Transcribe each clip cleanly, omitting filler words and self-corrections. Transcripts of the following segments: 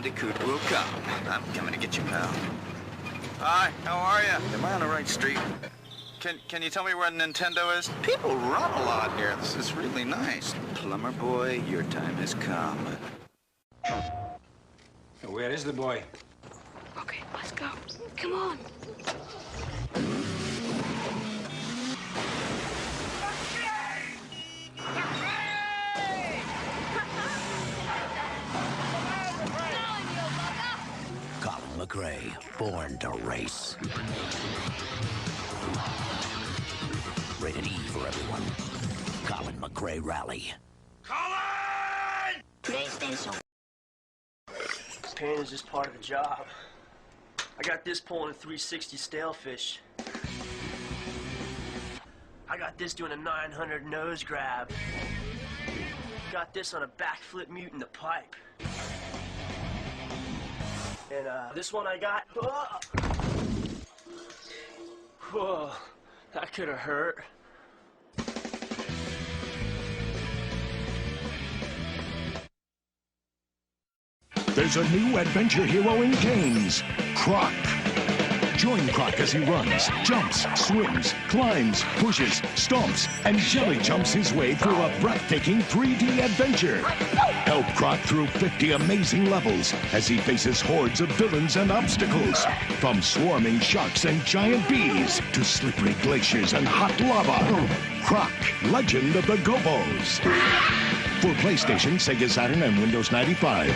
Bandicoot will come. I'm coming to get you, pal. Hi, how are you? Am I on the right street? Can you tell me where Nintendo is? People run a lot here. This is really nice. Plumber boy, your time has come. Where is the boy? Okay, let's go. Come on. McRae, born to race. Rated E for everyone. Colin McRae Rally. Colin! PlayStation. Pain is just part of the job. I got this pulling a 360 stalefish. I got this doing a 900 nose grab. Got this on a backflip mute in the pipe. And this one I got. Whoa, that could have hurt. There's a new adventure hero in games, Croc. Join Croc as he runs, jumps, swims, climbs, pushes, stomps, and jelly jumps his way through a breathtaking 3D adventure. Help Croc through 50 amazing levels as he faces hordes of villains and obstacles. From swarming sharks and giant bees to slippery glaciers and hot lava. Croc, Legend of the Gobos. For PlayStation, Sega Saturn, and Windows 95.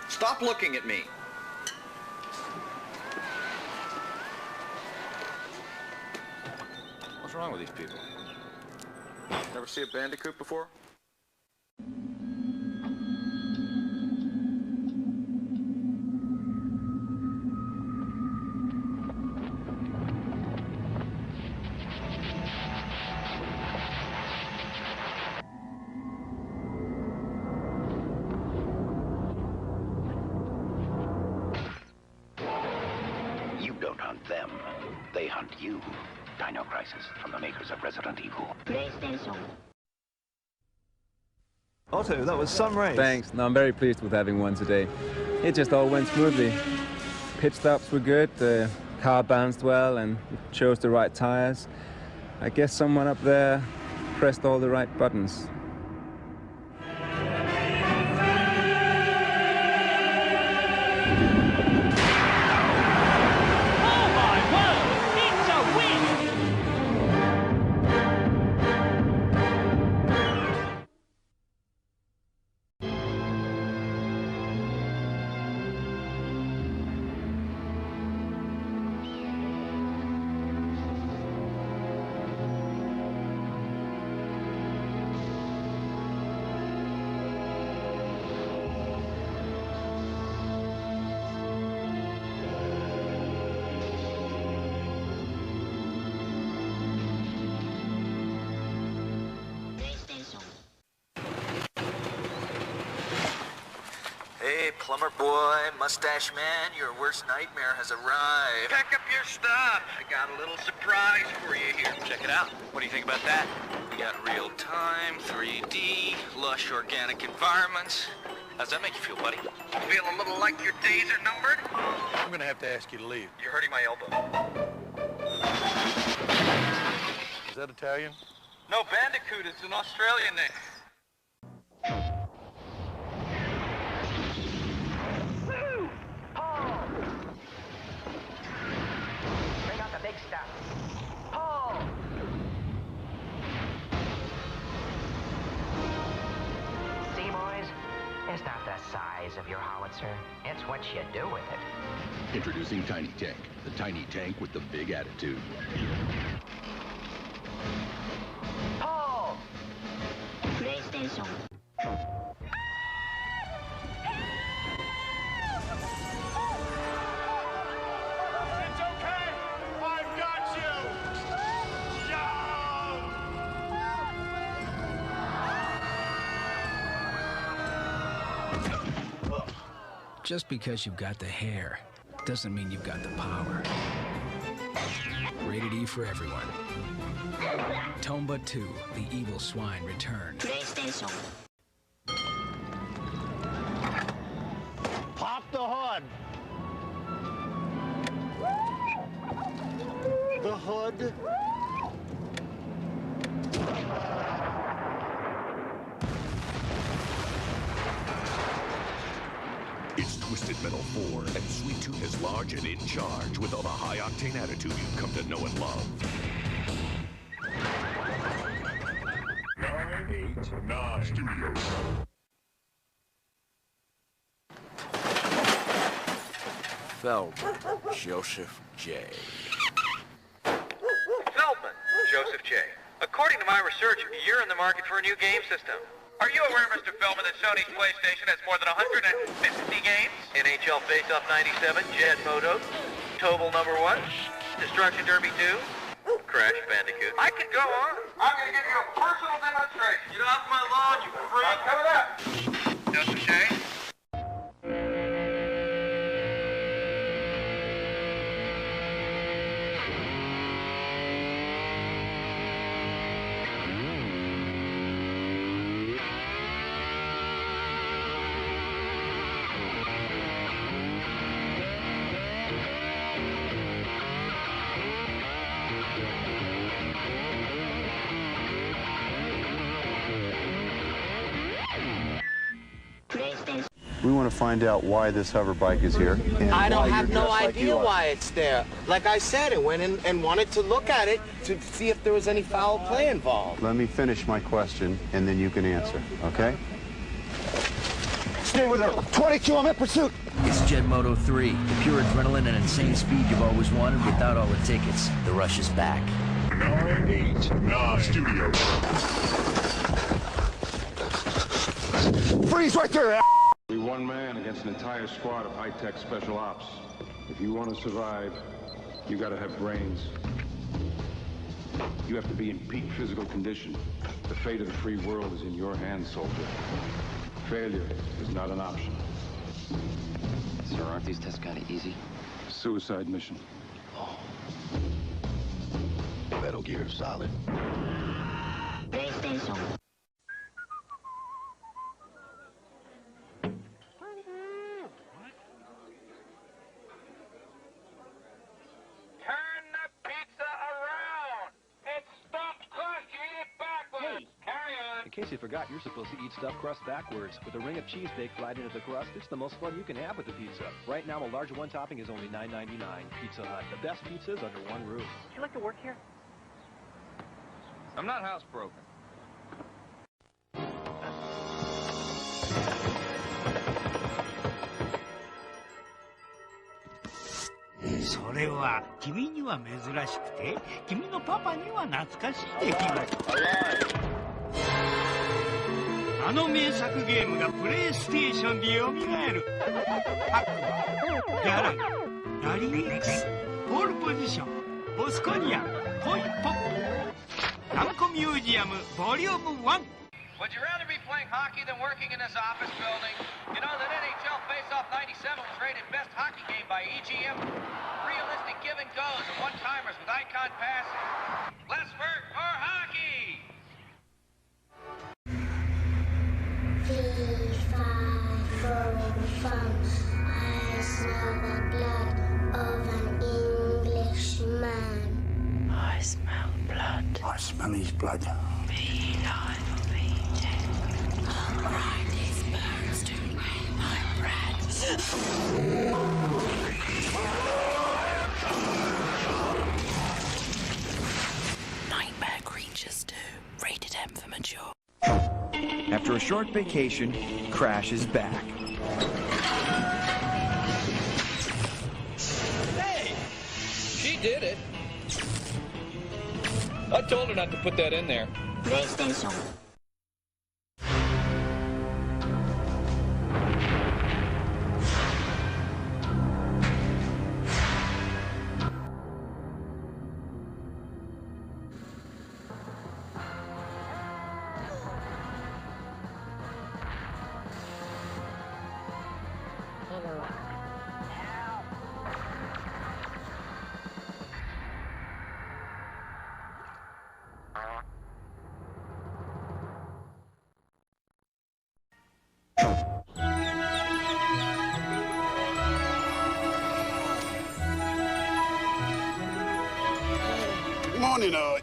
Stop looking at me. What's wrong with these people? Never see a Bandicoot before? You don't hunt them. They hunt you. Dino Crisis from the makers of Resident Evil. PlayStation. Otto, that was some race. Thanks. No, I'm very pleased with having one today. It just all went smoothly. Pit stops were good, the car balanced well, and chose the right tires. I guess someone up there pressed all the right buttons. Hey, plumber boy, mustache man, your worst nightmare has arrived. Pack up your stuff. I got a little surprise for you here. Check it out. What do you think about that? We got real-time, 3D, lush organic environments. How's that make you feel, buddy? Feel a little like your days are numbered? I'm gonna have to ask you to leave. You're hurting my elbow. Is that Italian? No, Bandicoot. It's an Australian name. Bring out the big stuff. Pull! See, boys? It's not the size of your howitzer. It's what you do with it. Introducing Tiny Tank, the tiny tank with the big attitude. Pull! PlayStation. It's okay! I've got you! Just because you've got the hair doesn't mean you've got the power. Rated E for everyone. Tomba 2, The Evil Swine return. PlayStation. Pop the hood. The hood. It's Twisted Metal 4, and Sweet Tooth is large and in charge with all the high-octane attitude you've come to know and love. 989 Studios. Feldman, Joseph J. Feldman, Joseph J. According to my research, you're in the market for a new game system. Are you aware, Mr. Feldman, that Sony's PlayStation has more than 150 games? NHL Face-Off 97, Jet Moto, Tobal number 1, Destruction Derby 2, Crash Bandicoot. I could go on. I'm going to give you a personal demonstration. Get off my lawn, you freak. Coming up. Joseph J. We want to find out why this hover bike is here. I don't have no idea why it's there. Like I said, it went in and wanted to look at it to see if there was any foul play involved. Let me finish my question, and then you can answer, okay? Stay with her. 22, I'm in pursuit. It's Jet Moto 3, the pure adrenaline and insane speed you've always wanted without all the tickets. The rush is back. 989 Studios. Freeze right there, Be one man against an entire squad of high-tech special ops. If you want to survive, you gotta have brains. You have to be in peak physical condition. The fate of the free world is in your hands, soldier. Failure is not an option. Sir, aren't these tests kind of easy? Suicide mission. Metal Gear Solid. PlayStation. In case you forgot, you're supposed to eat stuffed crust backwards. With a ring of cheese baked right into the crust, it's the most fun you can have with the pizza. Right now, a large one topping is only $9.99. Pizza Hut, the best pizzas under one roof. Would you like to work here? I'm not housebroken. それは君には珍しくて君のパパには懐かしい出来事。あの名作ゲームがプレイステーションでよみがえる。ハックマン、ギャラガリー X、ポールポジション、ボスコニア、コインポップ、ナムコミュージアムボリューム1。 Would you rather be playing hockey than working in this office building? You know that NHL Face-Off 97 was rated best hockey game by EGM. Realistic give and goes and one-timers with icon passing. Less vert, more hockey! FIFA, I smell the blood of an Englishman. I smell blood. I smell his blood. Alright, these birds do my bread. Nightmare creatures do. Rated M for mature. After a short vacation, Crash is back. Hey! She did it. I told her not to put that in there. PlayStation.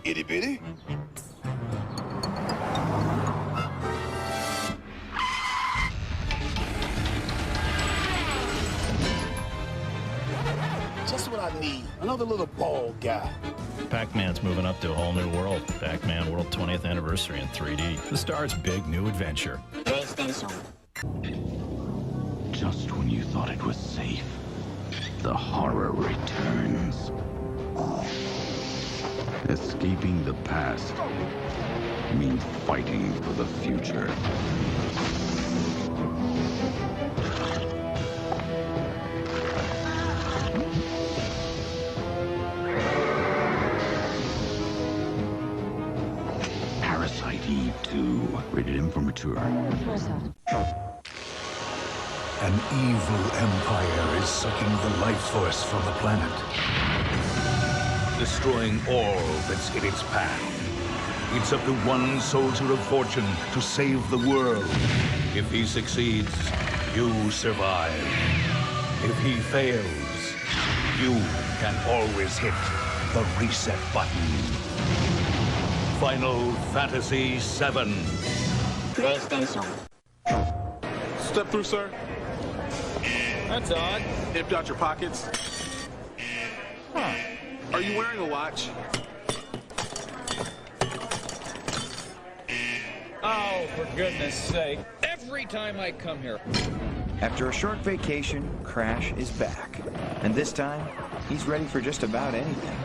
itty bitty. Just what I need. Another little bald guy. Pac-Man's moving up to a whole new world. Pac-Man World 20th Anniversary in 3D. The star's big new adventure. PlayStation. Just when you thought it was safe, the horror returns. Escaping the past means fighting for the future. Parasite Eve 2, rated M for mature. An evil empire is sucking the life force from the planet, destroying all that's in its path. It's up to one soldier of fortune to save the world. If he succeeds, you survive. If he fails, you can always hit the reset button. Final Fantasy VII. PlayStation. Step through, sir. That's odd. Empty out your pockets. Huh. Are you wearing a watch? Oh, for goodness sake. Every time I come here. After a short vacation, Crash is back. And this time, he's ready for just about anything.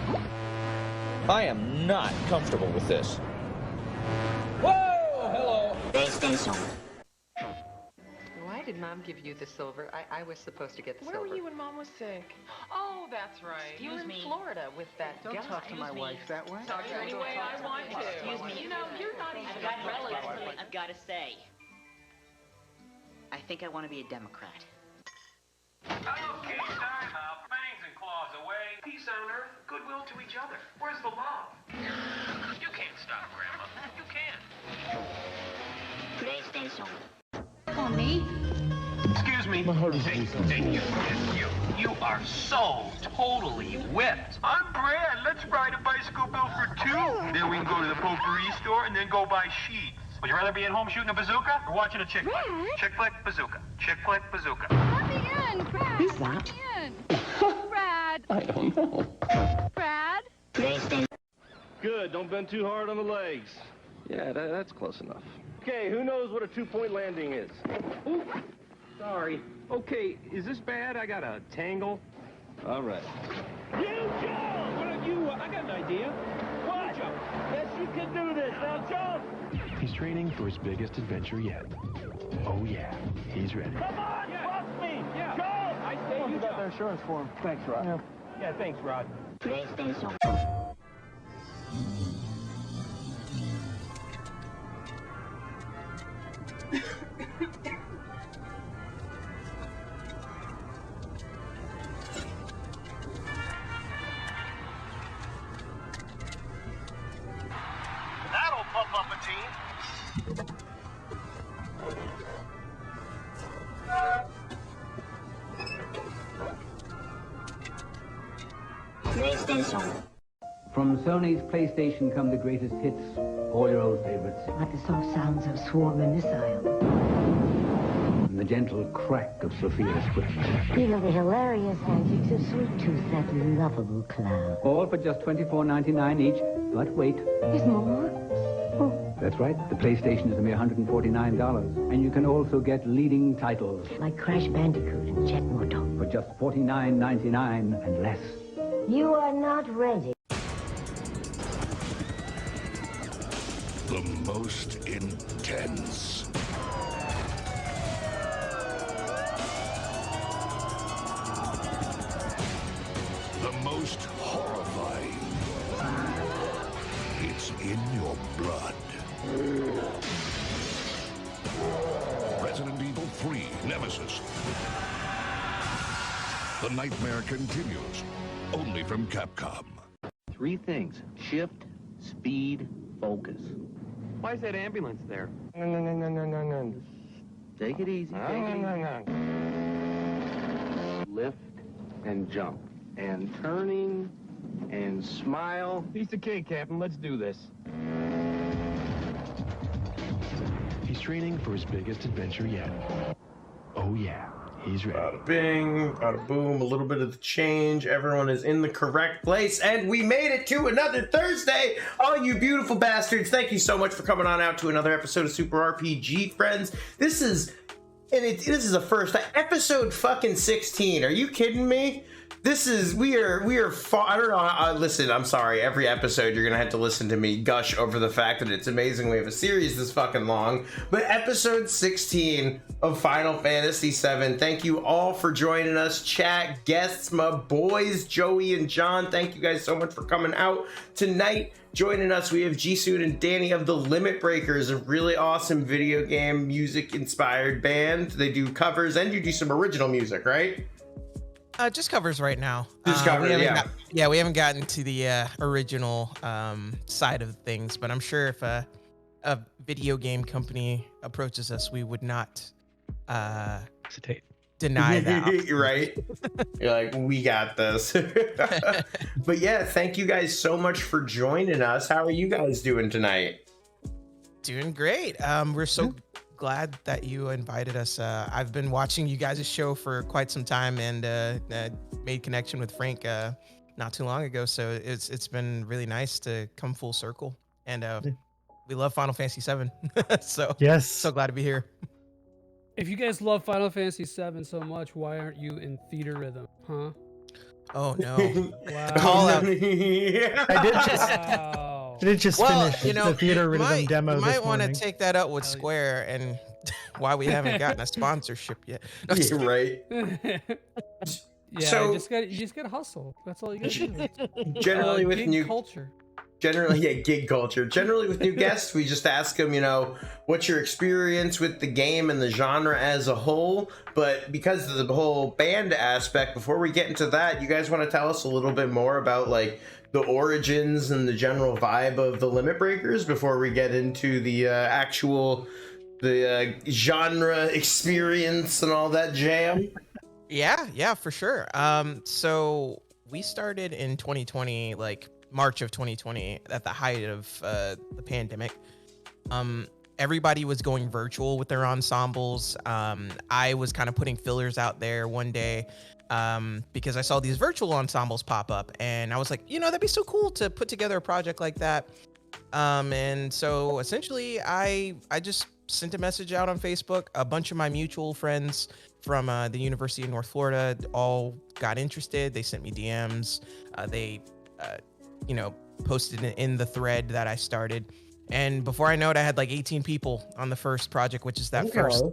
I am not comfortable with this. Whoa! Hello! PlayStation. Why did Mom give you the silver? I was supposed to get the Where silver. were you when Mom was sick? Oh, that's right. You were in Florida with that Don't guy. talk to my wife that way. Talk to her any way I want to. Excuse me. You know, you're not even I've got to say, I think I want to be a Democrat. Okay, time out. Fangs and claws away. Peace on earth, goodwill to each other. Where's the love? You can't stop, Grandma. You can't. PlayStation. On me. Excuse me. My heart is racing. You are so totally whipped. I'm Brad. Let's ride a bicycle bill for two. Then we can go to the potpourri store and then go buy sheets. Would you rather be at home shooting a bazooka or watching a chick flick? Chick flick, bazooka. Chick flick, bazooka. Let me in, Brad. Who's that? Brad. I don't know. Brad. PlayStation. Good, don't bend too hard on the legs. Yeah, that's close enough. Okay, who knows what a two-point landing is? Ooh, sorry. Okay, is this bad? I got a tangle. All right. You jump! What are you? I got an idea. What? Jump. Yes, you can do this. Now jump! He's training for his biggest adventure yet. Oh yeah, he's ready. Come on, trust me! Yeah. Jump! I say you got jump. the insurance form. Thanks, Rod. Yeah, thanks, Rod. PlayStation. That'll pump up a team. PlayStation. From Sony's PlayStation come the greatest hits, all your old favorites. Like the soft sounds of swarming missile. And the gentle crack of Sophia's whip. You know the hilarious antics of Sweet Tooth, that lovable clown. All for just $24.99 each. But wait. There's more? That's right. The PlayStation is a mere $149. And you can also get leading titles. Like Crash Bandicoot and Jet Moto. For just $49.99 and less. You are not ready. The most intense. The most horrifying. It's in your blood. Resident Evil 3 Nemesis. The nightmare continues, only from Capcom. 3 things. Shift, speed, focus. Why is that ambulance there? No. Take it easy, take it easy. Lift and jump. And turning and smile. Piece of cake, Captain. Let's do this. He's training for his biggest adventure yet. Oh yeah, he's ready. Bada bing, bada boom, a little bit of the change. Everyone is in the correct place, and we made it to another Thursday. All you beautiful bastards, thank you so much for coming on out to another episode of Super RPG Friends. This is a first episode fucking 16. Are you kidding me? This is, we are I don't know, listen, I'm sorry, every episode you're gonna have to listen to me gush over the fact that it's amazing we have a series this fucking long, but episode 16 of Final Fantasy VII. Thank you all for joining us, chat, guests, my boys, Joey and John, thank you guys so much for coming out tonight. Joining us, we have Jisoo and Danny of the Limit Breakers, a really awesome video game music inspired band. They do covers and you do some original music, right? Just covers right now. Just covers, yeah. We haven't gotten to the original side of things, but I'm sure if a video game company approaches us, we would not hesitate. Deny that. Right? You're like, we got this. But yeah, thank you guys so much for joining us. How are you guys doing tonight? Doing great. We're so glad that you invited us. I've been watching you guys' show for quite some time and made connection with Frank not too long ago. So it's been really nice to come full circle. And we love Final Fantasy VII. So yes, so glad to be here. If you guys love Final Fantasy VII so much, why aren't you in Theater Rhythm, huh? Oh no! Wow. Call out. I did just finish the Theater Rhythm demo. You might want to take that up with Square and why we haven't gotten a sponsorship yet. No, yeah, right. Yeah, So- you just gotta hustle. That's all you gotta do. Generally with gig new culture. Gig culture. Generally with new guests, we just ask them, what's your experience with the game and the genre as a whole? But because of the whole band aspect, before we get into that, you guys want to tell us a little bit more about like the origins and the general vibe of the Limit Breakers before we get into the actual genre experience and all that jam? Yeah, for sure. So we started in 2020, like March of 2020, at the height of the pandemic. Everybody was going virtual with their ensembles. I was kind of putting fillers out there one day because I saw these virtual ensembles pop up, and I was like, that'd be so cool to put together a project like that. And so essentially, I just sent a message out on Facebook. A bunch of my mutual friends from the University of North Florida all got interested. They sent me DMs. They posted in the thread that I started. And before I know it, I had like 18 people on the first project, which is that first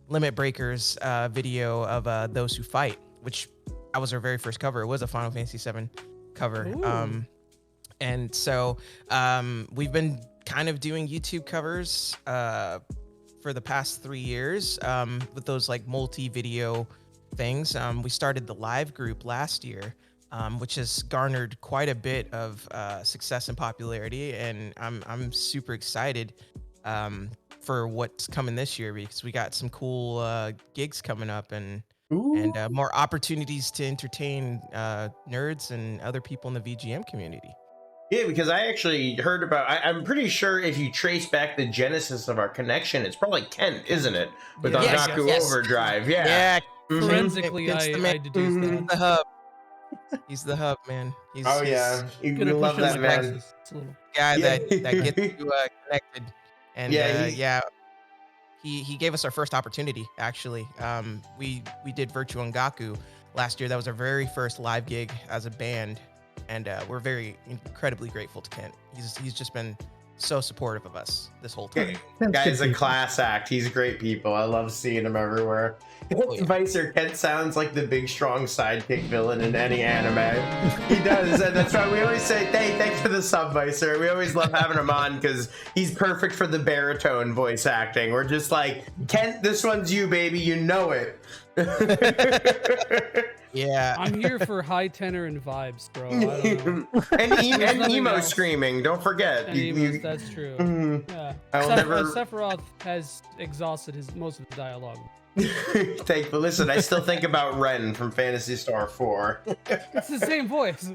Limit Breakers video of Those Who Fight, which that was our very first cover. It was a Final Fantasy VII cover. And so we've been kind of doing YouTube covers for the past 3 years with those like multi-video things. We started the live group last year, which has garnered quite a bit of success and popularity, and I'm super excited for what's coming this year because we got some cool gigs coming up and more opportunities to entertain nerds and other people in the VGM community. Yeah, because I actually heard about, I'm pretty sure if you trace back the genesis of our connection, it's probably Kent, isn't it? With Ongaku Overdrive. Yeah. Forensically, I deduced that. The hub. He's the hub, man. We love that man. Guy that gets you connected. And he gave us our first opportunity, actually. We did Virtual Ongaku last year. That was our very first live gig as a band. And we're very incredibly grateful to Kent. He's just been so supportive of us this whole time. Guy's a class act. He's great people. I love seeing him everywhere. Vicer, Kent sounds like the big, strong sidekick villain in any anime. He does, and that's why we always say, hey, thanks for the sub, Vicer. We always love having him on because he's perfect for the baritone voice acting. We're just like, Kent, this one's you, baby. You know it. Yeah. I'm here for high tenor and vibes, bro. I don't know. and emo screaming. Don't forget. And emos, that's true. Yeah. I will never. Sephiroth has exhausted most of the dialogue. But listen, I still think about Ren from Phantasy Star 4. It's the same voice.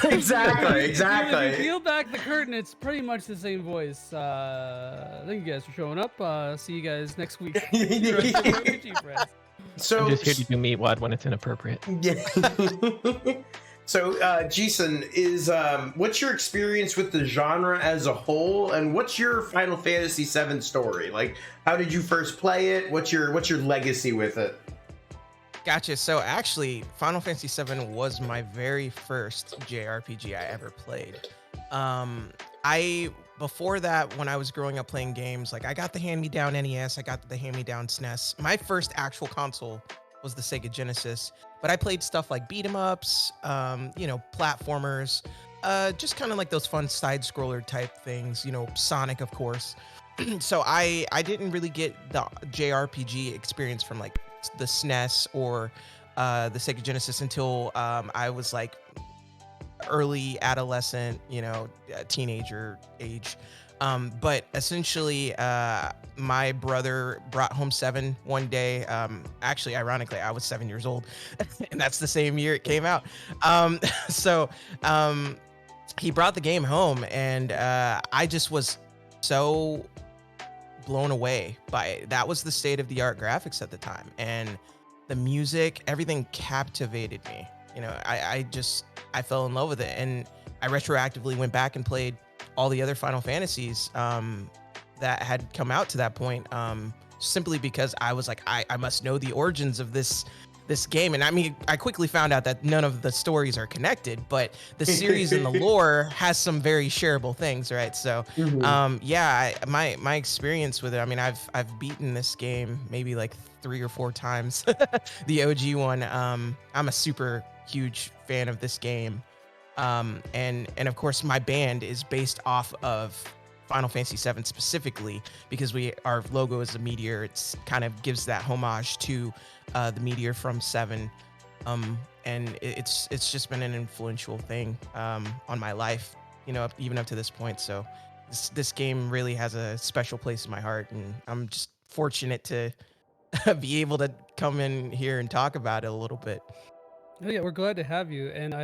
Exactly. If you peel back the curtain, it's pretty much the same voice. Thank you guys for showing up. See you guys next week. So I'm just here to do Meatwad when it's inappropriate. Yeah. So, Jason, what's your experience with the genre as a whole, and what's your Final Fantasy VII story? Like, how did you first play it? What's your legacy with it? Gotcha. So actually, Final Fantasy VII was my very first JRPG I ever played. Before that, when I was growing up playing games, like I got the hand-me-down NES, I got the hand-me-down SNES. My first actual console was the Sega Genesis, but I played stuff like beat 'em ups, platformers, just kind of like those fun side-scroller type things, Sonic, of course. So I didn't really get the JRPG experience from like the SNES or the Sega Genesis until I was like early adolescent, teenager age. But essentially, my brother brought home 7 one day. Actually, ironically, I was 7 years old, and that's the same year it came out. He brought the game home, and I just was so blown away by it. That was the state-of-the-art graphics at the time, and the music, everything captivated me. I fell in love with it, and I retroactively went back and played all the other Final Fantasies that had come out to that point, simply because I was like, I must know the origins of this game. And I mean, I quickly found out that none of the stories are connected, but the series and the lore has some very shareable things, right? So, my experience with it, I mean, I've beaten this game maybe like 3 or 4 times, the OG one. I'm a super huge fan of this game. And of course my band is based off of Final Fantasy VII specifically because our logo is a meteor. It's kind of gives that homage to the meteor from 7. And it's just been an influential thing on my life, even up to this point. So this game really has a special place in my heart, and I'm just fortunate to be able to come in here and talk about it a little bit. Oh, yeah, we're glad to have you. And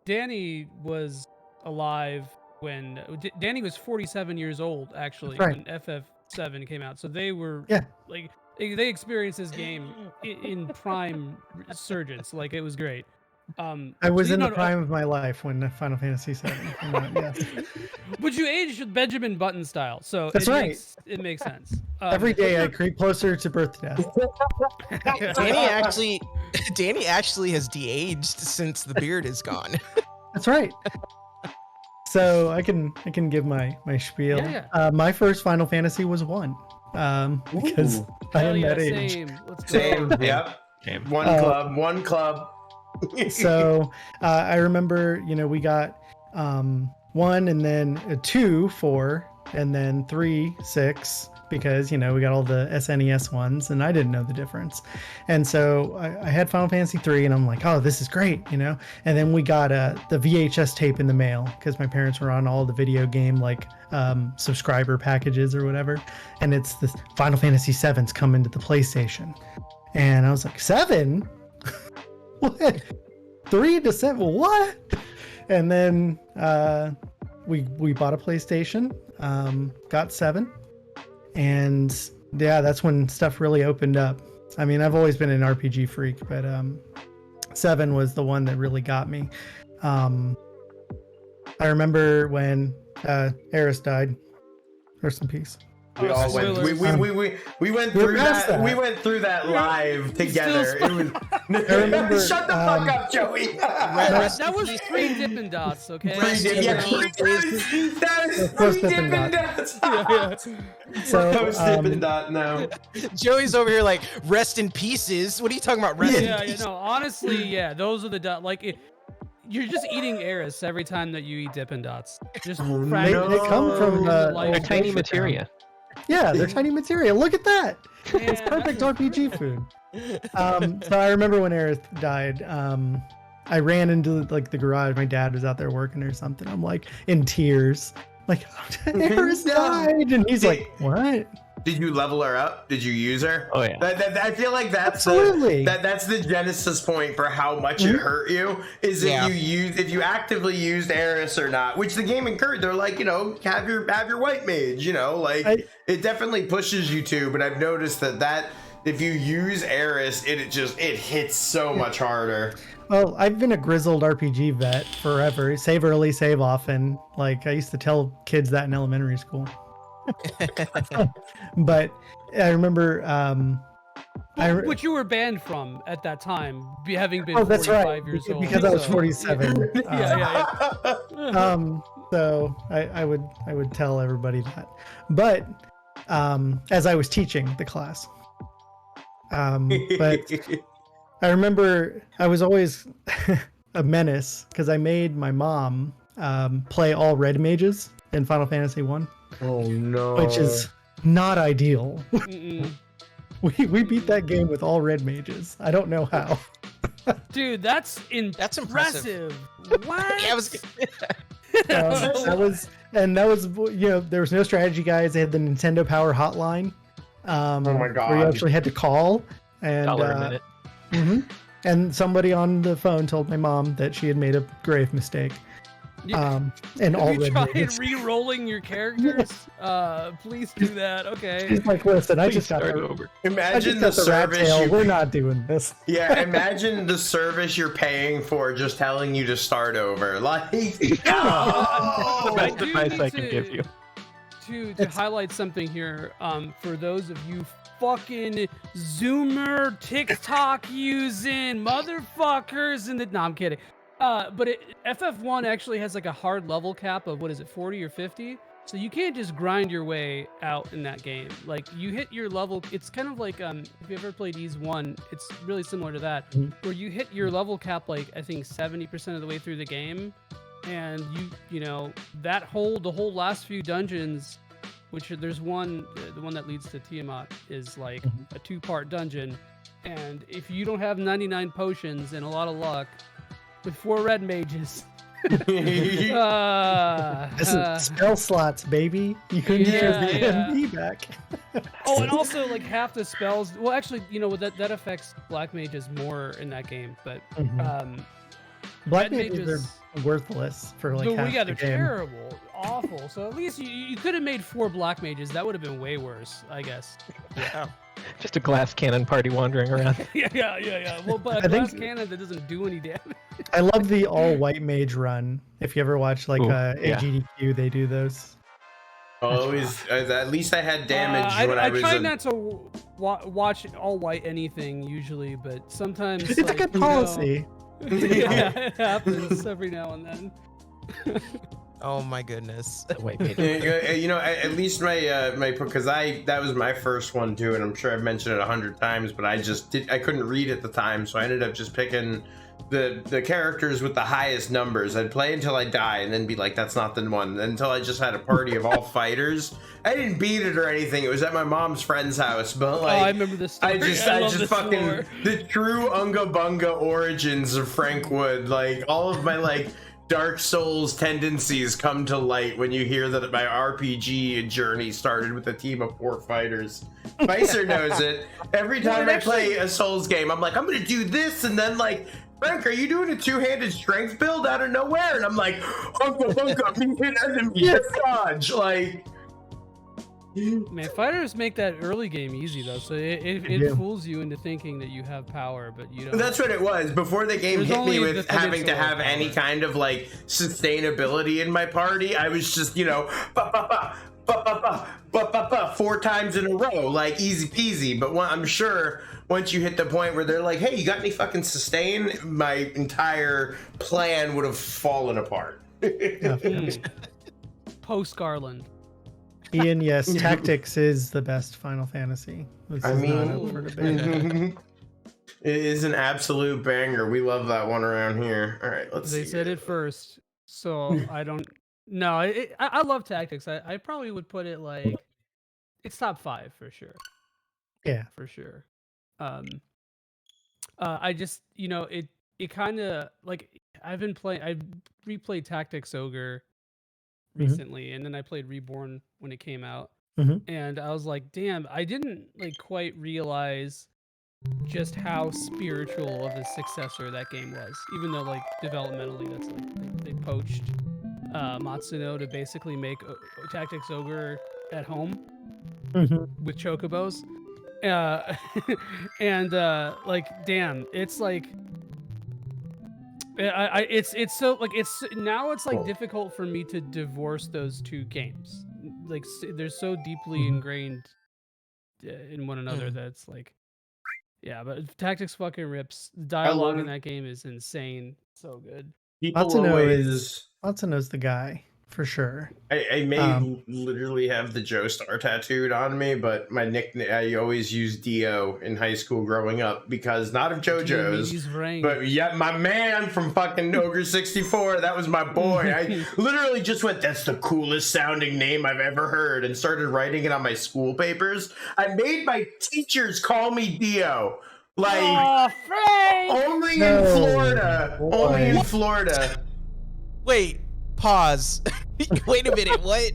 Danny was alive when Danny was 47 years old, actually, when FF7 came out. So they were they experienced this game in prime resurgence. Like, it was great. I was in the prime of my life when Final Fantasy VII came out. Yeah. But you aged Benjamin Button style, so that's right. It makes sense. Every day I creep closer to birth to death. Danny actually has de-aged since the beard is gone. That's right. So I can give my spiel. Yeah. My first Final Fantasy was 1. Because I am that age. Same. Let's go. Same. Yep. One club. So I remember, we got 1 and then 2, 4, and then 3, 6, because, we got all the SNES ones and I didn't know the difference. And so I had Final Fantasy 3 and I'm like, oh, this is great, And then we got the VHS tape in the mail because my parents were on all the video game, subscriber packages or whatever. And it's the Final Fantasy 7's come into the PlayStation. And I was like, 7? What? 3 to 7? What? And then we bought a PlayStation, got 7, and that's when stuff really opened up. I mean, I've always been an RPG freak, but 7 was the one that really got me. I remember when Eris died. Rest in peace. We all went. We went through that. We went through that live together. It was. Shut the fuck up, Joey. That was 3 Dippin' Dots, okay? 3 Dippin' Dots. So Post Dippin' Dot now. Joey's over here like, rest in pieces. What are you talking about? Rest in pieces? No, honestly, those are the dots. You're just eating Eris every time that you eat Dippin' Dots. Just they come from they're tiny materia. Yeah, they're tiny materia. Look at that. It's perfect RPG food. So I remember when Aerith died. I ran into like the garage. My dad was out there working or something. I'm like in tears, like Aerith died, and he's like, "What? Did you level her up? Did you use her? Oh yeah. I feel like that's that's the genesis point for how much it hurt you. Is if you actively used Aerith or not, which the game encouraged. They're like, have your white mage. It definitely pushes you to. But I've noticed that if you use Aerith, it hits so much harder. Well, I've been a grizzled RPG vet forever. Save early, save often. Like I used to tell kids that in elementary school. But I remember which you were banned from at that time, having been 45 years old. Because I was 47. Yeah. So I would tell everybody that. But as I was teaching the class. But I remember I was always a menace because I made my mom play all red mages in Final Fantasy 1. Oh no. Which is not ideal. We beat that game with all red mages. I don't know how. Dude, that's impressive. What? Yeah, that was there was no strategy guides. They had the Nintendo Power Hotline. Oh my god. Where you actually had to call and $1 a minute. And somebody on the phone told my mom that she had made a grave mistake. And all you tried re-rolling your characters? Please do that. Okay. She's like, listen, I just got over. Imagine the service we're not doing this. Yeah, imagine the service you're paying for just telling you to start over. Like, best advice I can give you. To highlight something here, for those of you fucking Zoomer TikTok using motherfuckers no, I'm kidding. But FF1 actually has like a hard level cap of 40 or 50. So you can't just grind your way out in that game. Like you hit your level, it's kind of like if you ever played Ys 1, it's really similar to that, where you hit your level cap like I think 70% of the way through the game, and the whole last few dungeons, which there's the one that leads to Tiamat is like a 2-part dungeon, and if you don't have 99 potions and a lot of luck, with 4 red mages. Spell slots, baby. You couldn't get your BMB back. And also like half the spells. Well, actually, that affects black mages more in that game. But black mages are worthless for like half the game. They're terrible, awful. So at least you could have made 4 black mages. That would have been way worse, I guess. Yeah. Just a glass cannon party wandering around. Yeah. Well, but a glass cannon that doesn't do any damage. I love the all white mage run. If you ever watch like AGDQ, they do those. Always. At least I had damage when I was. I try not to watch all white anything usually, but sometimes it's a good policy. It happens every now and then. Oh my goodness. At least because that was my first one too, and I'm sure I've mentioned it 100 times, but I couldn't read at the time, so I ended up just picking the characters with the highest numbers. I'd play until I die and then be like, that's not the one, until I just had a party of all fighters. I didn't beat it or anything. It was at my mom's friend's house, but like I remember this story. I just fucking the true Unga Bunga origins of Frank Wood, like all of my like Dark Souls tendencies come to light when you hear that my RPG journey started with a team of 4 fighters. Spicer knows it. Every time I play a Souls game, I'm like, I'm gonna do this, and then like, Frank, are you doing a 2-handed strength build out of nowhere? And I'm like, Unga Bunga, dodge, like. Man, fighters make that early game easy though, so it fools you into thinking that you have power, but you don't. That's what it was before the game hit me with having to have any kind of like sustainability in my party. I was just 4 times in a row, like easy peasy. But I'm sure once you hit the point where they're like, "Hey, you got any fucking sustain?" my entire plan would have fallen apart. Post Garland. Ian, yes, Tactics is the best Final Fantasy. This is not up for debate. It is an absolute banger. We love that one around here. All right, let's see. They said it first, so I don't. No, I love Tactics. I probably would put it like It's top 5 for sure. Yeah, for sure. I just it kind of like I replayed Tactics Ogre recently, and then I played Reborn when it came out, and I was like, damn, I didn't like quite realize just how spiritual of a successor that game was, even though like developmentally that's like they poached Matsuno to basically make Tactics Ogre at home with chocobos. And like damn, it's like it's so like it's now it's like difficult for me to divorce those two games. Like they're so deeply ingrained in one another that it's like, yeah. But Tactics fucking rips. The dialogue in that game is insane. So good. Matsuno's the guy for sure. I may literally have the Joestar tattooed on me, but my nickname, I always used Dio in high school growing up because not of JoJo's, but yeah, my man from fucking Ogre 64, that was my boy. I literally just went, that's the coolest sounding name I've ever heard, and started writing it on my school papers. I made my teachers call me Dio. Like, only in Florida. Only in Florida. Wait, pause. Wait a minute, what?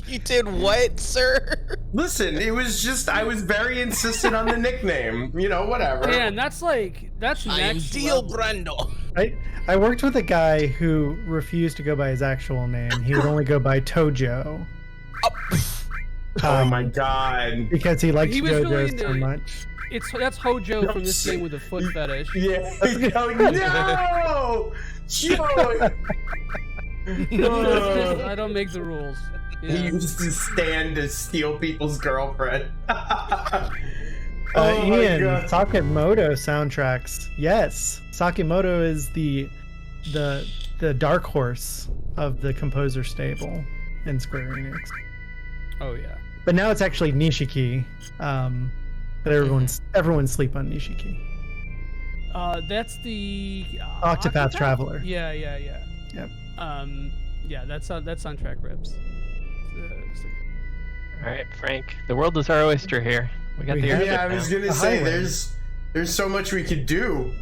You did what, sir? Listen, it was just, I was very insistent on the nickname. You know, whatever. Man, that's next Deal level. Brundle. I worked with a guy who refused to go by his actual name. He would only go by Tojo. Oh my god. Because he likes He was JoJo's going so to- much. That's Hojo from this game with a foot fetish. Yeah. No! Joie! I don't make the rules. Yeah. He used to stand to steal people's girlfriend. Ian, Sakamoto soundtracks. Yes, Sakamoto is the dark horse of the composer stable in Square Enix. Oh yeah. But now it's actually Nishiki. But everyone's sleep on Nishiki. That's the Octopath Traveler. Yeah. Yep. Yeah, that soundtrack rips. All right, Frank. The world is our oyster here. We got the Yeah, I was gonna say there's so much we could do.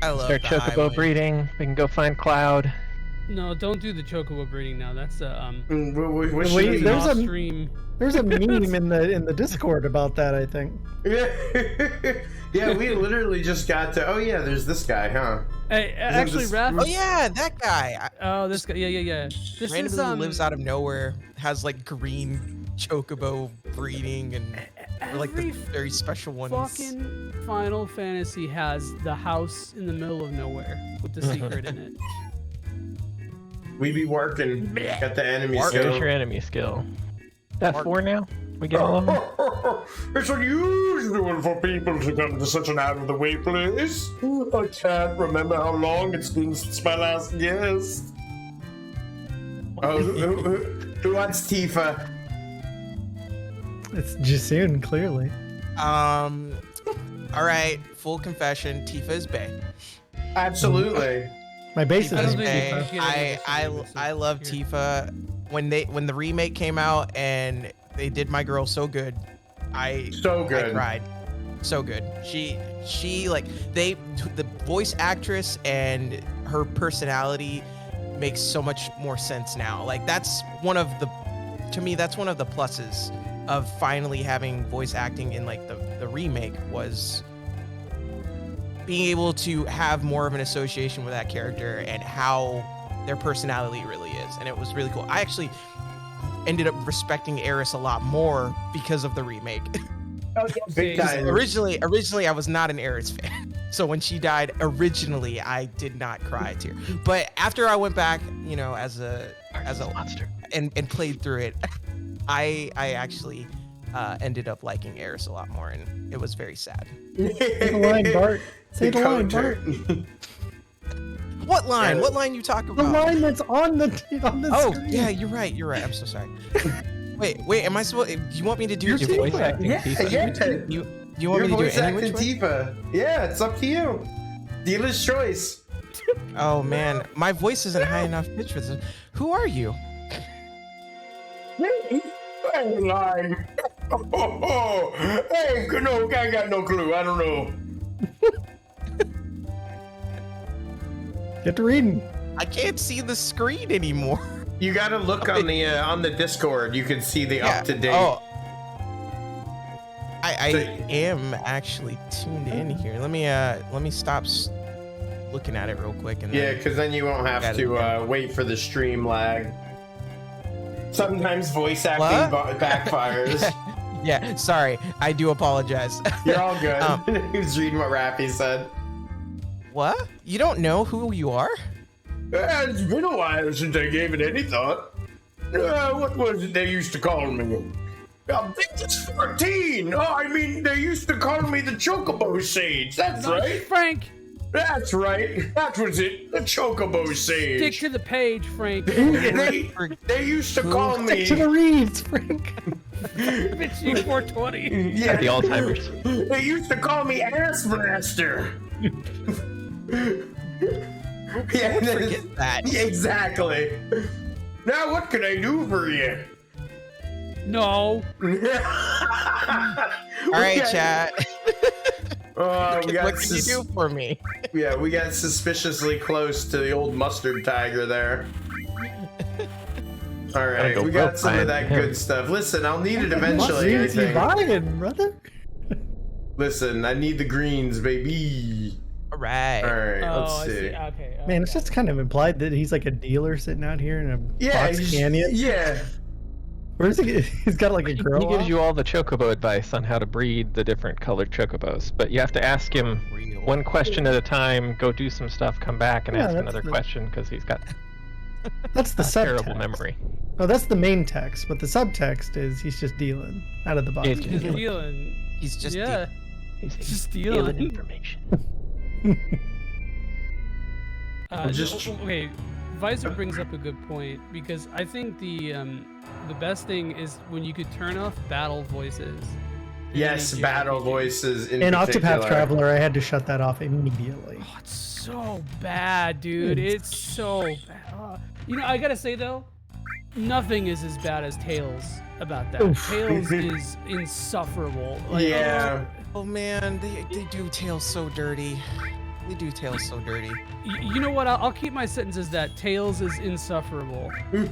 I love Start Chocobo breeding. We can go find Cloud. No, don't do the Chocobo breeding now. That's There's a meme in the Discord about that, I think. Yeah, we literally just got to. Oh yeah, there's this guy, huh? Hey, actually, Raph. Oh yeah, that guy. Oh, this guy. Yeah. This randomly is lives out of nowhere. Has like green Chocobo breeding and like the very special ones. Fucking Final Fantasy has the house in the middle of nowhere with the secret in it. We be working. Got the enemy There's skill. your enemy skill. That 4 now? We get all of them? It's unusual for people to come to such an out-of-the-way place. I can't remember how long it's been since my last guest. Oh, who wants Tifa? It's Jisoon, clearly. All right, full confession. Tifa is bae. Absolutely. My base is Tifa. Tifa. I love Tifa. When the remake came out and they did my girl so good, I cried. So good. She like the voice actress and her personality makes so much more sense now. Like that's one of the pluses of finally having voice acting in like the remake was being able to have more of an association with that character and how their personality really is, and it was really cool. I actually ended up respecting Aeris a lot more because of the remake. Originally I was not an Aeris fan, so when she died originally I did not cry a tear. But after I went back, as a monster and played through it, I actually ended up liking Aeris a lot more, and it was very sad. Say the line, Bart. Say the line, Bart. What line? What line you talking The about? line that's on the Oh, screen. yeah, you're right. I'm so sorry. Wait, am I supposed? Do you want me to do You're your voice Tifa. acting? Yeah, Tifa? yeah. You want me to do voice it acting any which way? Tifa. Yeah, it's up to you. Dealer's choice. Oh man, my voice isn't high enough pitch for this. Who are you? I ain't lying. Hey, no, I got no clue. I don't know. Get to reading. I can't see the screen anymore. You gotta look on the Discord. You can see the up to date. Oh. I am actually tuned in here. Let me stop looking at it real quick. And yeah, because then you won't have to wait for the stream lag. Sometimes voice acting backfires. Yeah, sorry. I do apologize. You're all good. He was reading what Rappy said. What? You don't know who you are? It's been a while since I gave it any thought. What was it they used to call me? I think it's 14. Oh, I mean, they used to call me the Chocobo Sage. That's right. Frank. That's right. That was it. The Chocobo Sage. Stick to the page, Frank. they used to call me. Stick to the reads, Frank. Bitchy 420. Yeah. The Alzheimer's. They used to call me Ass Master. Yeah, forget that. Exactly. Now, what can I do for you? No. All right, chat. What can you do for me? Yeah, we got suspiciously close to the old mustard tiger there. All right, we got some of that good stuff. Listen, I'll need it eventually. I think. Buying, brother. Listen, I need the greens, baby. All right. All right, let's I see. Okay. Man, it's just kind of implied that he's like a dealer sitting out here in a box canyon. Yeah. Where is he? He's got like a girl. He gives you all the chocobo advice on how to breed the different colored chocobos, but you have to ask him one question at a time, go do some stuff, come back and ask another question because he's got that's the terrible subtext. memory. Oh, that's the main text, but the subtext is he's just dealing out of the box. He's dealing. He's just He's just dealing information. Okay, Visor brings up a good point because I think the best thing is when you could turn off battle voices. Yes, battle voices in Octopath particular. Traveler, I had to shut that off immediately. Oh, it's so bad, dude. It's so bad. I gotta say though, nothing is as bad as Tails about that. Oof. Tails is insufferable. Yeah. Oh man, they do Tails so dirty. They do Tails so dirty. You know what? I'll keep my sentences that Tails is insufferable. I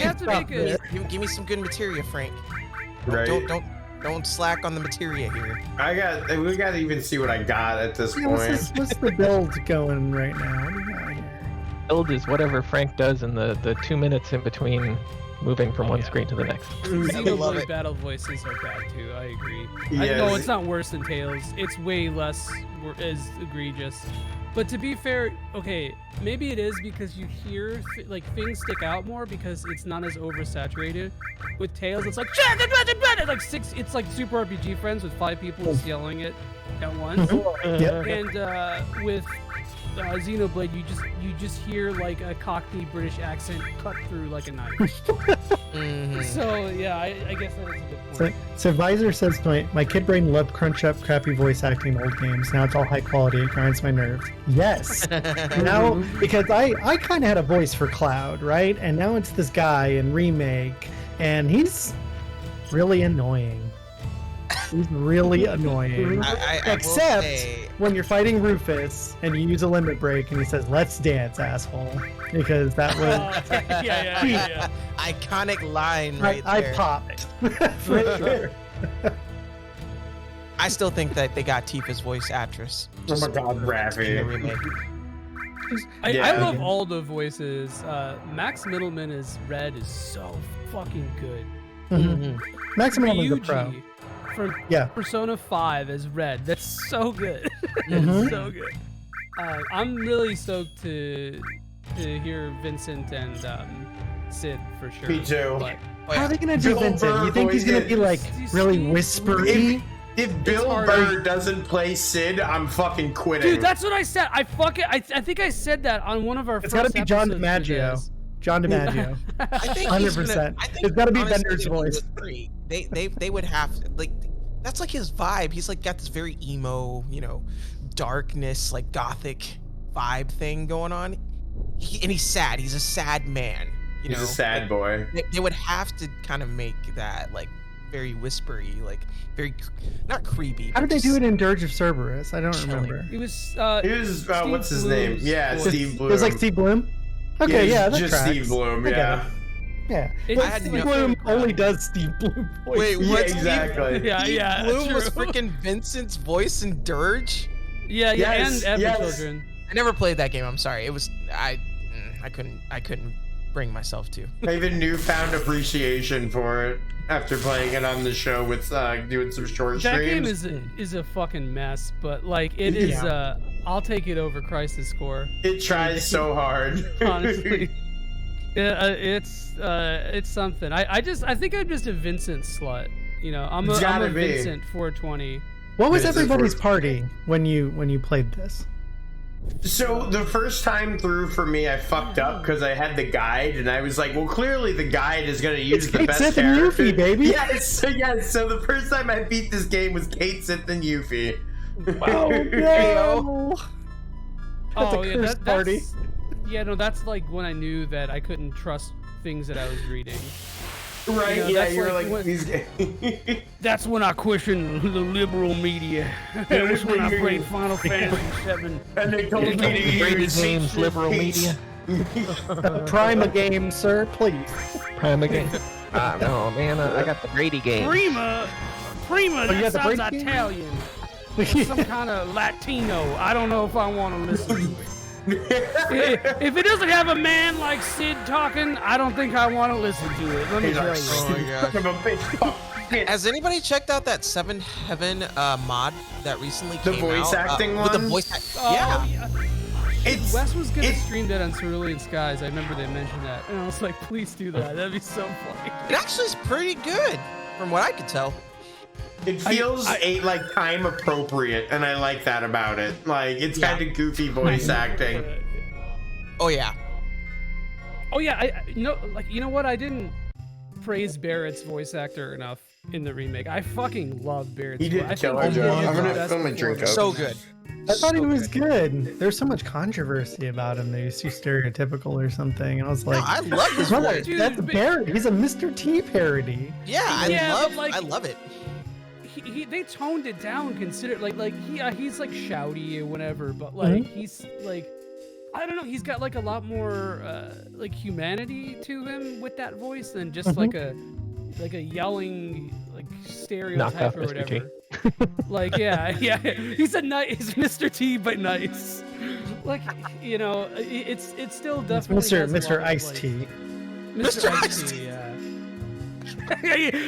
have to make it. Give me some good materia, Frank. Right. Don't slack on the materia here. We gotta even see what I got at this point. What's the build going right now? What do you got here? Build is whatever Frank does in the 2 minutes in between moving from one screen to the next. Xenoblade battle voices are bad too. I agree. Yes. No, it's not worse than Tails. It's way less as egregious. But to be fair, okay, maybe it is because you hear things stick out more because it's not as oversaturated. With Tails, it's like it's like Super RPG Friends with 5 people just yelling it at once. Yep. And with Xenoblade, you just hear like a Cockney British accent cut through like a knife. So yeah, I guess that is a good point. So Visor says my kid brain loved crunch up crappy voice acting in old games. Now it's all high quality. It grinds my nerves. Yes. Now because I kind of had a voice for Cloud, right? And now it's this guy in Remake, and he's really annoying. He's really annoying. Except when you're fighting Rufus and you use a limit break and he says, "Let's dance, asshole," because that was yeah. Iconic line right I there. popped for sure. I still think that they got Tifa's voice actress. Oh my god, Raffy. I love all the voices. Max Middleman as Red is so fucking good. Max Middleman's a pro. Ryuji from Yeah. Persona 5 as Red. That's so good. It's so good. I'm really stoked to hear Vincent and Sid for sure. Me too. How are they gonna do Vincent? You think he's gonna be like really whispery? If Bill Burr doesn't play Sid, I'm fucking quitting. Dude, that's what I said. I think I said that on one of our. It's gotta be John DiMaggio. John DiMaggio. I think 100%. It's gotta be honestly, Bender's voice. They would have like that's like his vibe. He's like got this very emo, darkness, like gothic vibe thing going on. And he's sad. He's a sad man. you He's know, a sad boy. They would have to kind of make that like very whispery, like very not creepy. How did they do it in Dirge of Cerberus? I don't remember. It was what's his name? Yeah, Steve Bloom. It was like Steve Bloom. Okay, yeah, that just tracks. Steve Bloom. Yeah. Yeah. It's Steve Bloom only does Steve Bloom voice. Wait, Yeah, what? exactly. Steve Bloom was freaking Vincent's voice in Dirge. Yeah, Yes, and yes. Children. I never played that game. I'm sorry. It was I couldn't bring myself to. I have a newfound appreciation for it after playing it on the show with doing some short That streams. game is a fucking mess, but like it is. I'll take it over Crisis Core. It tries so hard. Honestly, it's something. I think I'm just a Vincent slut. You know, I'm a Vincent 420. What was everybody's party when you played this? So the first time through for me, I fucked up because I had the guide, and I was like, "Well, clearly the guide is going to use the Kate best Sith and character." Yuffie, baby. Yes. So the first time I beat this game was Kate Sith and Yuffie. Wow, no. That's a cursed party. Yeah, no, that's like when I knew that I couldn't trust things that I was reading. Right? You know, Yeah, that's you were like like, these That's when I questioned the liberal media. That's when I played Final Fantasy VII. And they told me to Greatest games, liberal media. Prima game, sir, please. Prima game. No, man, I got the Brady game. Prima, that sounds Italian. Some kind of Latino. I don't know if I want to listen to it. If it doesn't have a man like Sid talking, I don't think I want to listen to it. Let me tell you. Oh my gosh. Has anybody checked out that Seven Heaven mod that recently came out? The voice acting one? With the voice yeah. Wes was gonna stream that on Cerulean Skies. I remember they mentioned that, and I was like, "Please do that. That'd be so funny." It actually is pretty good, from what I could tell. It feels like time appropriate, and I like that about it. Like it's kind of goofy voice acting. Oh yeah. Oh yeah. You know what? I didn't praise Barrett's voice actor enough in the remake. I fucking love Barrett's. He did killer job. I'm gonna fill my drink up. So good. I thought he was good. There's so much controversy about him that he's too stereotypical or something. And I was like, no, I love his brother, voice. that's Barret. He's a Mr. T parody. Yeah, I love it. They toned it down. He's like shouty or whatever, but like he's like, I don't know. He's got like a lot more like humanity to him with that voice than just like a yelling like stereotype or whatever. Like yeah, he's Mr. T but nice. Like you know, it's still definitely Mr. Ice T. Mr. Ice T. Yeah.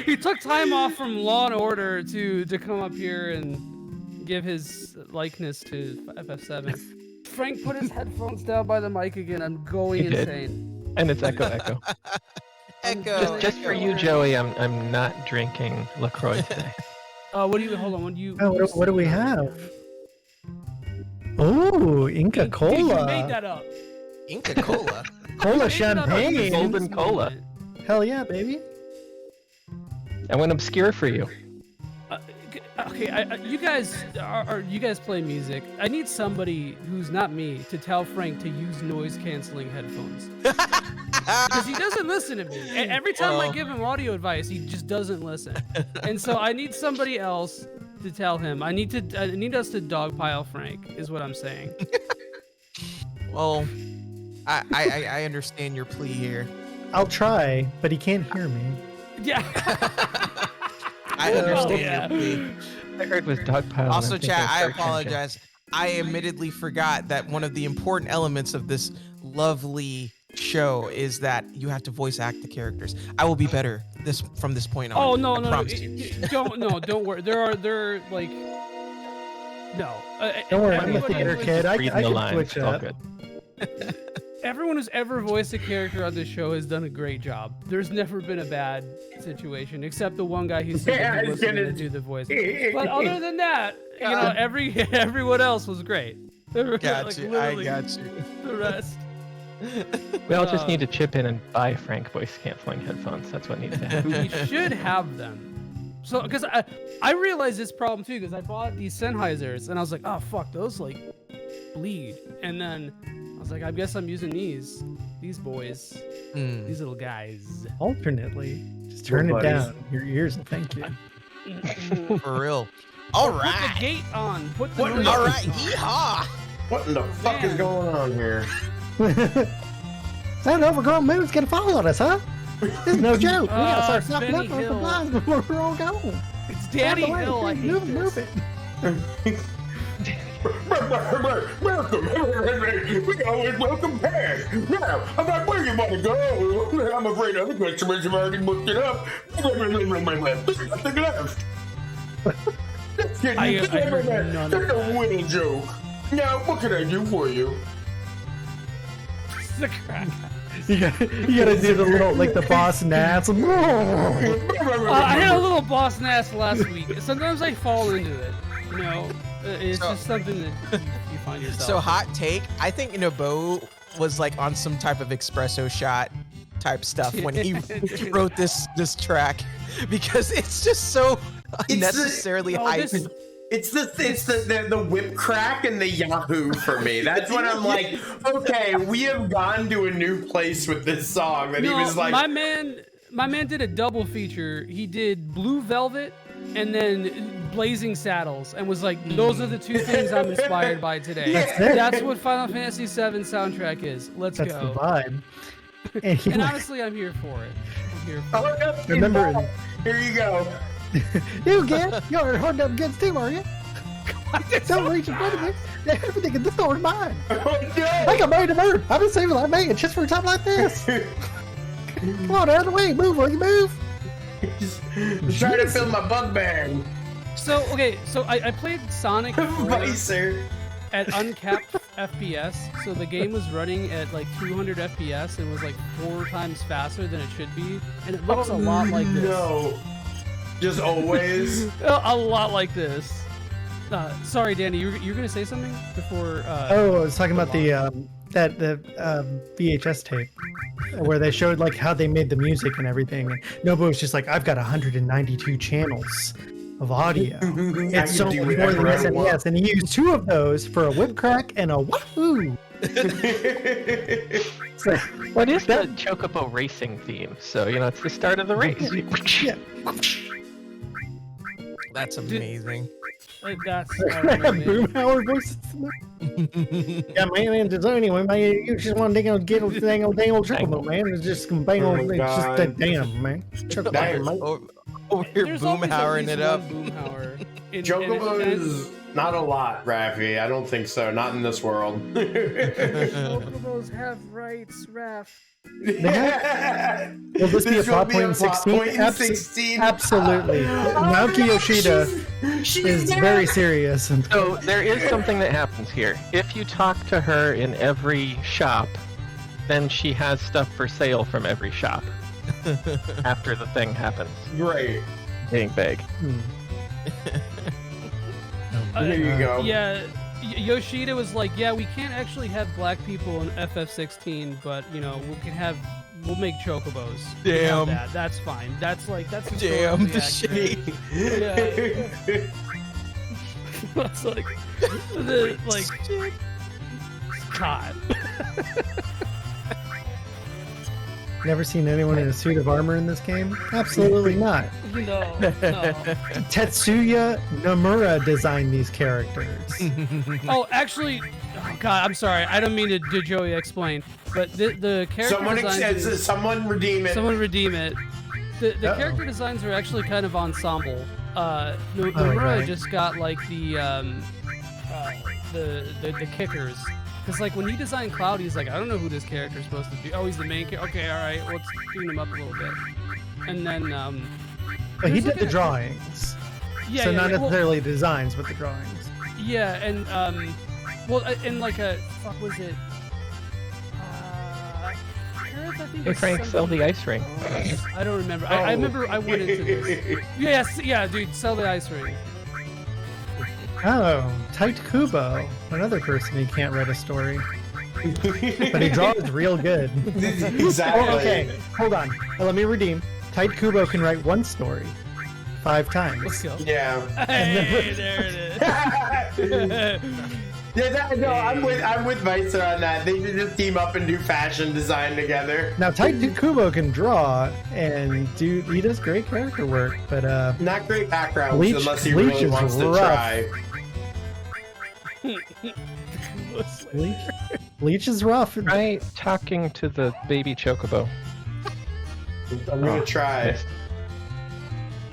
he took time off from Law and Order to come up here and give his likeness to FF7. Frank put his headphones down by the mic again. I'm going insane. And it's echo. Just for you, Joey. I'm not drinking LaCroix today. What do you? Hold on. What do we have? Oh, Inca Cola. You made that up. Inca Cola. Cola champagne. Golden Cola. Hell yeah, baby. I went obscure for you. Okay, you guys play music. I need somebody who's not me to tell Frank to use noise canceling headphones. Because he doesn't listen to me. Every time I give him audio advice, he just doesn't listen. And so I need somebody else to tell him. I need us to dogpile Frank, is what I'm saying. Well, I understand your plea here. I'll try, but he can't hear me. Yeah. I understand your plea. I heard was dogpile. Also, chat, I apologize. I admittedly forgot that one of the important elements of this lovely show is that you have to voice act the characters. I will be better from this point on. Oh no, don't worry. There are like no. Don't worry, I'm a theater kid. I can switch up. Everyone who's ever voiced a character on this show has done a great job. There's never been a bad situation, except the one guy who said he wasn't going to do the voice. But other than that, you know, everyone else was great. Got you. I got you. The rest. We all just need to chip in and buy Frank voice canceling headphones. That's what needs to happen. We should have them. So, because I realized this problem too, because I bought these Sennheisers and I was like, oh fuck, those like bleed. And then I was like, I guess I'm using these. These boys. These little guys. Alternately. Just turn it down. Your ears will thank you. For real. All right. Put the gate on. Put the All right. Yeehaw. What in the fuck is going on here? That overgrown moon's gonna fall on us, huh? It's no joke. We gotta start stocking up Benny on supplies before we're all gone. It's Danny Hill. I hate move it. Welcome. We always welcome back. Now, about where you want to go? I'm afraid other customers have already booked it up. There's nothing left. That's a winning joke. Now, what can I do for you? The crack. You gotta do the little, like the boss Nass. I had a little boss Nass last week. Sometimes I fall into it. You know, it's just something that you find yourself. So hot take. I think Nabo was like on some type of espresso shot type stuff when he wrote this track, because it's just so unnecessarily hype. It's the whip crack and the Yahoo for me. That's when I'm like, okay, we have gone to a new place with this song. That he was like, my man did a double feature. He did Blue Velvet and then Blazing Saddles, and was like, those are the two things I'm inspired by today. That's what Final Fantasy VII soundtrack is. Let's go. That's the vibe. And honestly, I'm here for it. I'm here for it. Remember, here you go. You get you're hard up against too, are you? Don't reach in front of me. Everything in this store is mine. Oh, no. I got married to murder. I've been saving like man just for a time like this. Come on, out of the way. Move, will you move? Just trying to fill my bug bag. So I played Sonic Vicer at uncapped FPS. So the game was running at like 200 FPS and was like 4 times faster than it should be, and it looks a lot like this. No. Just always a lot like this. Sorry, Danny, you're gonna say something before? I was talking about the VHS tape where they showed like how they made the music and everything. And Nobu was just like, I've got 192 channels of audio. It's so much more than SNES, and he used 2 of those for a whip crack and a wahoo. So, what is the Chocobo racing theme? So it's the start of the race. Yeah. That's amazing. That's Boomhauer voices. Yeah, man, anyway, man, you just want to get old Chocobo, man. It's just bang on. It's just a damn, man. Damn, man. Over here, Boomhauering it up. Chocobos, not a lot, Raffy. I don't think so. Not in this world. Chocobos have rights, Raph. Will this be a plot point in 16? Absolutely. Naoki Yoshida is very serious. So there is something that happens here. If you talk to her in every shop, then she has stuff for sale from every shop after the thing happens. Great. Being big. There you go. Yeah. Yoshida was like, yeah, we can't actually have black people in FF16, but we'll make chocobos. Damn. That's fine. That's damn the shitty. Yeah. That's God. Never seen anyone in a suit of armor in this game? Absolutely not. No. Tetsuya Nomura designed these characters. Oh, actually, God, I'm sorry. I don't mean to Joey explain, but the character designs... Someone redeem it. Someone redeem it. The character designs are actually kind of ensemble. Nomura just got like the kickers. Because, like, when he designed Cloud, he's like, I don't know who this character is supposed to be. Oh, he's the main character. Okay, all right, let's tune him up a little bit. And then, But he did the drawings. Yeah, so not necessarily the designs, but the drawings. Yeah, and, and like fuck was it? Hey, Frank, sell the ice ring. I don't remember. I remember I went into this. Yes, yeah, dude, sell the ice ring. Oh, Tight Kubo, another person who can't write a story. But he draws real good. Exactly. Oh, okay, hold on. Let me redeem. Tight Kubo can write 1 story 5 times. Let's go. Yeah. Hey, there it is. Yeah, no, I'm with Meister on that. They should just team up and do fashion design together. Now, Chocobo can draw, and he does great character work, but not great backgrounds unless he really wants to try. Leech is rough. Try talking to the baby Chocobo. I'm gonna try.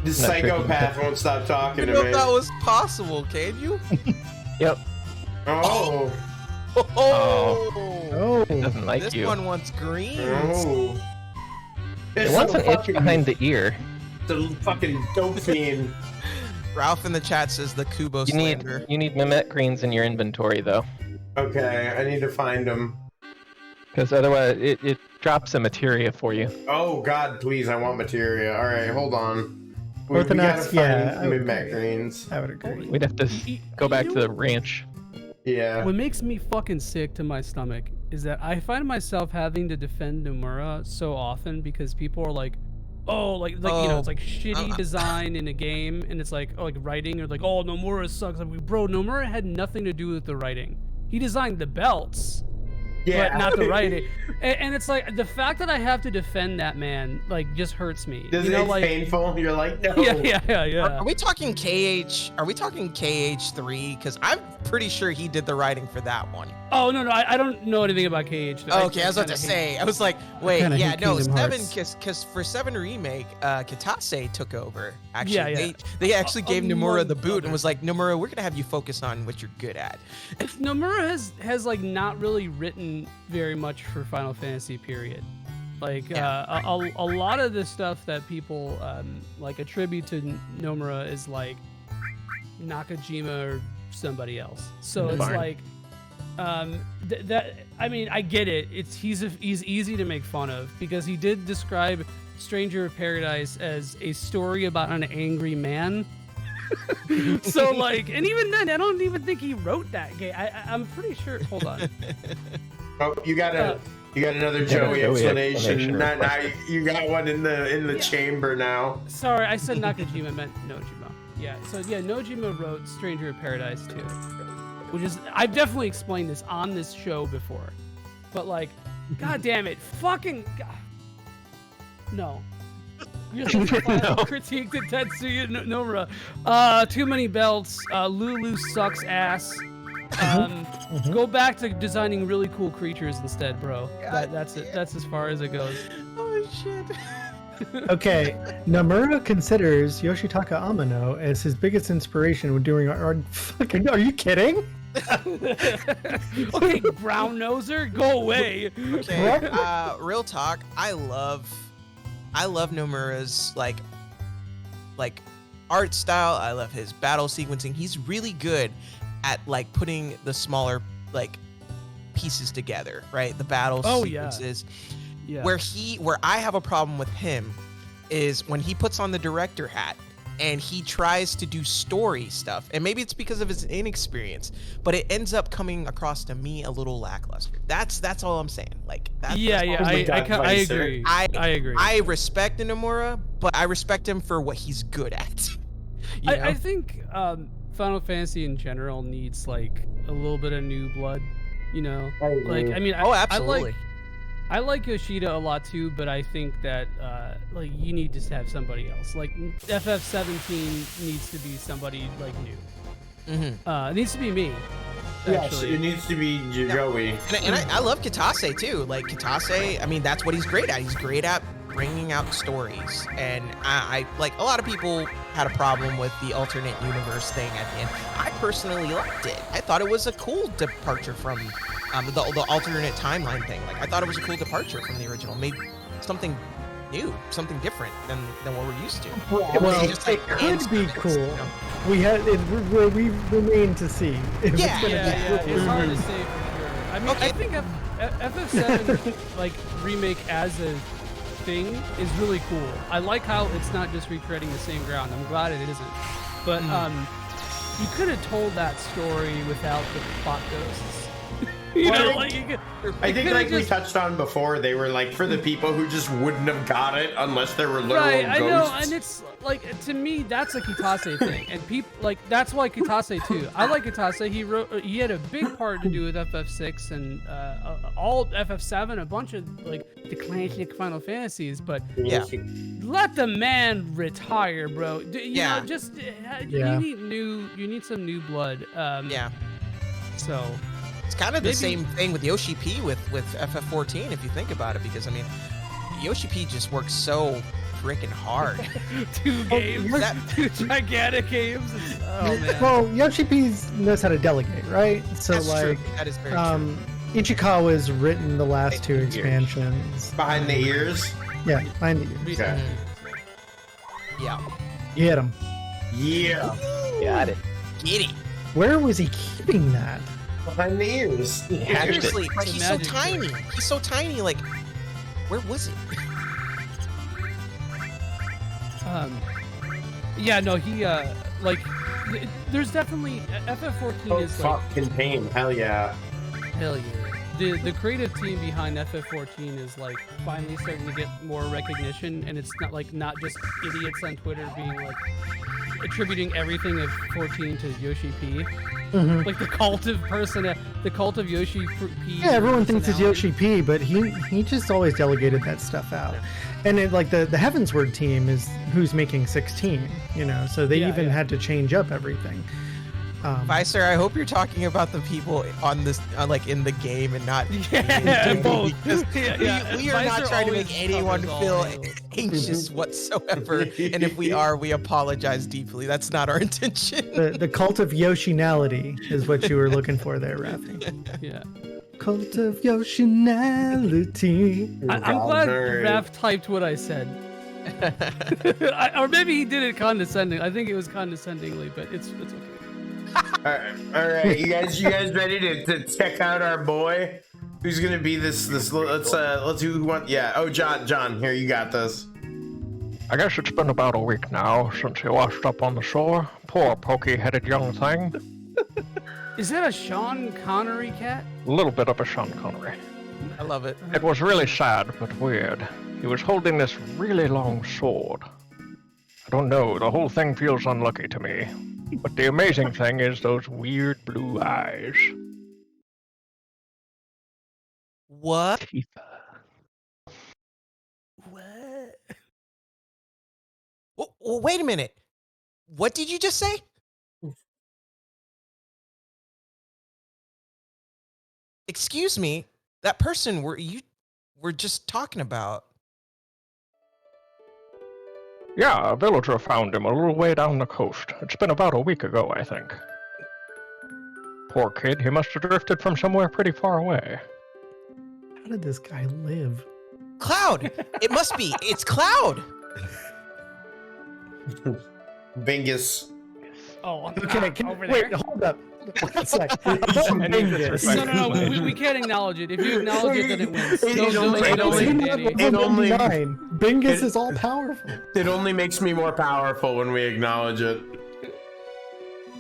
This psychopath won't stop talking to me. I didn't know if that was possible, can you? Yep. Oh. Oh. It doesn't like this you. This one wants greens. Oh. It wants an itch behind the ear. The fucking dope fiend. Ralph in the chat says the Kubo slander. You need Mehmet greens in your inventory, though. Okay, I need to find them. Because otherwise, it drops a materia for you. Oh, God, please, I want materia. All right, hold on. We gotta find Mehmet greens. I would agree. We'd have to go back to the ranch. Yeah. What makes me fucking sick to my stomach is that I find myself having to defend Nomura so often because people are like, oh, like you know, it's like shitty design in a game, and it's like, oh, like writing, or like, oh, Nomura sucks. Like, bro, Nomura had nothing to do with the writing. He designed the belts. Yeah. But not the writing. And it's like, the fact that I have to defend that man, like, just hurts me. Doesn't it painful? You're like, no. Yeah. Are we talking KH? Are we talking KH3? Because I'm pretty sure he did the writing for that one. Oh, no, I don't know anything about KH. Oh, okay, I was about to say. I was like, wait, yeah, no, 7, because because for 7 Remake, Kitase took over. Actually, Yeah. they actually gave Nomura the boot and was like, Nomura, we're gonna have you focus on what you're good at. Nomura has like not really written very much for Final Fantasy period. Like a lot of the stuff that people like attribute to Nomura is like Nakajima or somebody else. So it's like that. I mean, I get it. He's easy to make fun of because he did describe Stranger of Paradise as a story about an angry man. So like, and even then, I don't even think he wrote that game. I'm pretty sure. Hold on. Oh, you got another Joey explanation. Now you got one in the chamber now. Sorry, I said Nakajima, meant Nojima. Yeah, so yeah, Nojima wrote Stranger of Paradise 2, which is, I've definitely explained this on this show before, but like, god damn it, fucking god. No. Critique to Tetsuya Nomura. Too many belts. Lulu sucks ass. Go back to designing really cool creatures instead, bro. That's it. That's as far as it goes. Oh shit. Okay, Nomura considers Yoshitaka Amano as his biggest inspiration when doing art. Fucking, are you kidding? Okay, brown noser, go away. Okay, real talk. I love Nomura's like art style. I love his battle sequencing. He's really good at like putting the smaller like pieces together, right? The battle sequences. Yeah. Where I have a problem with him is when he puts on the director hat and he tries to do story stuff, and maybe it's because of his inexperience, but it ends up coming across to me a little lackluster. That's all I'm saying. Like that's I agree. I agree. I respect Nomura, but I respect him for what he's good at. I think Final Fantasy in general needs like a little bit of new blood. You know, like I mean, absolutely. I like Yoshida a lot too, but I think that like you need to have somebody else. Like FF17 needs to be somebody like new. It needs to be me. Actually. Yes, it needs to be Joey. And I love Kitase too. Like Kitase, I mean, that's what he's great at. He's great at bringing out stories. And I like, a lot of people had a problem with the alternate universe thing at the end. I personally liked it. I thought it was a cool departure from the alternate timeline thing. Like I thought it was a cool departure from the original. Made something new, something different than what we're used to. Well, it could be cool. You know? We remain to see. It's hard to say for sure. I mean, I think FF7 like remake as a thing is really cool. I like how it's not just recreating the same ground. I'm glad it isn't. But you could have told that story without the plot ghosts. You know, like I think, like we touched on before, they were like for the people who just wouldn't have got it unless there were literal Right, I know, ghosts. and it's like to me that's a Kitase thing, and people like that's why Kitase too. I like Kitase. He had a big part to do with FF6 and all FF7, a bunch of like the classic Final Fantasies. But Yeah. let the man retire, bro. You know, just Yeah. you need some new blood. Yeah. So it's kind of the maybe- same thing with Yoshi P with FF14 if you think about it, because I mean, Yoshi P just works so freaking hard. Two games, two gigantic games. Oh man. Well, Yoshi P knows how to delegate, right? So That's true. like, That is very true. Ichikawa's written the last two expansions. Behind the ears? Yeah, behind the ears. Okay. Yeah. Get him. Yeah. Got it. Get it. Where was he keeping that? Behind the ears. Seriously, but he's so tiny. He's so tiny. Like, where was it? Yeah, no, he like there's definitely FF14 is like contained. Hell yeah. hell yeah. The creative team behind FF14 is like finally starting to get more recognition, and it's not just idiots on Twitter being like attributing everything of 14 to Yoshi P. Mhm. Like the cult of Yoshi P. Yeah, everyone thinks it's personality. Yoshi P, but he just always delegated that stuff out. And it, like the Heavensward team is who's making 16, you know, so they even had to change up everything. Vicer, I hope you're talking about the people on this, like in the game, and not. both. Because Yeah, we are not Vicer trying to always make anyone covers all feel angles. anxious whatsoever. And if we are, we apologize deeply. That's not our intention. The cult of Yoshinality is what you were looking for there, Rafi. Yeah. Cult of Yoshinality. I'm glad Raph typed what I said. Or maybe he did it condescending. I think it was condescendingly, but it's okay. All right, you guys ready to check out our boy? Who's gonna be this? Let's do who want? Yeah. Oh, John, here you got this. I guess it's been about a week now since he washed up on the shore. Poor pokey-headed young thing. Is that a Sean Connery cat? A little bit of a Sean Connery. I love it. It was really sad, but weird. He was holding this really long sword. I don't know, the whole thing feels unlucky to me. But the amazing thing is those weird blue eyes. What? What? Well, wait a minute. What did you just say? Excuse me. That person were just talking about. Yeah, a villager found him a little way down the coast. It's been about a week ago, I think. Poor kid, he must have drifted from somewhere pretty far away. How did this guy live? Cloud! It must be. It's Cloud! Bingus. Oh, Okay, over wait, there. hold up. One sec. No, we can't acknowledge it. If you acknowledge it, then it wins. It only Bingus is all powerful. It only makes me more powerful when we acknowledge it.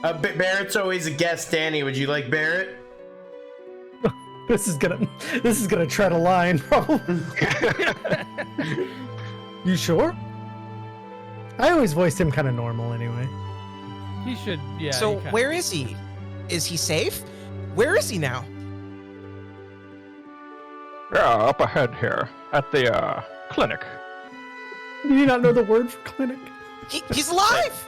Barrett's always a guest. Danny, would you like Barret? This is gonna tread a line, probably. You sure? I always voiced him kind of normal anyway. He should, yeah. So he kinda- where is he? Is he safe? Where is he now? Yeah, up ahead here, at the, clinic. Do you not know the word for clinic? He's alive!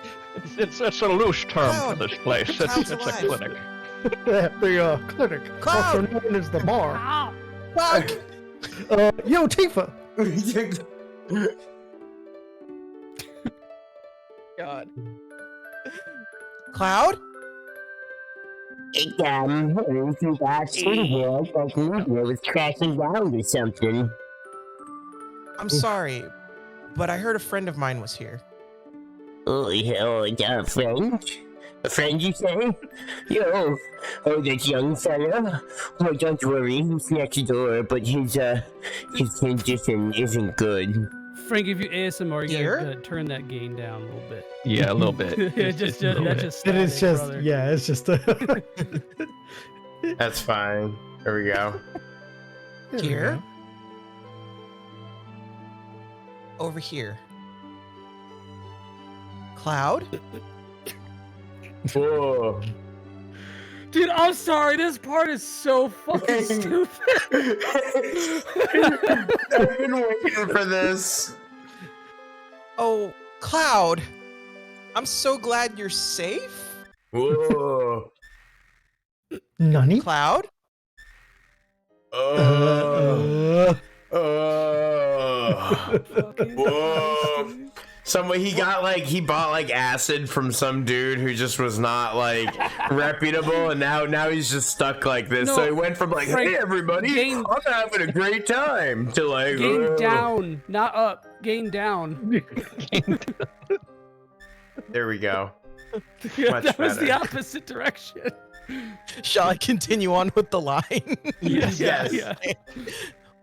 It's a loose term Cloud. for this place. Cloud's It's a alive. clinic. The clinic, also Cloud. known as the bar. Cloud! Yo, Tifa. God. Cloud? It everything back to the world like media was crashing down or something. I'm sorry, but I heard a friend of mine was here. A friend? A friend, you say? That young fella? Oh, don't worry, he's next door, but his condition isn't good. Frank, if you ASMR, you Here? gotta turn that gain down a little bit. Yeah, a little bit. That's just It is static, just, brother. yeah, it's just a. That's fine. There we go. Here. Over here. Cloud. Whoa. Dude, I'm sorry. This part is so fucking stupid. I've been waiting for this. Oh, Cloud. I'm so glad you're safe. Whoa. Nani? Cloud. Whoa. He bought like acid from some dude who just was not like reputable, and now he's just stuck like this. No, so he went from like, Frank, hey everybody, I'm having a great time, to like gain down, not up. Gain down. There we go. Yeah, Much that was better. the opposite direction. Shall I continue on with the line? Yes. Yeah.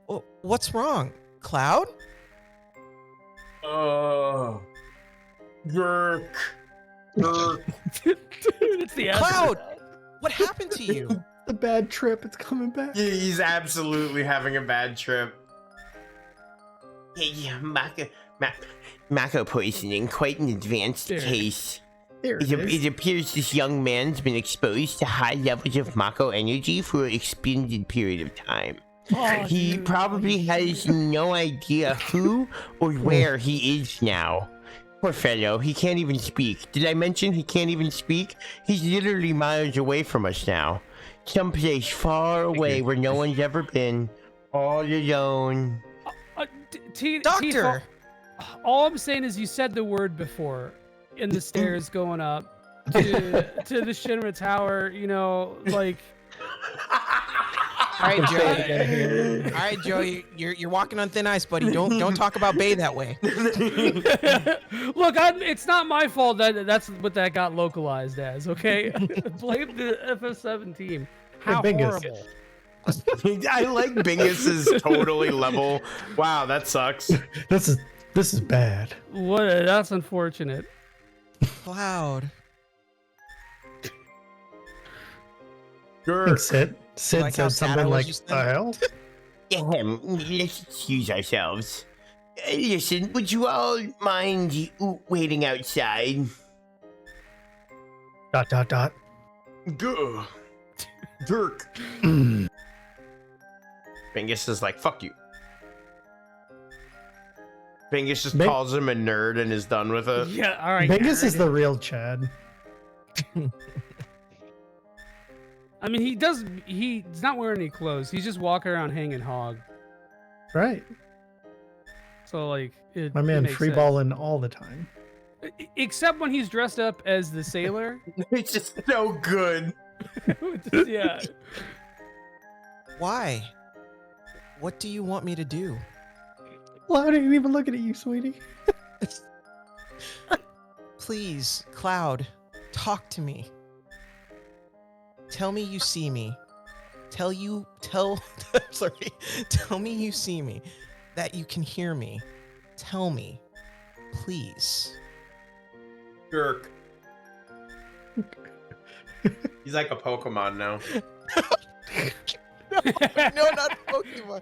Well, what's wrong, Cloud? Oh. Gurk. Dude, it's the Cloud. What happened to you? The bad trip. It's coming back. Yeah, he's absolutely having a bad trip. Yeah, Mako poisoning, quite an advanced case. It appears this young man's been exposed to high levels of Mako energy for an extended period of time. He probably has no idea who or where he is now. Poor fellow, he can't even speak. Did I mention he can't even speak? He's literally miles away from us now. Someplace far away where no one's ever been. All alone. Doctor! All I'm saying is you said the word before in the stairs going up to the Shinra Tower, you know, like... All right, Joey. All right, Joey. You're walking on thin ice, buddy. Don't talk about Bay that way. Look, it's not my fault that's what that got localized as. Okay, blame the FF7 team. How horrible. I like Bingus is totally level. Wow, that sucks. This is bad. That's unfortunate. Cloud. Sid Like how said sad I something was like, just "The then? hell?" Let's excuse ourselves. Listen, would you all mind waiting outside? ... Dirk. Bingus is like, fuck you. Bingus just calls him a nerd and is done with it. Yeah, all right. Bingus is the real Chad. I mean, he's not wearing any clothes. He's just walking around hanging hog. Right. So like, My man makes free sense. balling all the time. Except when he's dressed up as the sailor. It's just so good. Yeah. Why? What do you want me to do? Well, I didn't even look at you, sweetie. Please, Cloud, talk to me. Tell me you see me. Tell me you see me. That you can hear me. Tell me. Please. Dirk. He's like a Pokemon now. No, not Pokemon.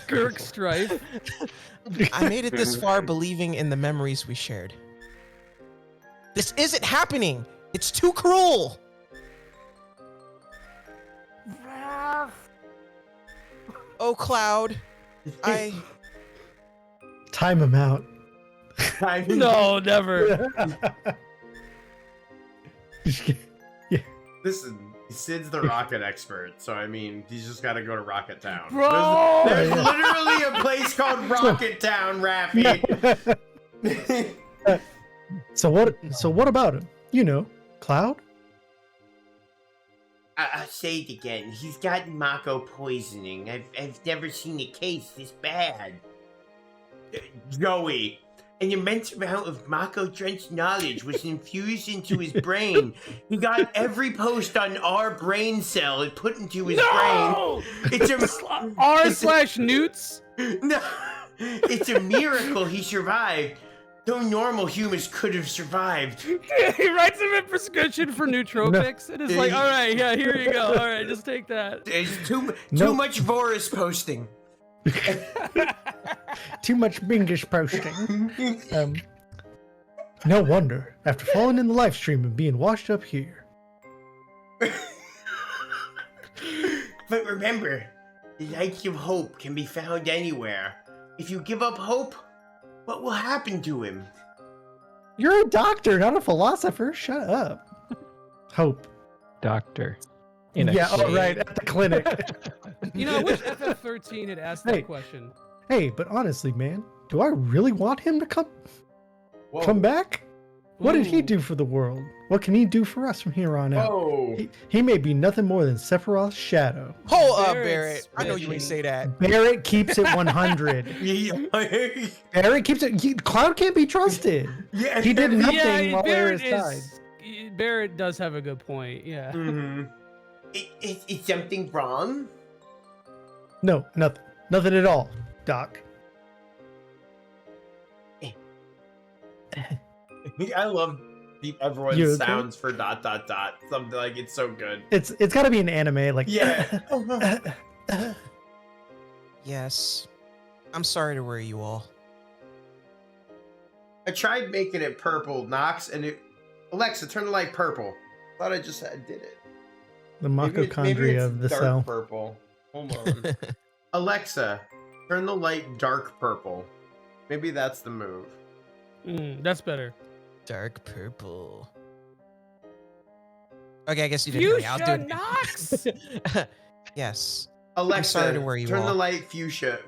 Gurk Strife. I made it this far believing in the memories we shared. This isn't happening. It's too cruel. Oh, Cloud. Time him out. No, never. Listen, Sid's the rocket expert, so I mean, he's just got to go to Rocket Town. Bro! There's literally a place called Rocket Town, Raffy. So what about him? You know, Cloud? I'll say it again. He's got Mako poisoning. I've never seen a case this bad. Joey, An immense amount of Mako-drenched knowledge was infused into his brain. He got every post on our brain cell and put into his brain. It's a R/Newts? No, it's a miracle he survived. no normal humans could have survived. He writes him a prescription for nootropics, and it's like, all right, yeah, here you go. All right, just take that. It's too much Voris posting. Too much Bingish posting. No wonder, after falling in the live stream and being washed up here. But remember, the lights of hope can be found anywhere. If you give up hope, what will happen to him? You're a doctor, not a philosopher. Shut up. Hope. Doctor. Right, at the clinic. I wish FF13 had asked that question. Hey, but honestly, man, do I really want him to come back? What did he do for the world? What can he do for us from here on out? He may be nothing more than Sephiroth's shadow. Hold up, Barret. I know you ain't say that. Barret keeps it 100. Barret keeps it. Cloud can't be trusted. Yeah, he did nothing while Ares died. Barret does have a good point. Yeah. Mm-hmm. Is something wrong? No, nothing. Nothing at all, Doc. I love everyone's sounds for ... Something like it's so good. It's got to be an anime, like Yes, I'm sorry to worry you all. I tried making it purple, Nox, and Alexa, turn the light purple. Thought I just did it. The mitochondria of the dark cell. Purple. Hold on. Alexa, turn the light dark purple. Maybe that's the move. That's better. Dark purple. Okay, I guess you didn't hear me. I'll do it. Nox! Yes. Alexa, I'm sorry to worry you turn all. the light fuchsia.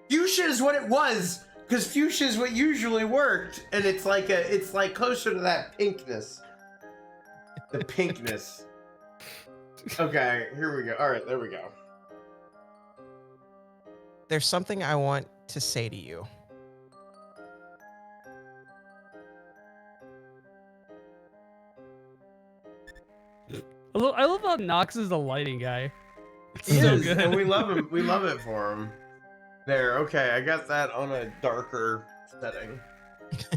Fuchsia is what it was, because fuchsia is what usually worked, and it's like closer to that pinkness. The pinkness. Okay, here we go. All right, there we go. There's something I want to say to you. I love how Nox is the lighting guy. It's He so is, good. and we love him. We love it for him. There, okay, I got that on a darker setting.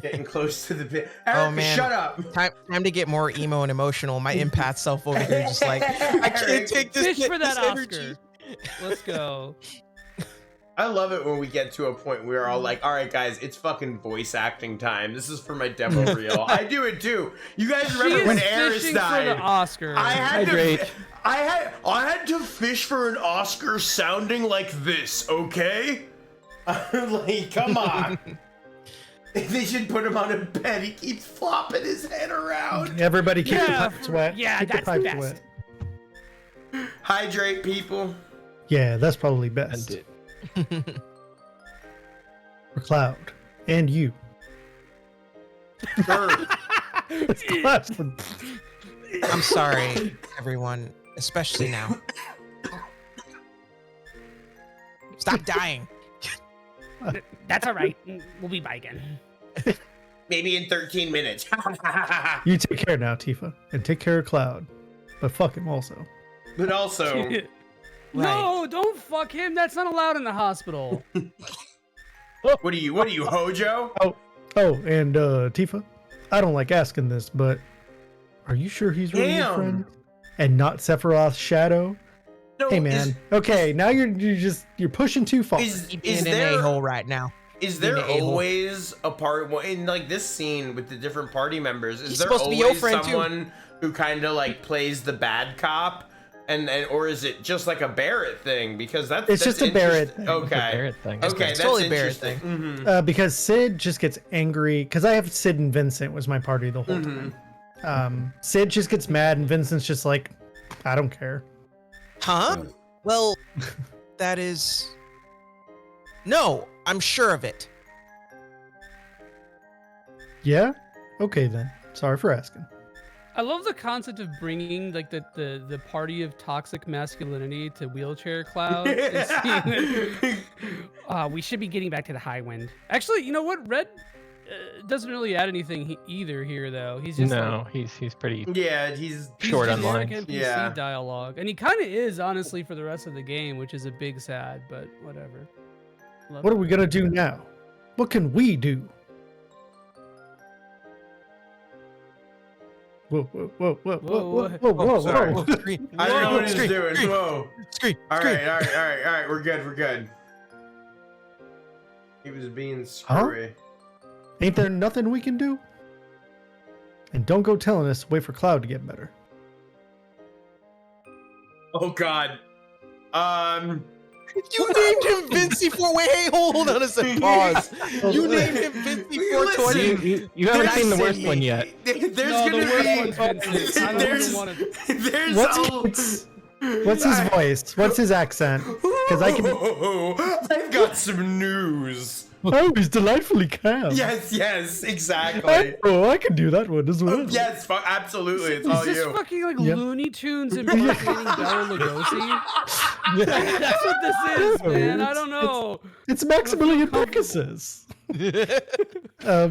Getting close to the pit. Erica, Oh man, shut up. Time to get more emo and emotional. My empath self over here just like, I can't take this. Fish for that this Oscar. energy. Let's go. I love it when we get to a point where we're all like, all right, guys, it's fucking voice acting time. This is for my demo reel. I do it too. You guys remember when Ares died? For the Oscar. I had to fish for an Oscar sounding like this, okay? Like, come on. They should put him on a bed. He keeps flopping his head around. Everybody keep the pipes wet. Yeah, keep that's the pipes the best. wet. Hydrate, people. Yeah, that's probably best. For Cloud and you. I'm sorry, everyone, especially now. Stop dying. That's all right. We'll be by again. Maybe in 13 minutes. You take care now, Tifa, and take care of Cloud. But fuck him also. But also... No, don't fuck him. That's not allowed in the hospital. What are you, Hojo? Oh, and Tifa, I don't like asking this, but are you sure he's really your friend? And not Sephiroth's shadow? No, hey man. Okay, now you're pushing too far. Is in there an a-hole right now? Is there always a part in like this scene with the different party members? Is there supposed to be your always friend, someone who kind of like plays the bad cop? And or is it just like a Barret thing? Because that's just a Barret thing. Okay. It's a Barret thing. Okay, It's that's totally Barret interesting. thing. Mm-hmm. Because Sid just gets angry. Because I have Sid and Vincent was my party the whole time. Sid just gets mad, and Vincent's just like, I don't care. Huh? Well, that is... No, I'm sure of it. Yeah? Okay then. Sorry for asking. I love the concept of bringing like the party of toxic masculinity to wheelchair Cloud. We should be getting back to the high wind. Actually, you know what? Red doesn't really add anything either here, though. He's just he's pretty. Yeah, he's short on lines. NPC dialogue, and he kind of is honestly for the rest of the game, which is a big sad, but whatever. What are we gonna do now? What can we do? Whoa, whoa, whoa, whoa, whoa, whoa, whoa, Sorry. whoa. I don't know what he's doing. Screen. Whoa. Screen. All right. We're good. He was being screwy. Ain't there nothing we can do? And don't go telling us to wait for Cloud to get better. Oh God. You named him Vinci for. Wait, hey, hold on a second. Pause. You named him Vinci 420. You haven't seen the worst one yet. There's What's his voice? What's his accent? Because I can. I've got some news. Oh, he's delightfully calm. Yes, exactly. Oh, I can do that one as well. Yes, absolutely. It's all Is this you. fucking like Looney Tunes impersonating Bela Lugosi? That's what this is, man. I don't know. It's Maximilian Pegasus. Yeah,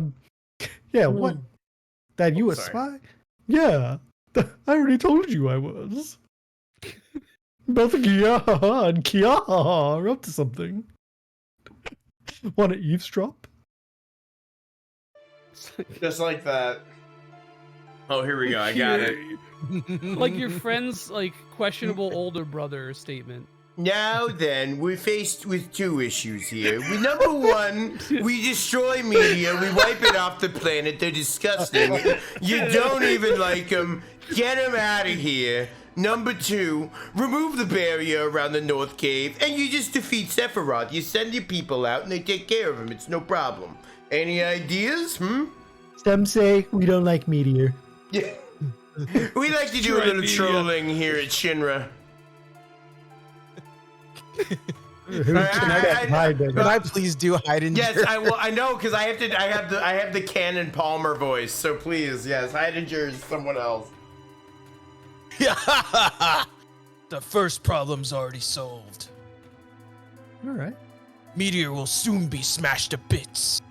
what? That you a spy? Yeah. I already told you I was. Both Kia and Kia are up to something. Want to eavesdrop? Just like that. Oh, here we go. I got it. Like your friend's like questionable older brother statement. Now then, we're faced with two issues here. Number one, we destroy media, we wipe it off the planet, they're disgusting. You don't even like them, get them out of here. Number two, remove the barrier around the North Cave, and you just defeat Sephiroth. You send your people out, and they take care of him. It's no problem. Any ideas, Some say we don't like meteor. Yeah. We like to do a little trolling here at Shinra. Can I please do Hyden? Yes, I will. I know because I have the Cannon Palmer voice. So please, yes, Heidinger is someone else. The first problem's already solved. All right. Meteor will soon be smashed to bits.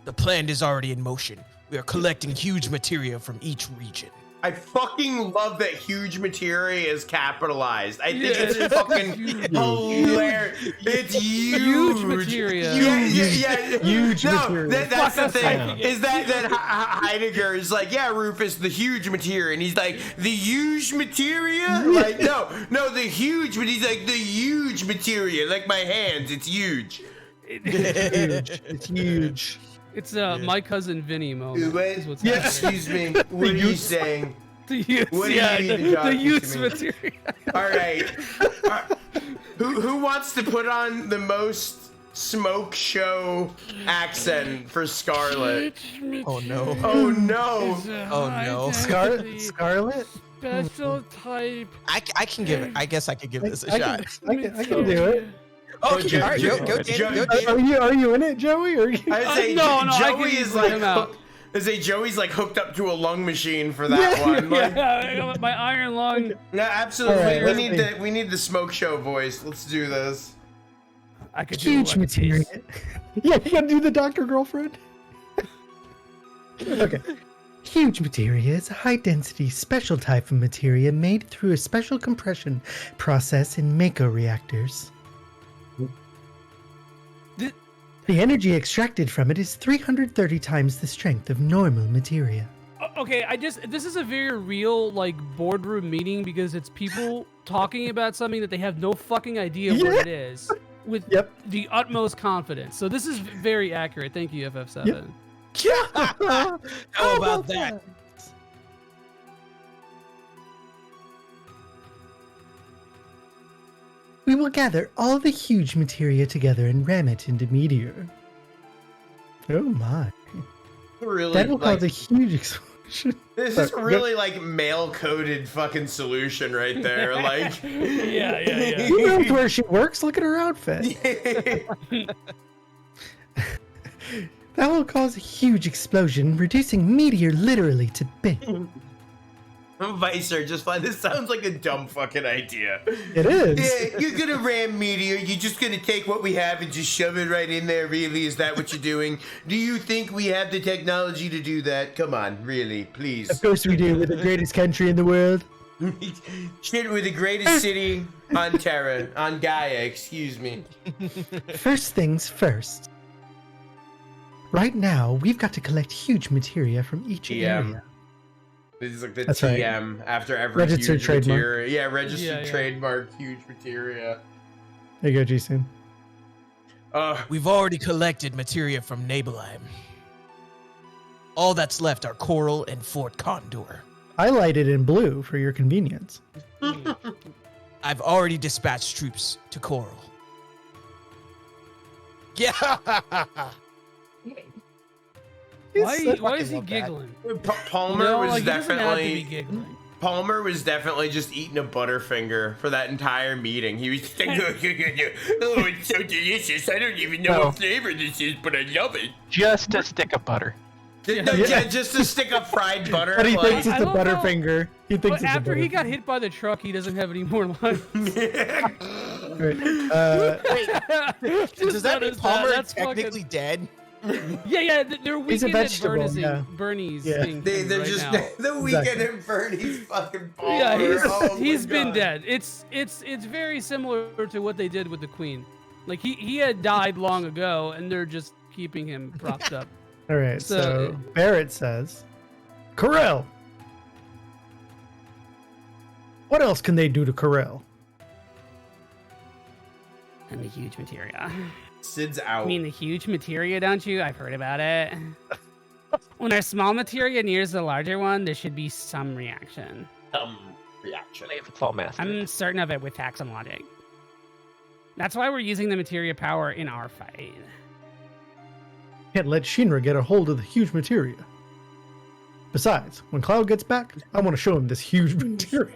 The plan is already in motion. We are collecting huge materia from each region. I fucking love that huge materia is capitalized. I think it's fucking hilarious. It's huge materia. Yeah. Huge materia. That's the thing. Is that Heidegger is like, yeah, Rufus, the huge materia, and he's like, the huge materia? Like, no, the huge, but he's like, the huge materia, like my hands. It's huge. It's huge. It's my cousin Vinny moment. Excuse me. What are you saying? The youth, What are you even talking the youth's to me? material. All right. Who wants to put on the most smoke show accent for Scarlet? Oh no. Oh no. Oh no. Scarlet? Special type. I can give it. I guess I could give this a shot. I can do it. Oh, all right, go, Danny. Are you in it, Joey? Or I say no, Joey is like Joey's like hooked up to a lung machine for that one. Like, Yeah, my iron lung. no, absolutely. Right, we need the smoke show voice. Let's do this. I could Huge do materia. Yeah, you gotta do the doctor girlfriend. Okay. Huge materia is a high-density, special type of materia made through a special compression process in Mako reactors. The energy extracted from it is 330 times the strength of normal materia. Okay, this is a very real like boardroom meeting because it's people talking about something that they have no fucking idea what it is with the utmost confidence. So this is very accurate. Thank you, FF7. Yep. How about that? We will gather all the huge materia together and ram it into meteor. Oh my. Really, that will cause a huge explosion. This is really like mail-coded fucking solution right there. Like, yeah. You know where she works? Look at her outfit. That will cause a huge explosion, reducing meteor literally to bits. Vicer, just fine. This sounds like a dumb fucking idea. It is. Yeah, you're gonna ram meteor. You're just gonna take what we have and just shove it right in there. Really, is that what you're doing? Do you think we have the technology to do that? Come on, really, please. Of course we do. We're the greatest country in the world. Shit, we're the greatest city on Terra, on Gaia. Excuse me. First things first. Right now, we've got to collect huge materia from each area. This is like the That's TM after every Registered huge trademark. materia. Yeah, registered trademark, huge materia. There you go, G-Soon. We've already collected materia from Nibelheim. All that's left are Coral and Fort Condor. Highlighted in blue for your convenience. I've already dispatched troops to Coral. Yeah. Why is he giggling? Palmer was like, he doesn't have to be definitely giggling. Palmer was definitely just eating a Butterfinger for that entire meeting. He was just like, oh, it's so delicious. I don't even know what flavor this is, but I love it. Just a stick of butter. Yeah, just to stick up fried butter. But he like- thinks it's a Butterfinger. He thinks But it's after he a got hit by the truck, he doesn't have any more lines. Does that mean Palmer is technically dead? Yeah, they're He's a weekend at vegetable, Bernie's Yeah. thing They're right just now. the weekend at Bernie's fucking Palmer. Yeah, he's my been God. dead. It's very similar to what they did with the Queen. Like he had died long ago, and they're just keeping him propped up. All right, so Barret says, Corel. What else can they do to Corel? And the huge materia. Sid's out. I mean the huge materia, don't you? I've heard about it. When our small materia nears the larger one, there should be some reaction. Reaction. If it's all mastered. I'm certain of it with facts and logic. That's why we're using the materia power in our fight. Can't let Shinra get a hold of the huge materia. Besides, when Cloud gets back, I want to show him this huge materia.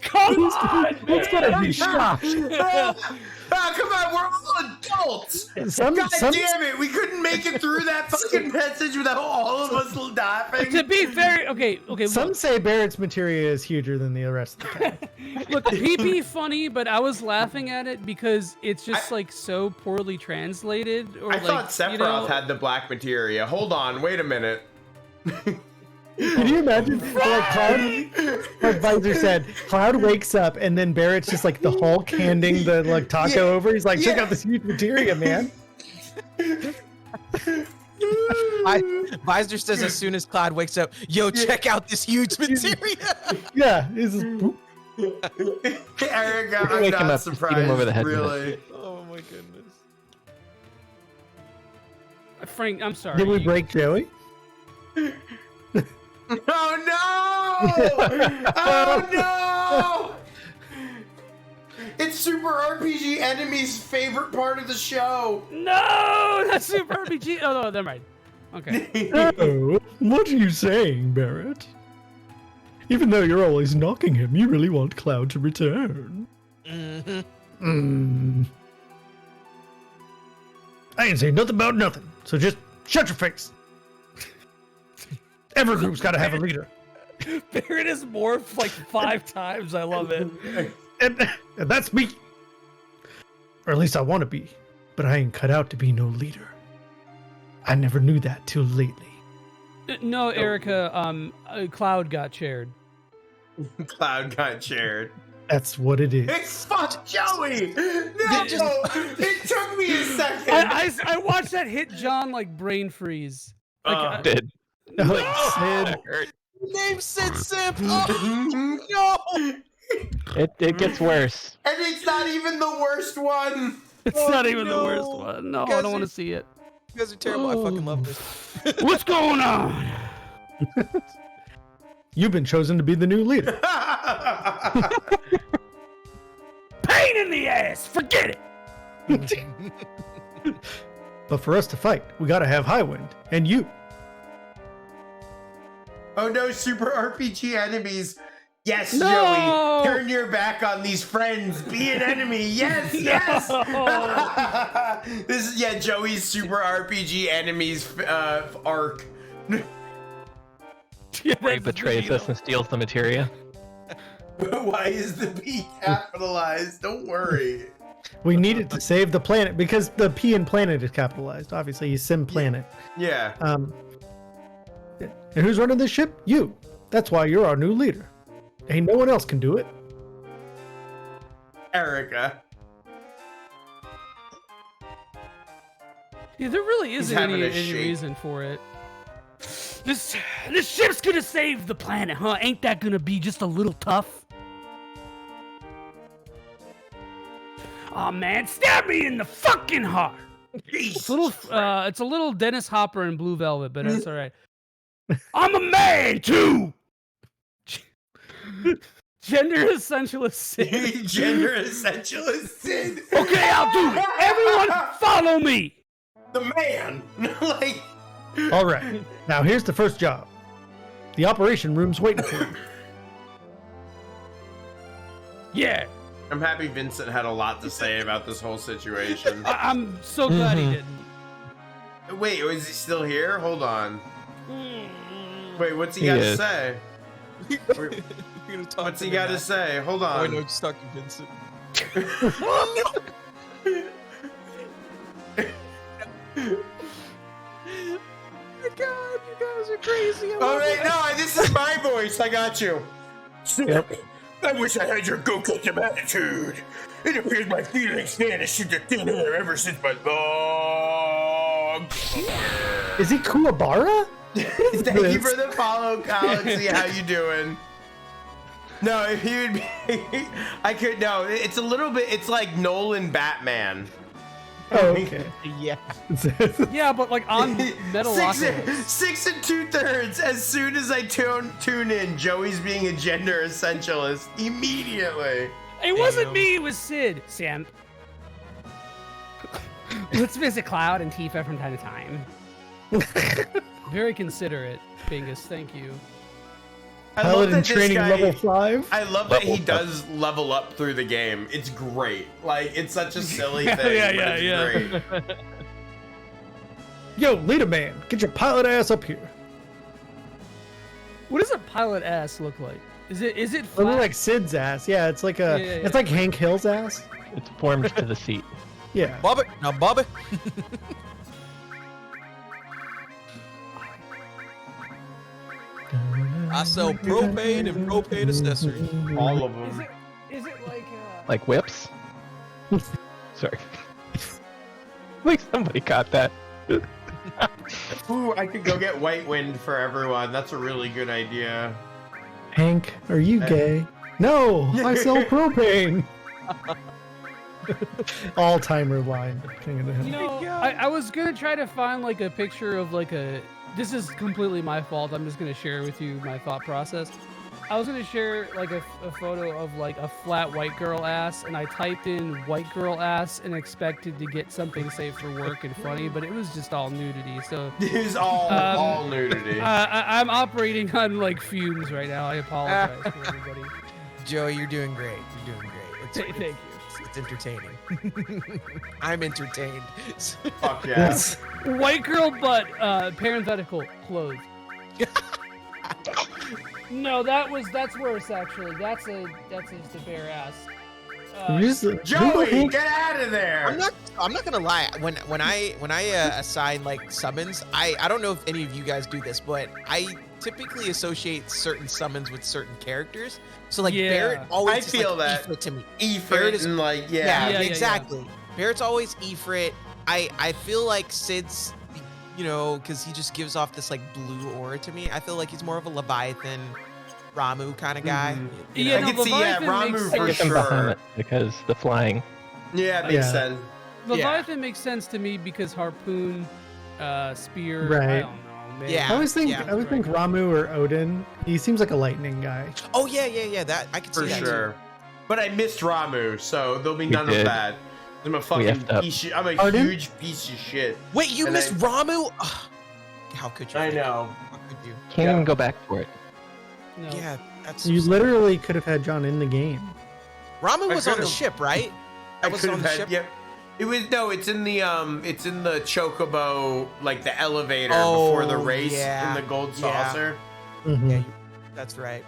Come on, It's gonna be shocked. Come on, we're all adults. Some- God some- damn it, we couldn't make it through that fucking message without all of us laughing. To be fair, okay. Some say Barrett's materia is huger than the rest of the time. Look, PP funny, but I was laughing at it because it's just like so poorly translated. Or I like, thought Sephiroth had the black materia. Hold on, wait a minute. Can you imagine, like Cloud, like Visor said, Cloud wakes up and then Barrett's just like the Hulk handing the like taco over. He's like, check out this huge materia, man. Visor says as soon as Cloud wakes up, yo, check out this huge materia. Yeah, it's just, boop. Eric, Wake I'm him not up, beat him surprised, over the head with it. really. Oh my goodness. Frank, I'm sorry. Did we break Joey? Oh no! Oh no! It's Super RPG Enemy's favorite part of the show. No, that's Super RPG. Oh, no, never mind. Okay. Oh, what are you saying, Barret? Even though you're always knocking him, you really want Cloud to return. Mm-hmm. I ain't saying nothing about nothing, so just shut your face. Every group's got to have a leader. Barret is morphed like 5 times. I love it. And that's me. Or at least I want to be. But I ain't cut out to be no leader. I never knew that till lately. No, Erica, Cloud got chaired. Cloud got chaired. That's what it is. It's fuck Joey! No! It took me a second. I watched that hit John like brain freeze. Like, Did. Name Sid Simp. Oh no! It gets worse. And it's not even the worst one. It's not even the worst one. No, I don't want to see it. You guys are terrible. I fucking love this. What's going on? You've been chosen to be the new leader. Pain in the ass. Forget it. But for us to fight, we gotta have Highwind and you. Oh no, Super RPG Enemies. Yes, No! Joey. Turn your back on these friends. Be an enemy. Yes, yes. This is Joey's Super RPG Enemies arc. Where he betrays us and steals the materia. Why is the P capitalized? Don't worry. We needed to save the planet because the P in planet is capitalized. Obviously, he's Sim Planet. Yeah. And who's running this ship? You. That's why you're our new leader. Ain't no one else can do it. Erica. Yeah, there really isn't any reason for it. This ship's gonna save the planet, huh? Ain't that gonna be just a little tough? Oh man, stab me in the fucking heart. It's a little Dennis Hopper in Blue Velvet, but that's all right. I'm a man too. Gender essentialist Sid. Gender essentialist Sid. Okay, I'll do it. Everyone, follow me. The man. Like. All right. Now here's the first job. The operation room's waiting for you. Yeah. I'm happy Vincent had a lot to say about this whole situation. I'm so glad he didn't. Wait, is he still here? Hold on. Wait, what's he got to say? What's he got to say? Hold on. Oh, no, just talk to Vincent. My God, you guys are crazy. All right, no, this is my voice. I got you. Yep. I wish I had your go-get-em attitude. It appears my feelings vanished into thin air ever since my long... Is he Kuwabara? Thank you for the follow, Galaxy. How you doing? No, if he would be... I could... No, it's a little bit... It's like Nolan Batman. Oh, okay. Yeah. Yeah, but like on Metal 6 2/3. As soon as I tune in, Joey's being a gender essentialist immediately. It wasn't me, it was Sid. Sam. Let's visit Cloud and Tifa from time to time. Very considerate, Bingus. Thank you. Paladin training level 5. I love that he does level up through the game. It's great. Like, it's such a silly thing, but it's great. Yo, leader man, get your pilot ass up here. What does a pilot ass look like? Is it It flat? looks like Sid's ass. Yeah, it's like it's like Hank Hill's ass. It's formed to the seat. Yeah. Bob it. Now, Bob it. I sell propane and propane accessories. All of them. Is it Like whips? Sorry. Like somebody caught that. Ooh, I could go get White Wind for everyone. That's a really good idea. Hank, are you gay? No, I sell propane. All-timer line. You know, I was gonna try to find like a picture of like a. This is completely my fault. I'm just gonna share with you my thought process. I was gonna share like a photo of like a flat white girl ass, and I typed in white girl ass and expected to get something safe for work and funny, but it was just all nudity. So it is all nudity. I'm operating on like fumes right now. I apologize for everybody. Joey, you're doing great. You're doing great. Thank you. It's entertaining. I'm entertained. Fuck yes. White girl butt, parenthetical, clothes. No, that's worse actually. That's just a bare ass. Joey, get out of there! I'm not gonna lie. When I assign like summons, I don't know if any of you guys do this, but I typically associate certain summons with certain characters. So like Barret always I feel like that Ifrit to me. Ifrit is like exactly. Barret's always Ifrit. I feel like Sid's, you know, because he just gives off this like blue aura to me. I feel like he's more of a Leviathan, Ramu kind of guy. You know? I can see Ramu for sure. Because the flying. Yeah, it makes sense. Leviathan makes sense to me because harpoon, spear. Right. I don't know. Man. I always think Ramu or Odin. He seems like a lightning guy. Oh yeah. That I can see that sure. too. But I missed Ramu, so there'll be none of that. I'm a fucking piece of, I'm a huge piece of shit. Wait, you missed Ramu? Ugh. How could you? I know. How could you? Can't even go back for it. No. Yeah, that's. You literally could have had John in the game. Ramu was on the ship, right? That was on the ship. Yep. It was it's in the Chocobo, like the elevator before the race in the gold saucer. Mm-hmm. Yeah, that's right.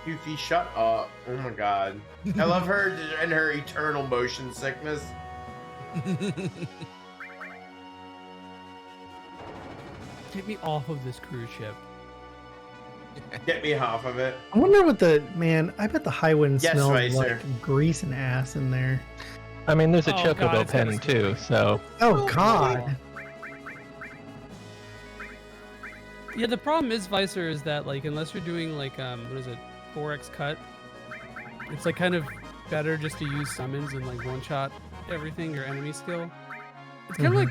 Yuki, shut up. Oh my god. I love her and her eternal motion sickness. Get me off of this cruise ship. Get me off of it. I wonder what I bet the high wind Yes, smells Vicer. like grease and ass in there. I mean, there's a Oh, Chocobo God, it's pen gotta too, so. Oh God. Yeah, the problem is, Vicer, is that like unless you're doing like what is it, 4x cut, it's like kind of better just to use summons and like one shot everything, your enemy skill. It's kind of like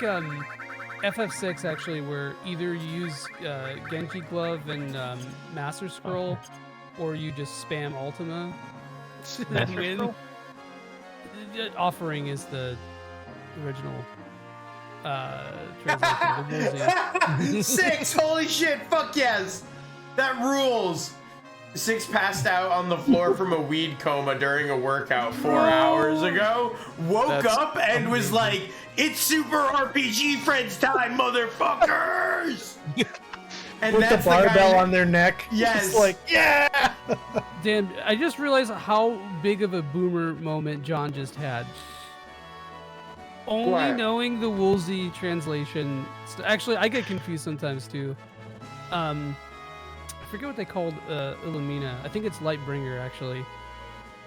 FF6 actually, where either you use Genji Glove and Master Scroll, or you just spam Ultima. Master Win. Scroll? Offering is the original translation. The Woolsey. 6, holy shit, fuck yes. That rules. 6 passed out on the floor from a weed coma during a workout 4 hours ago. Woke up and was like, "It's Super RPG Friends time, motherfuckers!" And With the that's guy- barbell on their neck. Yes. Just like, yeah. Dan, I just realized how big of a boomer moment John just had. Only What? knowing the Woolsey translation. Actually, I get confused sometimes too. I forget what they called Illumina. I think it's Lightbringer actually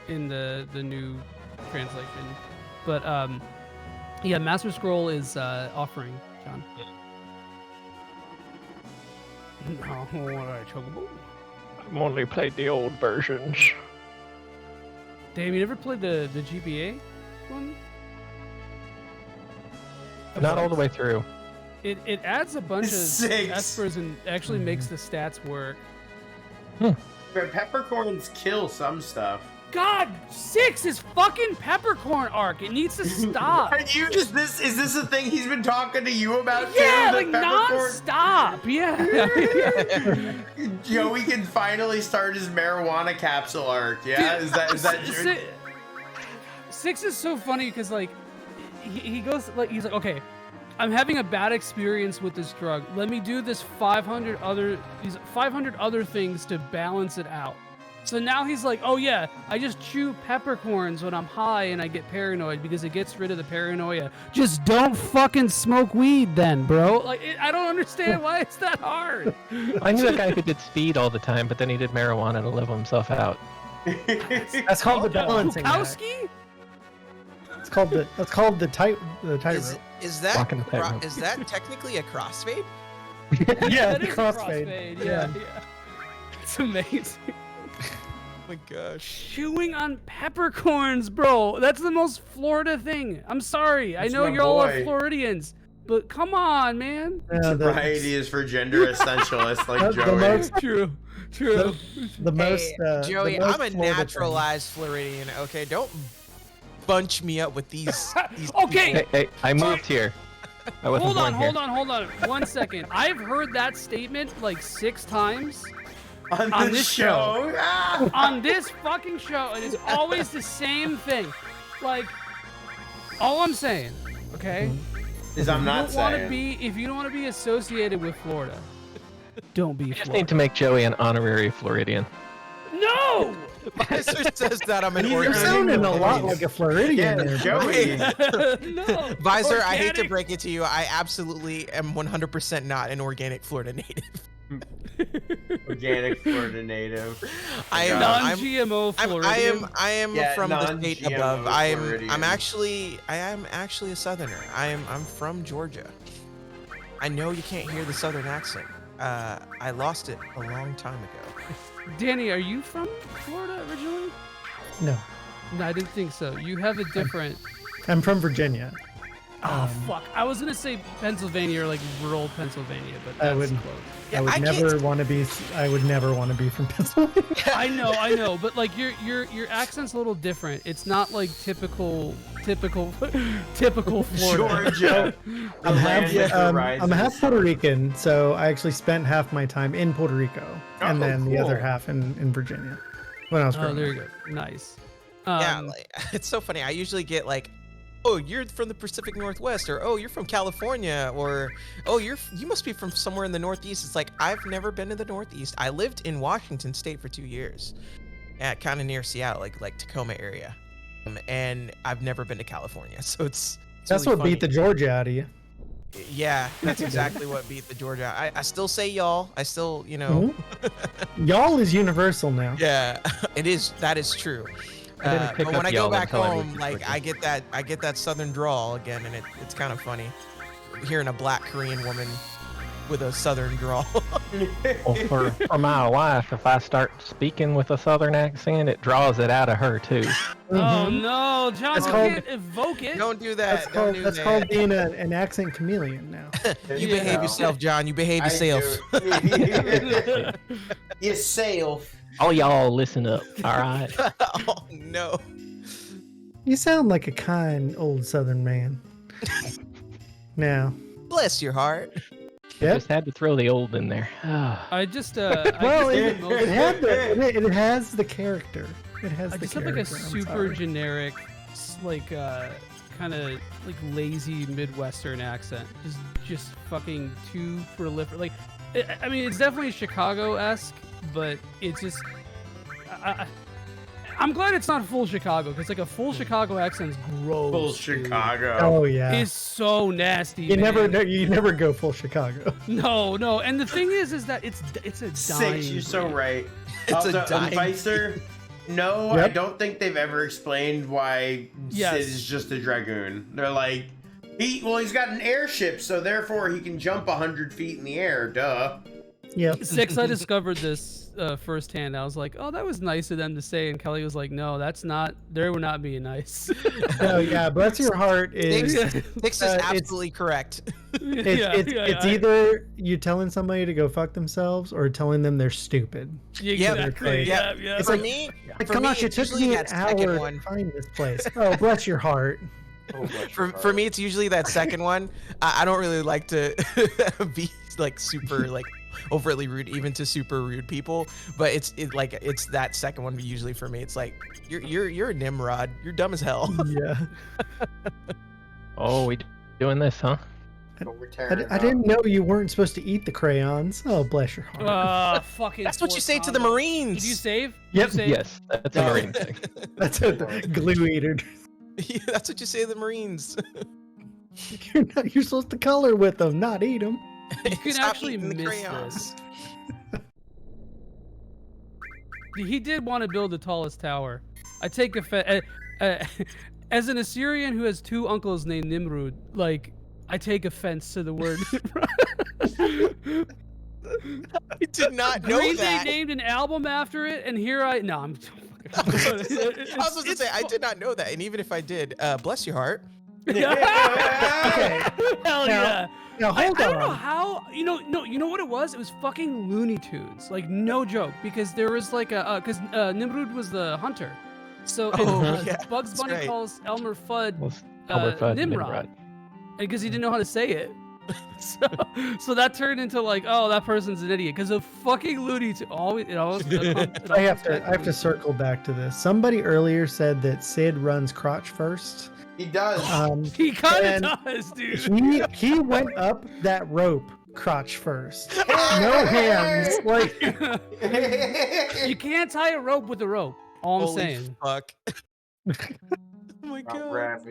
in the new translation. But yeah, Master Scroll is Offering, John. Chocobo. I've only played the old versions. Damn, you never played the GBA one? Not all the way through. It adds a bunch of 6. espers and actually makes the stats work. Peppercorns kill some stuff. God, 6 is fucking Peppercorn arc. It needs to stop. Is this a thing he's been talking to you about? Yeah, too, like the peppercorn? non-stop. Yeah. Joey can finally start his marijuana capsule arc. Yeah, is that true? 6 is so funny because like he goes like he's like, okay, I'm having a bad experience with this drug. Let me do this 500 other things to balance it out. So now he's like, oh yeah, I just chew peppercorns when I'm high and I get paranoid because it gets rid of the paranoia. Just don't fucking smoke weed then, bro. Like, I don't understand why it's that hard. I knew a guy who did speed all the time, but then he did marijuana to level himself out. That's called the balancing act. Bukowski? That's called the tightrope. Is that Walking the tightrope. is that technically a crossfade? Yeah, that the is a crossfade. Yeah. It's amazing. Oh my gosh. Chewing on peppercorns, bro. That's the most Florida thing. I'm sorry. I know my you're all boy. Floridians, but come on, man. Sobriety is for gender essentialists like The Joey. most- True. The most. Hey, Joey, the most I'm a Florida naturalized Floridian. Okay, don't bunch me up with these. Okay. Hey, I moved here. I wasn't Hold on, born here. hold on. 1 second. I've heard that statement like 6 times. On this show. On this fucking show, and it's always the same thing. Like, all I'm saying, okay, Is I'm not if you don't wanna saying. if you don't want to be associated with Florida, don't be. You just need to make Joey an honorary Floridian. No. Visor says that I'm an You're organic. sounding a lot like a Floridian there, Joey. No. Visor, I hate to Organic. break it to you, I absolutely am 100% not an organic Florida native. Organic Florida native. I am non-GMO Floridian. I am Yeah, from the state non-GMO above. Floridian. I am actually a southerner. I'm from Georgia. I know you can't hear the southern accent. I lost it a long time ago. Danny, are you from Florida originally? No, No, I didn't think so. You have a different. I'm from Virginia. Oh fuck! I was gonna say Pennsylvania or like rural Pennsylvania, but I that's would. close. Yeah, I would I never can't- want to be. I would never want to be from Pennsylvania. I know, but like your accent's a little different. It's not like typical Florida. Georgia. I'm half, Land I'm half Puerto Rican, so I actually spent half my time in Puerto Rico, and then the other cool. half in Virginia when I was Oh, growing there up. you go. Nice. Yeah, like, it's so funny. I usually get like, oh, you're from the Pacific Northwest, or oh, you're from California, or oh, you must be from somewhere in the Northeast. It's like I've never been to the Northeast. I lived in Washington State for 2 years, kind of near Seattle, like Tacoma area, and I've never been to California. So it's That's really what beat the funny. Georgia out of you. Yeah, that's exactly what beat the Georgia. I still say y'all. I still, you know. Y'all is universal now. Yeah, it is. That is true. But when I go back home, like I get that Southern drawl again, and it's kind of funny hearing a Black Korean woman with a Southern drawl. Well, for my wife, if I start speaking with a Southern accent, it draws it out of her too. Oh no, John, That's you called- can't evoke it. Don't do that. That's called being an accent chameleon now. You behave yourself, John. You behave yourself. Yourself. All y'all listen up, all right? Oh no. You sound like a kind old Southern man. Now. Bless your heart. I just had to throw the old in there. I just Well, it has the character. It has I the just have character. like a I'm super sorry. generic, like kind of like lazy Midwestern accent. Just fucking too prolific. Like, I mean, it's definitely Chicago-esque, but it's just. I'm glad it's not full Chicago, because like a full Chicago accent's gross. Full dude. Chicago. Oh yeah. It's so nasty. You man. never go full Chicago. No. And the thing is that it's a dying. Six, you're so breed. right. It's Also, a dying Vicer, no, I don't think they've ever explained why Sid is just a dragoon. They're like, he's got an airship, so therefore he can jump 100 feet in the air. Duh. Yep. Six, I discovered this firsthand. I was like, oh, that was nice of them to say. And Kelly was like, no, that's not. They were not being nice. Oh yeah, bless your heart is. Six is absolutely correct. It's either you telling somebody to go fuck themselves or telling them they're stupid. Exactly. Yeah. It's For like, me, gosh, it took me an hour to find this place. Oh, bless your heart. For me, it's usually that second one. I don't really like to be like super like overtly rude, even to super rude people. But it's that second one. Usually for me, it's like you're a Nimrod. You're dumb as hell. Yeah. Oh, we doing this, huh? I didn't know you weren't supposed to eat the crayons. Oh, bless your heart. Fucking. That's what you say to the Marines. Did you save? Yep. Yes, that's a Marine thing. That's a glue eater. Yeah, that's what you say to the Marines. You're supposed to color with them, not eat them. You can Stop actually eating the miss crayons. this. He did want to build the tallest tower. I take offense. As an Assyrian who has two uncles named Nimrud, like, I take offense to the word. I did not know Green that. Day named an album after it, and here I. No, I'm. I was supposed to say I did not know that, and even if I did, bless your heart. Okay. Hell yeah. Now hold I on. don't know how. You know what it was? It was fucking Looney Tunes. Like, no joke, because there was like because Nimrud was the hunter, so Bugs Bunny right. calls Elmer Fudd Elmer Fudd Nimrod, because he didn't know how to say it. so that turned into like, oh, that person's an idiot because of fucking Looney Tunes. I have to circle back to this. Somebody earlier said that Sid runs crotch first. He does. He kind of does, dude. He went up that rope crotch first. No hands. Like you can't tie a rope with a rope. All I'm Holy saying. Fuck. Oh my god.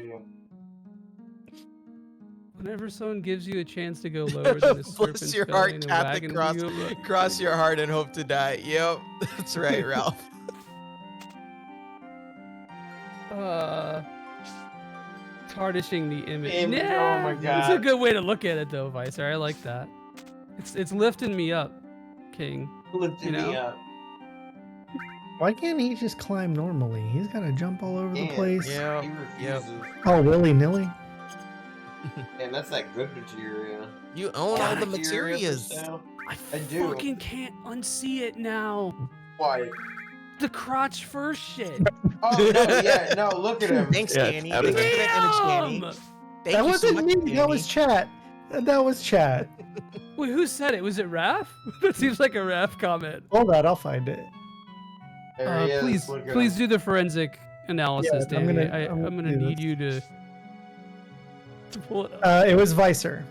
Whenever someone gives you a chance to go lower than a serpent's Bless your belly heart, in a Catholic wagon cross. wheel, Cross your heart and hope to die. Yep, that's right, Ralph. Tarnishing the image. Oh my god. That's a good way to look at it, though, Vicer. I like that. It's lifting me up, King. Lifting me up. Why can't he just climb normally? He's got to jump all over the place. Yeah. He refuses. Oh, willy-nilly. And that's that good materia. You own all the materials. I do. Fucking can't unsee it now. Why? The crotch first shit. Oh no, yeah, no. Look at him. Thanks, Danny. Thanks for that image, Danny. Thank That you wasn't so much, me. Danny. That was chat. That was chat. Wait, who said it? Was it Raph? That seems like a Raph comment. Hold on, I'll find it. There he is. Please do the forensic analysis, Yeah, I'm Danny. gonna- I'm I'm gonna gonna do need you to pull it up. It was Vicer.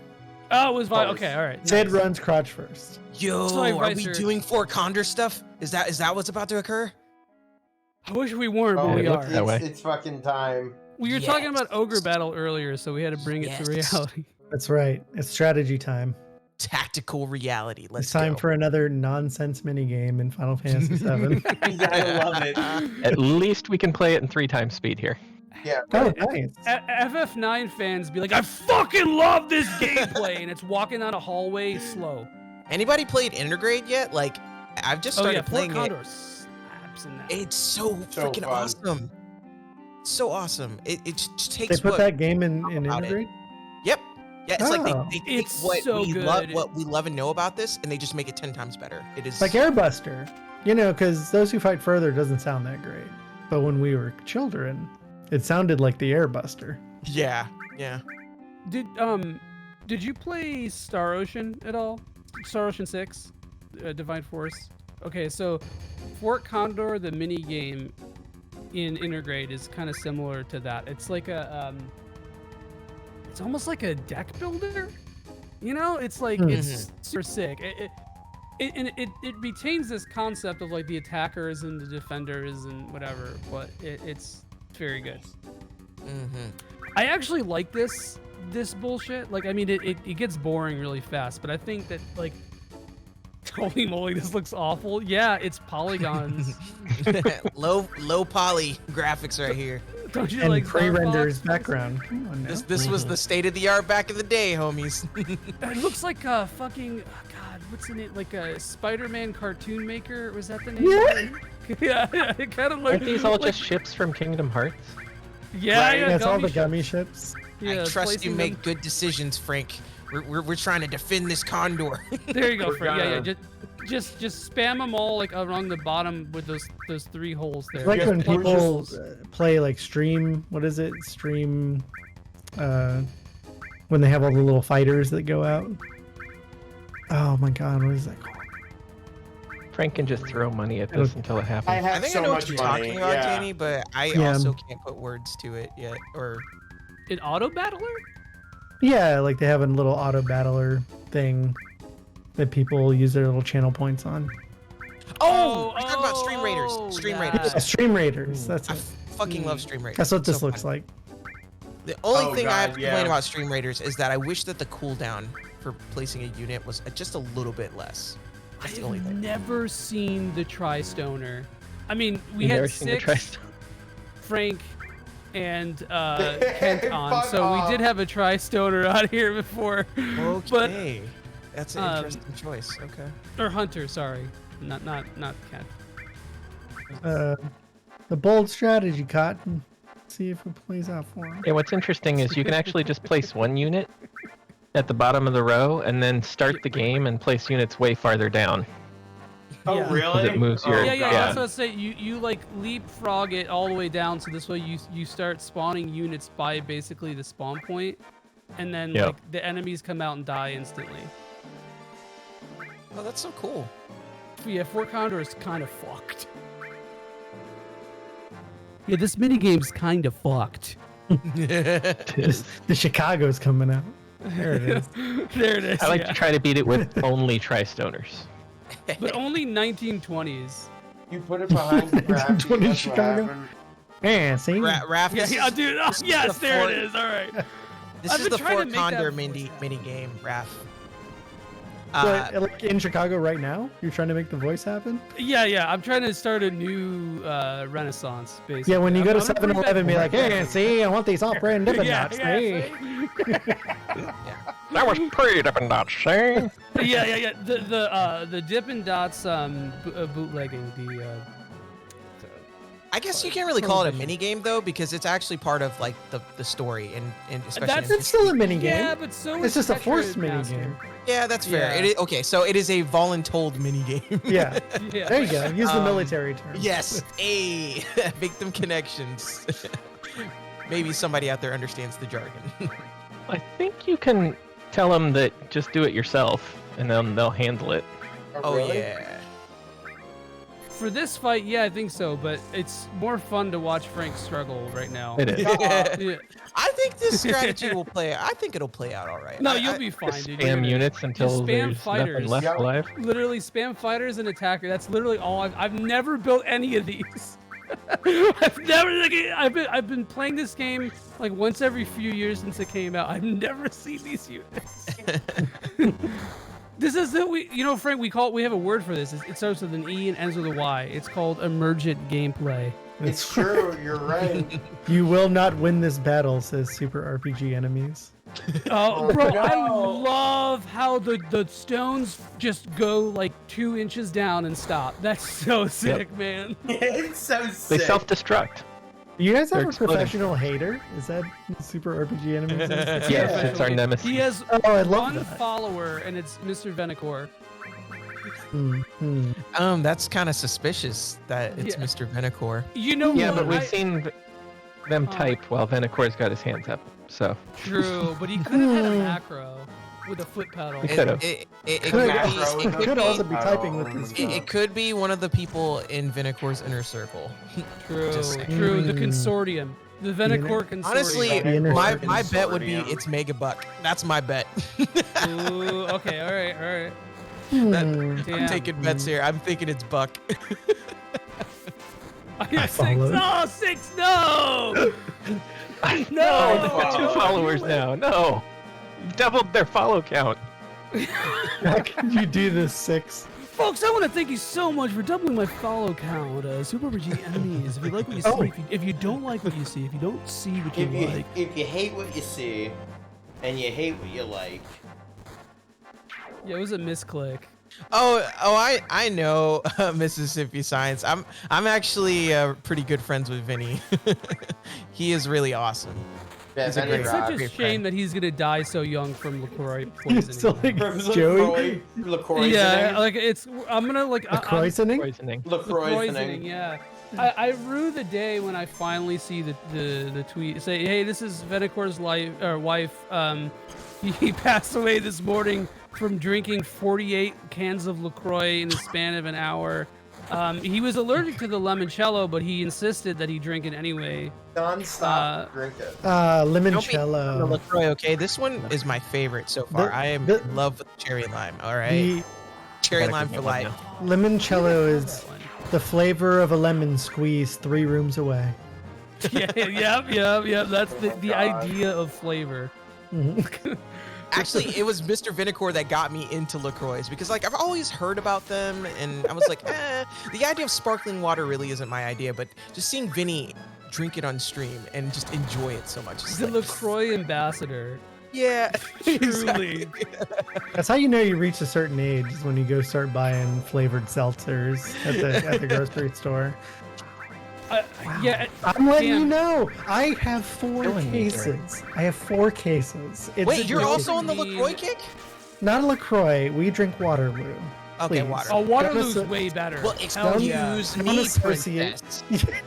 Oh, it was Vi. Okay, all right. Sid runs crotch first. Yo, Sorry, are we Vicer. doing Fort Condor stuff? Is that what's about to occur? I wish we weren't, but Oh, we are. it's fucking time. We were talking about Ogre Battle earlier, so we had to bring it to reality. That's right. It's strategy time. Tactical reality. Let's It's time go. for another nonsense minigame in Final Fantasy VII. You gotta love it. At least we can play it in 3 times speed here. Yeah. Oh, nice. FF9 fans be like, I fucking love this gameplay, and it's walking down a hallway slow. Anybody played Intergrade yet? Like, I've just started playing Fort it. Condor slaps in that. It's so freaking fun. awesome. So awesome. It just takes. They put what that game in about it. Integrate? Yep. Yeah, it's like Oh. they take It's what so we good. love and know about this, and they just make it 10 times better. It is Like Airbuster. You know, because Those Who Fight Further doesn't sound that great. But when we were children, it sounded like the Airbuster. Yeah. Did you play Star Ocean at all? Star Ocean 6, Divine Force. Okay, so Fort Condor, the mini game in Intergrade, is kind of similar to that. It's like it's almost like a deck builder. You know, it's like it's super sick. It retains this concept of like the attackers and the defenders and whatever, but it's very good. I actually like this bullshit. Like, I mean, it gets boring really fast, but I think that, like, holy moly, this looks awful. Yeah, it's polygons. low poly graphics right here. Don't you And like pre-renders background. Come on now. This was the state of the art back in the day, homies. It looks like a fucking God. What's in it? Like a Spider-Man cartoon maker? Was that the name? Yeah, it kind of looks. Aren't these all just ships from Kingdom Hearts? Yeah, Right, yeah. that's all gummy the ships. gummy ships. Yeah, I trust you placing make them- good decisions, Frank. We're trying to defend this condor. There you go, We're Frank. Yeah, gonna- Just spam them all like along the bottom with those 3 holes there. It's like Yeah, when we're people just- play like Stream. What is it? Stream. When they have all the little fighters that go out. Oh my God, what is that called? Frank can just throw money at this until it happens. I have I think so I know much what you're money. talking about, yeah. Danny, but I Yeah. also can't put words to it yet. Or An auto battler? Yeah, like they have a little auto battler thing that people use their little channel points on. oh, we're talking about Stream Raiders. Stream Raiders. Yeah, Stream Raiders. That's I it. fucking love Stream Raiders. That's what It's this so looks fun. like. The only Oh, thing I have God, to yeah. complain about Stream Raiders is that I wish that the cooldown for placing a unit was just a little bit less. That's the only I've thing. never seen the Tri-Stoner. I mean, we You've had never seen the 6, Tri-Stoner? Frank, and Kent on, Fuck so off. we did have a Tri-Stoner out here before. But Okay. That's an interesting choice. Okay. or Hunter, sorry, not Kent. The bold strategy, Cotton. See if it plays out for him. Yeah, what's interesting is you can actually just place one unit at the bottom of the row and then start the game and place units way farther down. Oh, Yeah. 'Cause really? it moves Oh, your- Yeah, God. that's what I say. You like leapfrog it all the way down, so this way you start spawning units by basically the spawn point, and then Yep. like the enemies come out and die instantly. Oh, that's so cool. But yeah, Fort Condor is kind of fucked. Yeah, this minigame's kind of fucked. The Chicago's coming out. There it is. There it is. I like yeah. to try to beat it with only Tri-Stoners. But only 1920s. You put it behind the graphic. 20 That's what Chicago. happened. Yeah, see? Raph, Yeah, this yeah, is- dude. this is Yes, the there Fort- it is. All right. This I've is been the trying to Fort make that Condor voice. mini game, Raph. But like in Chicago right now, you're trying to make the voice happen? Yeah. I'm trying to start a new renaissance, basically. Yeah, when you go to I'm a pretty 7-Eleven, bad be like, voice hey, actor. see, I want these off-brand Dippin' Yeah, Dots. yeah, see? That was pre-Dippin' Dots, see? yeah. The Dippin' Dots bootlegging the. I guess you can't really call it a mini game though, because it's actually part of like the story and especially. It's still a mini game. Yeah, but so It's is just a Tetra forced mini Master. game. Yeah, that's fair. Yeah. It is, okay, so it is a voluntold mini game. Yeah. Yeah. There you go. Use the military term. Yes. A make them connections. Maybe somebody out there understands the jargon. I think you can tell them that just do it yourself, and then they'll handle it. Oh really? yeah. For this fight, yeah, I think so, but it's more fun to watch Frank struggle right now. It is. Yeah. I think this strategy will play. I think it'll play out all right. No, I- you'll I- be fine, dude. Spam units until Just spam there's fighters. nothing left Yep. alive. Literally spam fighters and attacker. That's literally all I've never built any of these. I've been playing this game like once every few years since it came out. I've never seen these units. This is Frank. We have a word for this. It starts with an E and ends with a Y. It's called emergent gameplay. It's true. You're right. You will not win this battle, says Super RPG Enemies. Oh, bro, no. I love how the stones just go like 2 inches down and stop. That's so sick, man. It's so sick. They self-destruct. You guys have a professional hater? Is that Super RPG Enemies? Yes, it's our nemesis. He has I love one that. follower, and it's Mr. Venacor. That's kind of suspicious that it's Mr. Venacor. You know Yeah, what? but we've seen them type while Venacor's got his hands up. So True, but he could have had a macro with a foot pedal. He could have. It could also be typing with his feet. It could be one of the people in Venacor's inner circle. True, true. The consortium. The Venacor consortium. Honestly, my bet would be it's Mega Buck. That's my bet. Ooh, okay, all right. I'm taking bets here. I'm thinking it's Buck. I got 6. No, 6. No. No, they've got 2 followers now. No, you doubled their follow count. How can you do this, 6? Folks, I want to thank you so much for doubling my follow count. Super RPG Enemies. If you like what you see, if you don't like what you see, if you don't see what you like, if you hate what you see, and you hate what you like. Yeah, it was a misclick. I know Mississippi Science. I'm actually pretty good friends with Vinny. He is really awesome. Yeah, it's such a shame that he's gonna die so young from LaCroix poisoning. Still think it's Joey? LaCroix. Yeah, like I'm gonna like LaCroix. LaCroix. Yeah. I rue the day when I finally see the tweet say, hey, this is Venacor's wife. He passed away this morning from drinking 48 cans of LaCroix in the span of an hour. He was allergic to the limoncello, but he insisted that he drink it anyway. Non-stop drink it. Limoncello. LaCroix, okay? This one is my favorite so far. I am in love with cherry lime, all right? Cherry lime for life. Limoncello is the flavor of a lemon squeezed 3 rooms away. Yep. That's the idea of flavor. Actually, it was Mr. Venacor that got me into LaCroix because, like, I've always heard about them, and I was like, the idea of sparkling water really isn't my idea, but just seeing Vinny drink it on stream and just enjoy it so much. He's the LaCroix ambassador. Yeah, truly. That's how you know you reach a certain age, is when you go start buying flavored seltzers at the grocery store. Yeah, I'm letting you know. I have 4 cases. I have 4 cases. Wait, you're also on the LaCroix kick? Not a LaCroix. We drink Waterloo. Okay, please. water. Oh, Waterloo's way better. Well, excuse me, princess.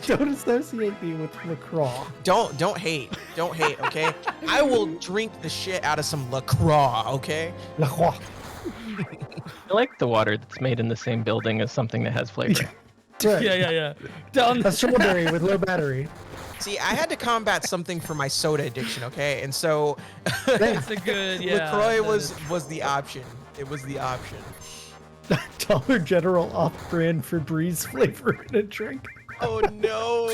Don't associate me with LaCroix. Don't hate. Don't hate, okay? I will drink the shit out of some LaCroix, okay? LaCroix. I like the water that's made in the same building as something that has flavor. Right. Yeah. A strawberry with low battery. See, I had to combat something for my soda addiction, okay? And so That's a good, LaCroix was the option. It was the option. Dollar General off-brand Febreze flavor in a drink. Oh no!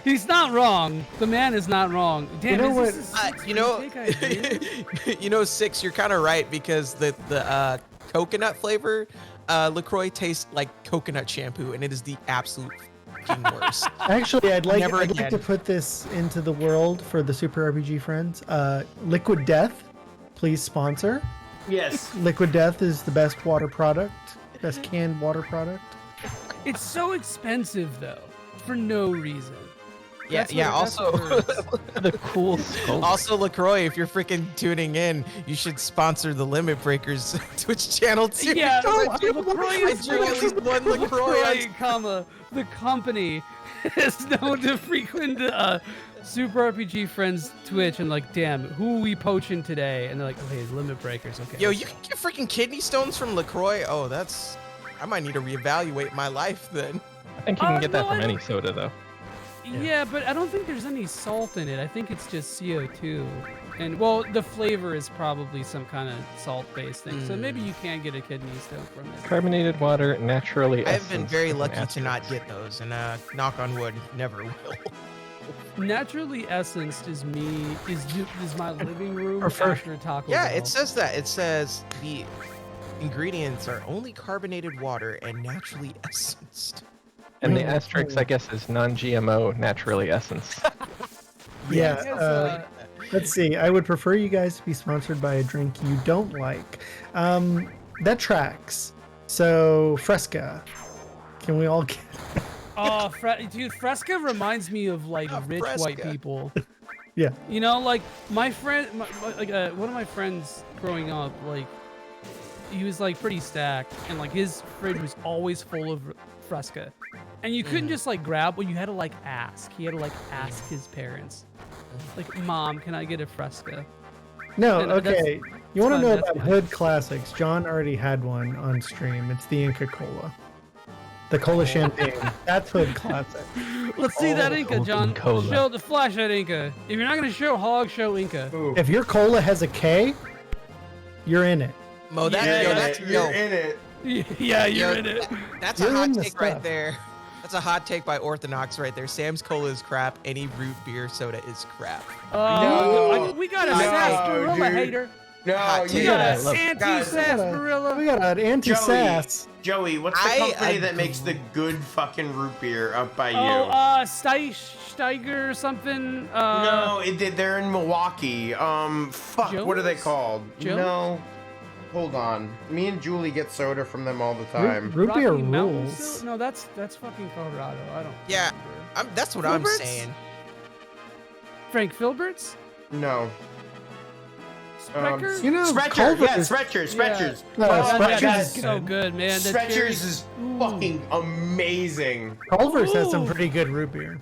He's not wrong. The man is not wrong. Damn, you know what? You know, 6. You're kind of right because the coconut flavor LaCroix tastes like coconut shampoo, and it is the absolute worst. Actually, I'd like to put this into the world for the Super RPG friends. Liquid Death, please sponsor. Yes. Liquid Death is the best water product, best canned water product. It's so expensive though, for no reason. Yeah. Also, the cool scope. Also, LaCroix, if you're freaking tuning in, you should sponsor the Limit Breakers Twitch channel too. Yeah, LaCroix is at least one LaCroix. The company is known to frequent Super RPG friends Twitch and like, damn, who are we poaching today? And they're like, okay, Limit Breakers. Okay. Yo, you can get freaking kidney stones from LaCroix. Oh, I might need to reevaluate my life then. I think you can get that from any soda though. Yeah, but I don't think there's any salt in it. I think it's just CO2. And well, the flavor is probably some kind of salt-based thing. So maybe you can get a kidney stone from it. Carbonated water, naturally I've been essenced very with lucky an to not get those, and knock on wood, never will. Naturally essenced is my living room after a Taco Yeah, Bell. it says that. It says the ingredients are only carbonated water and naturally essenced. And the asterisk, I guess, is non-GMO, naturally essenced. Yeah. Let's see. I would prefer you guys to be sponsored by a drink you don't like. That tracks. So Fresca. Can we all get? Oh, dude, Fresca reminds me of like rich white people. Yeah. You know, like my friend, one of my friends growing up, like he was like pretty stacked, and like his fridge was always full of Fresca, and you couldn't just like grab one. You had to like ask. He had to like ask his parents, like, "Mom, can I get a Fresca?" No, And okay. You want to fun, know that's about fun. Hood Classics? John already had one on stream. It's the Inca Cola. The Cola Champagne. That's Hood Classic. Let's see that Inca, John. Cola. Show the flash that Inca. If you're not gonna show hog, show Inca. If your cola has a K, you're in it. Mo, that, You're in it. Yeah, you're in it. That's You're a hot in the take right stuff. there. That's a hot take by Orthodox right there. Sam's Cola is crap. Any root beer soda is crap. We got a sarsaparilla dude. hater. No, We got an anti-sarsaparilla. We got an anti-sass. Joey, what's the company that makes the good fucking root beer up by you? Steiger or something. No, they're in Milwaukee. Fuck, what are they called? Jones? No. Hold on. Me and Julie get soda from them all the time. Root beer Rocky Mountain rules. Soda? No, that's fucking Colorado. I don't. Yeah, that's what I'm Filberts? saying. Frank Filberts? No. Sprecher? You know, Sprecher, Culver's- Sprecher's. No, Sprecher's that's is so good. good, man. The Sprecher's cherry- is fucking amazing. Culver's has some pretty good root beer.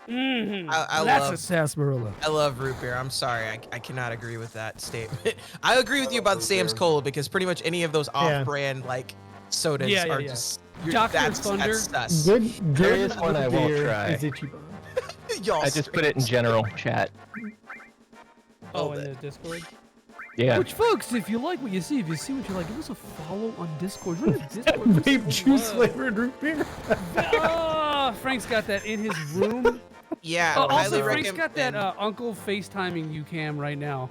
I That's love a sarsaparilla. I love root beer. I'm sorry, I cannot agree with that statement. I agree with you about Sam's Cola because pretty much any of those off-brand like sodas are just Dr. that's Thunder. sus. Good There is one I won't beer try. is Ichiban. Y'all I just put it in general chat. Oh, in the Discord? Yeah. Which, folks, if you like what you see, if you see what you like, give us a follow on Discord. Join the Discord. Vape juice flavored root beer. Frank's got that in his room. Yeah, Also, highly Frank's got that recommend. Uncle FaceTiming you cam right now.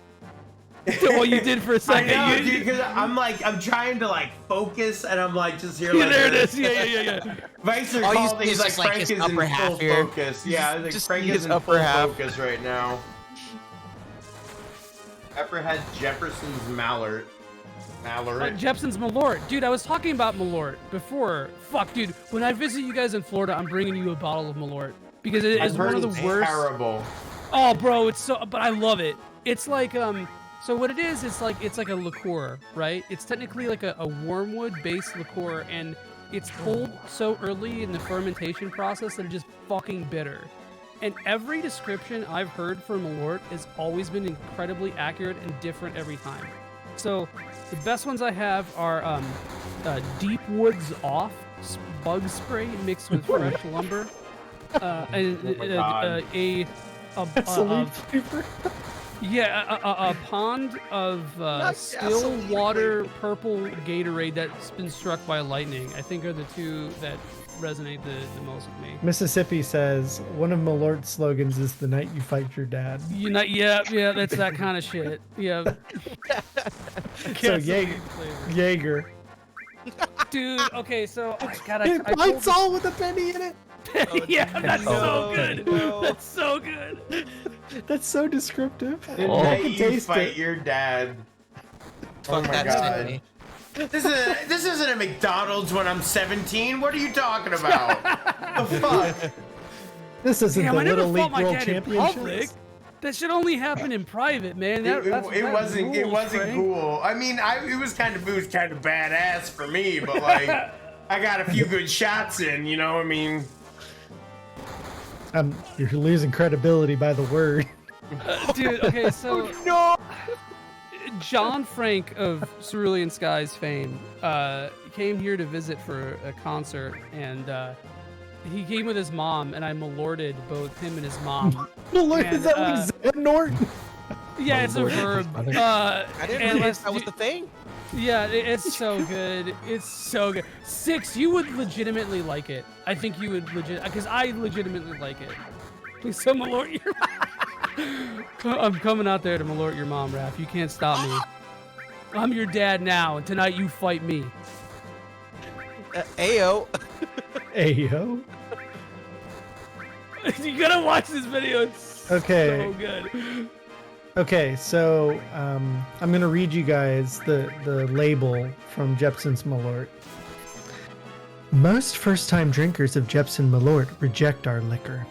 What you did for a I second. know, You- dude, because I'm trying to like focus, and I'm like just here. Yeah, Like, there it is. Yeah. Vicer All you called. see He's is like just, like, Frank his is in upper half full here. focus. Yeah, like Just Frank see is his in upper full half. focus right now. Pepper had Jefferson's Mallard. Jepson's Malort. Dude, I was talking about Malort before. Fuck, dude. When I visit you guys in Florida, I'm bringing you a bottle of Malort. Because it is I've one heard of the it's worst. terrible. Oh, bro, it's so. But I love it. It's like So what it is, it's like a liqueur, right? It's technically like a wormwood-based liqueur, and it's pulled so early in the fermentation process that it's just fucking bitter. And every description I've heard for Malort has always been incredibly accurate and different every time. So the best ones I have are Deep Woods Off bug spray mixed with fresh lumber, and a pond of still water purple Gatorade that's been struck by lightning. I think are the two that resonate the most with me. Mississippi says one of Malort's slogans is "The night you fight your dad." Yeah, that's that kind of shit. Yeah. So Jaeger. Dude, okay, so I gotta. It bites all with a penny in it. Yeah, that's so good. No. That's so good. That's so descriptive. The night you fight your dad. Oh my that's god. Sydney. This isn't a McDonald's when I'm 17. What are you talking about? The fuck? This isn't Damn, the I never Little fought League my World dad in public. Championships. That should only happen in private, man. It wasn't Frank. cool. I mean, it was kind of badass for me, but like, I got a few good shots in. You know, I mean, You're losing credibility by the word. Dude, okay, so no. John Frank of Cerulean Skies fame came here to visit for a concert, and he came with his mom, and I malorted both him and his mom. Malort, And, is that like Zed Norton? Yeah, it's a verb. I didn't realize it's- that was the thing. Yeah, it's so good. It's so good. 6, you would legitimately like it. I think you would because I legitimately like it. Please, so malort your. I'm coming out there to malort your mom, Raph. You can't stop me. I'm your dad now, and tonight you fight me. Ayo. Ayo. You gotta watch this video. It's Okay. so good. Okay, so I'm gonna read you guys the label from Jepson's Malort. Most first-time drinkers of Jepson Malort reject our liquor.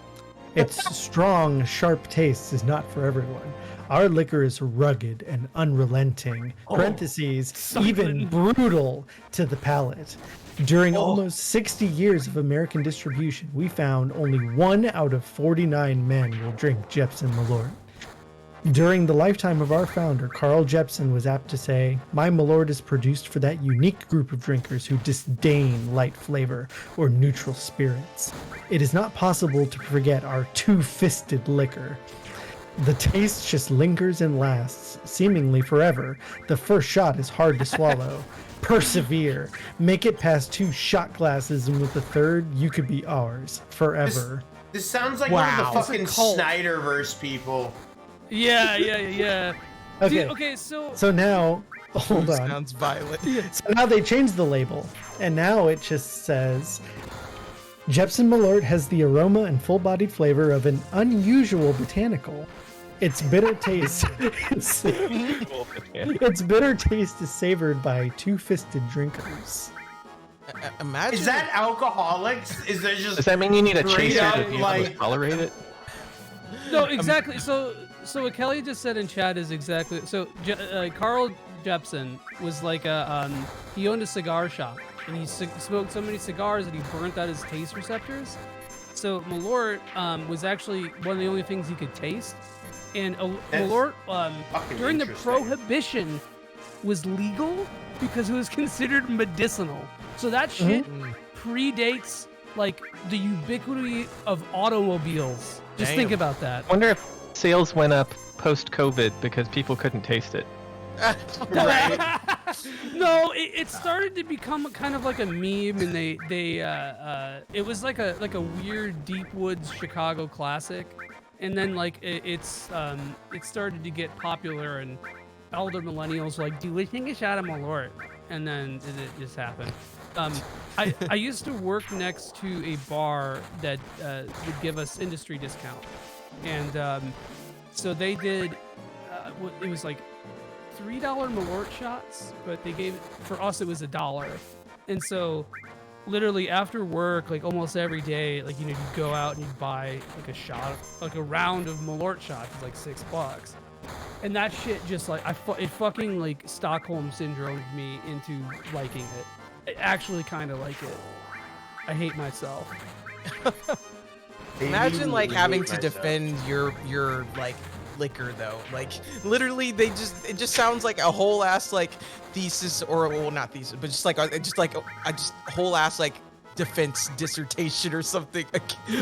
Its strong, sharp taste is not for everyone. Our liquor is rugged and unrelenting, parentheses, even brutal to the palate. During almost 60 years of American distribution, we found only 1 out of 49 men will drink Jepson Malort. During the lifetime of our founder, Carl Jepson was apt to say, "My Malort is produced for that unique group of drinkers who disdain light flavor or neutral spirits. It is not possible to forget our two-fisted liquor. The taste just lingers and lasts, seemingly forever. The first shot is hard to swallow. Persevere. Make it past 2 shot glasses, and with the third, you could be ours forever." This sounds like one of the fucking Snyderverse people. Yeah. Okay. Okay, so now, hold on. Sounds violent. So now they changed the label, and now it just says, Jepson Malort has the aroma and full-bodied flavor of an unusual botanical. Its bitter taste its bitter taste is savored by two-fisted drinkers. Imagine. Is that alcoholics? Is there just? Does that mean you need a straight chaser up, to be able to tolerate it? No, exactly. So what Kelly just said in chat is exactly. So Carl Jepson was like he owned a cigar shop, and he smoked so many cigars that he burnt out his taste receptors. So Malort was actually one of the only things he could taste, and Malort during the Prohibition was legal because it was considered medicinal. So that shit predates like the ubiquity of automobiles. Just think about that. I wonder if sales went up post-COVID because people couldn't taste it. No, it started to become kind of like a meme, and they it was like a weird deep woods Chicago classic, and then like it started to get popular, and elder millennials were like, "Do we think a shot of Malort?" And then it just happened. I used to work next to a bar that would give us industry discount, and so they did. It was like $3 Malort shots, but they gave for us it was $1, and so literally after work, like almost every day, like you'd go out and you'd buy like a shot, like a round of Malort shots, it's like $6. And that shit just like it fucking like Stockholm syndromed me into liking it. I actually kind of like it. I hate myself. Imagine like having to defend your like liquor though. Like literally, it just sounds like a whole ass like thesis, or well, not thesis, but just like a whole ass like defense dissertation or something.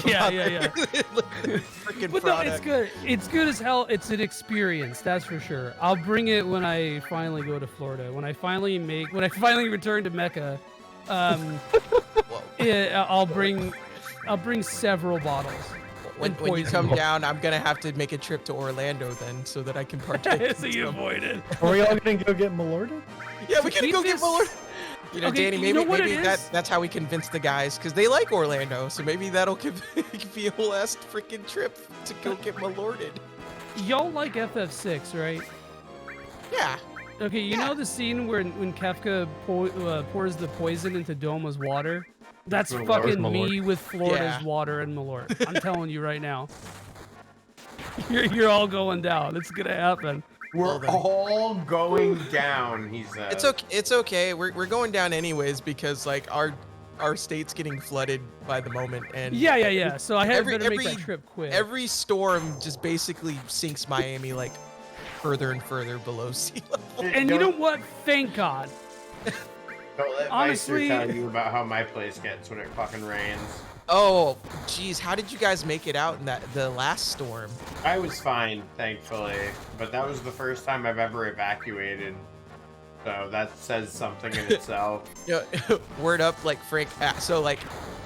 Yeah. Freaking But product. no, it's good. It's good as hell. It's an experience, that's for sure. I'll bring it when I finally go to Florida. When I finally return to Mecca, yeah, I'll bring several bottles. When you come down, I'm gonna have to make a trip to Orlando then, so that I can partake. So you avoid it. Are we all gonna go get Malorted? Yeah, we gotta go get Malort. You know, Okay, Danny, you know what maybe it is? that's how we convince the guys, because they like Orlando, so maybe that'll be a whole ass freaking trip to go get Malorted. Y'all like FF6, right? Yeah. Okay, you know the scene where when Kefka pours the poison into Doma's water? That's Malort. fucking Malort. me with Florida's Yeah. water and Malort. I'm telling you right now. You're all going down. It's gonna happen. We're all going down, he said. It's okay. We're going down anyways, because like our state's getting flooded by the moment, and Yeah. So I had better make that trip quick. Every storm just basically sinks Miami like further and further below sea level. And you know what? Thank God. Don't let Honestly- Meister tell you about how my place gets when it fucking rains. Oh, geez, how did you guys make it out in the last storm? I was fine, thankfully, but that was the first time I've ever evacuated. So that says something in itself. Yeah, word up, like Frank. So like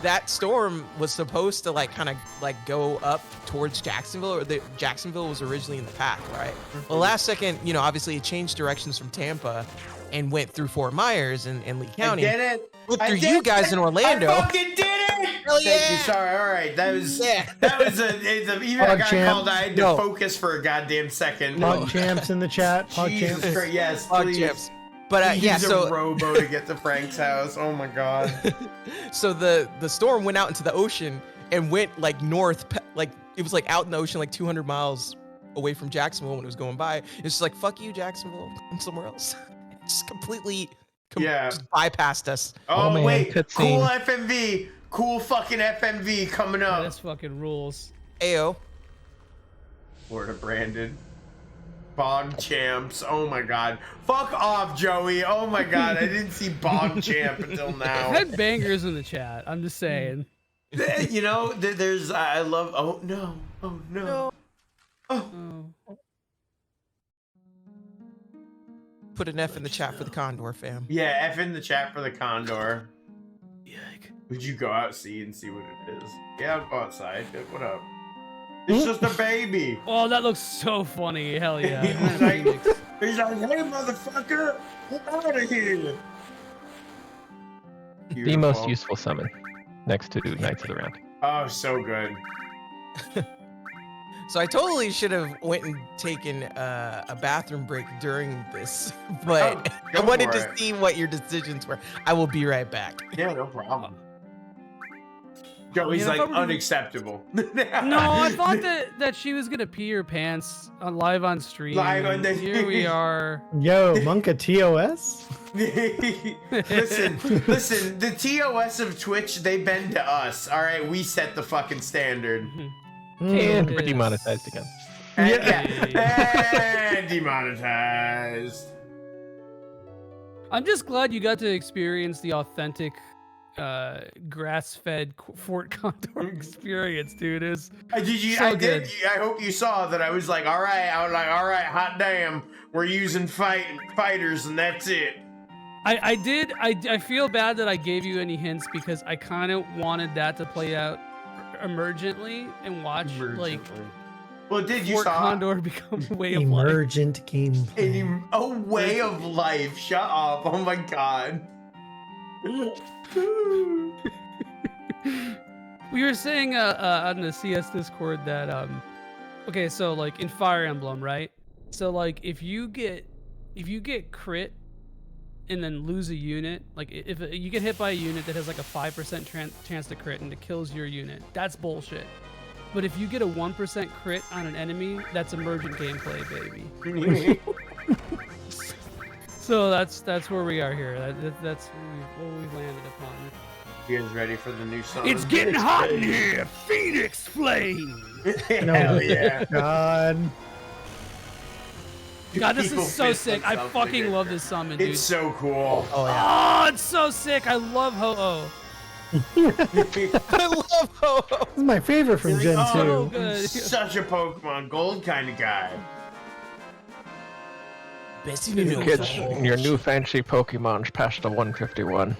that storm was supposed to like kind of like go up towards Jacksonville, or Jacksonville was originally in the path, right? Well, last second, you know, obviously it changed directions from Tampa and went through Fort Myers and Lee County. I did it. Went through you guys in Orlando. I fucking did it. Hell yeah. Thank you. Sorry. All right. That was even I got called. I had to focus for a goddamn second. Pog champs in the chat. Pog Jesus champs. Christ, yes, Pog please. champs. But yeah, Use so a robo to get to Frank's house. Oh my god. So the storm went out into the ocean and went like north, like it was like out in the ocean, like 200 miles away from Jacksonville when it was going by. It's just like, fuck you, Jacksonville, I'm somewhere else. Just completely just bypassed us. Oh, man, wait, cool FMV, cool fucking FMV coming up. That's fucking rules. Ayo. Florida Brandon. Bog champs. Oh my god. Fuck off, Joey. Oh my god. I didn't see Bog champ until now. I've had bangers in the chat. I'm just saying. You know, there's I love. Oh no. Oh no. Oh. Put an F in the chat for the Condor fam. Yeah, F in the chat for the Condor. Yike. Would you go outside and see what it is? Yeah, I'll go outside. What up? It's just a baby. Oh, that looks so funny. Hell yeah. He's like, hey, motherfucker, get out of here. The most useful summon, next to Knights of the Round. Oh, so good. So I totally should have went and taken a bathroom break during this, but I wanted to see what your decisions were. I will be right back. Yeah, no problem. Joey's like unacceptable. No, I thought that she was gonna pee her pants live on stream. Live on the Here we are. Yo, Monka TOS. listen. The TOS of Twitch, they bend to us. All right, we set the fucking standard. And we're demonetized again. And demonetized. I'm just glad you got to experience the authentic grass-fed Fort Condor experience, dude. Is I did. I hope you saw that. I was like, all right. I was like, all right, hot damn, we're using fighters, and that's it. I did. I feel bad that I gave you any hints because I kind of wanted that to play out emergently and watch like. Well, did you Fort saw Condor become a way of life? Emergent gameplay. A way of life. Shut up. Oh my god. We were saying on the CS Discord that okay, so like in Fire Emblem, right? So like if you get crit and then lose a unit, like if you get hit by a unit that has like a 5% chance to crit and it kills your unit, that's bullshit. But if you get a 1% crit on an enemy, that's emergent gameplay, baby. So that's where we are here. That's what we've landed upon. You guys ready for the new song? It's getting hot in here. Phoenix Flame. Hell yeah. God. God, this is so sick. I fucking love this summon, dude. It's so cool. Oh, yeah. Oh, it's so sick. I love Ho-Oh. I love Ho-Oh. This is my favorite from Gen 2. So good. Such a Pokemon Gold kind of guy. You kids, your new fancy Pokemon's past the 151.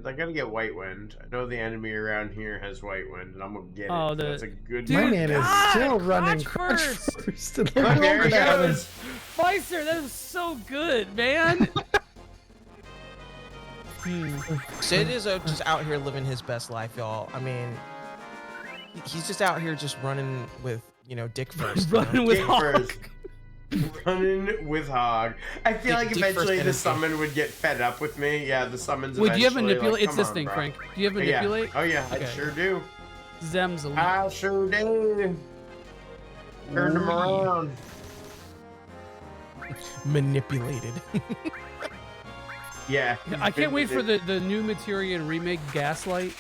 I gotta get White Wind. I know the enemy around here has White Wind, and I'm gonna get it. That's a good. My man is still running crotch first. Look, there he goes. Pfizer, that was so good, man. Sid is just out here living his best life, y'all. I mean, he's just out here just running with, Dick first. Running with Hog. Running with Hog. I feel like eventually the summon would get fed up with me. Yeah, the summons. Wait, do you have manipulate? Like, it's this thing, Frank. Do you have manipulate? Oh yeah, okay. I sure do. Zem's elite. I sure do. Turn them around. Manipulated. Yeah. I can't wait for the new materia and remake Gaslight.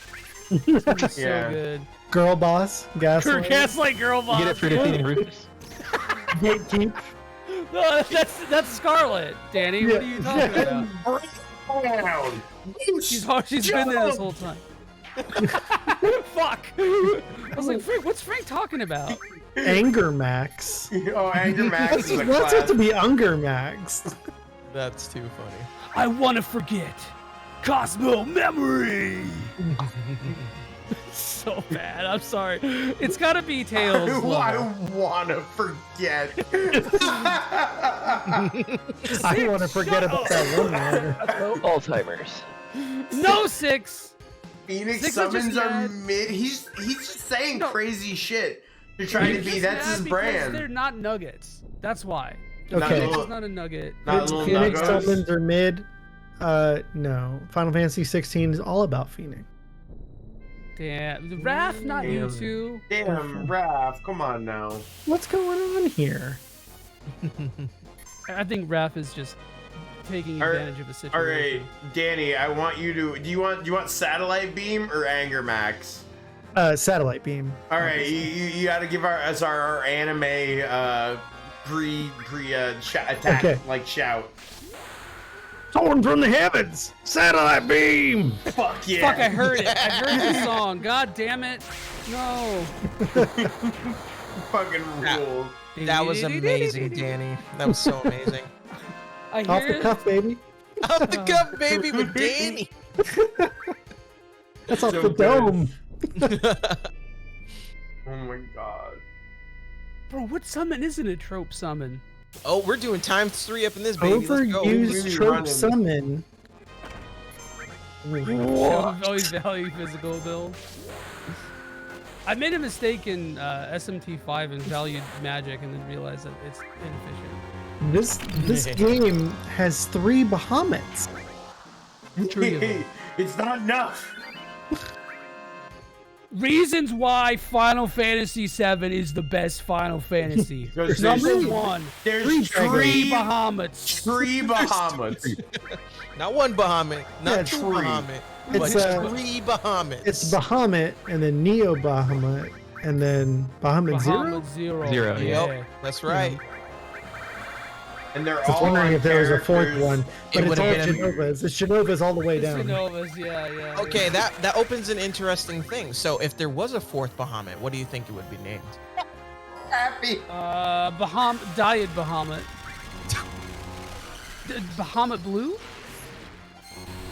It's gonna be so good. Girl boss, Gaslight. Gaslight girl boss. You get it for defeating Rufus. Gatekeep. No, that's Scarlet, Danny. What are you talking about? Down. She's been there this whole time. Fuck. I was like, Frank, what's Frank talking about? Anger Max. Oh, Anger Max is a What's class. it to be Unger Max? That's too funny. I want to forget. Cosmo memory. So bad. I'm sorry. It's got to be Tails. I want to forget. I want to forget about that one letter. Alzheimer's. No, 6. Phoenix Six summons are are just mid. He's just saying crazy shit. You're trying to be. Just That's mad his because brand. They're not nuggets. That's why. Okay. Phoenix is not a nugget. Not little Phoenix nuggets. summons are mid. No. Final Fantasy 16 is all about Phoenix. Damn. The Raph, not you two. Damn, Raph. Come on now. What's going on here? I think Raph is just taking advantage of the situation. All right, Danny. I want you to. Do you want satellite beam or Anger Max? Satellite beam. All right, you got to give us our anime attack like shout. Torn from the heavens, satellite beam. Fuck yeah! Fuck! I heard it. I heard the song. God damn it! No. Fucking rule. That was amazing, Danny. That was so amazing. I hear Off the cuff, baby. Off the cuff, baby, with Danny. That's off So the good. dome. Oh my god. Bro, what summon isn't a trope summon? Oh, we're doing ×3 up in this baby. Let's go. Overused trope summon. Value physical build. I made a mistake in SMT5 and valued magic and then realized that it's inefficient. This game has 3 Bahamets. It's not enough. Reasons why Final Fantasy VII is the best Final Fantasy. There's Number three- 1, There's 3 Bahamets. 3 Bahamets. Not one Bahamut, not Yeah, 2 three. Bahamut, but It's, 3 Bahamut. It's Bahamut, and then Neo Bahamut, and then Bahamut Zero? Bahamut Zero. Zero, yeah. Yep, that's right. And they're I was all wondering on if there was a fourth characters. one, but It it's all would've been Genovas. It's Genovas all the way down. Novas, yeah. Okay, that opens an interesting thing. So if there was a 4th Bahamut, what do you think it would be named? Happy. Diet Bahamut. Bahamut Blue?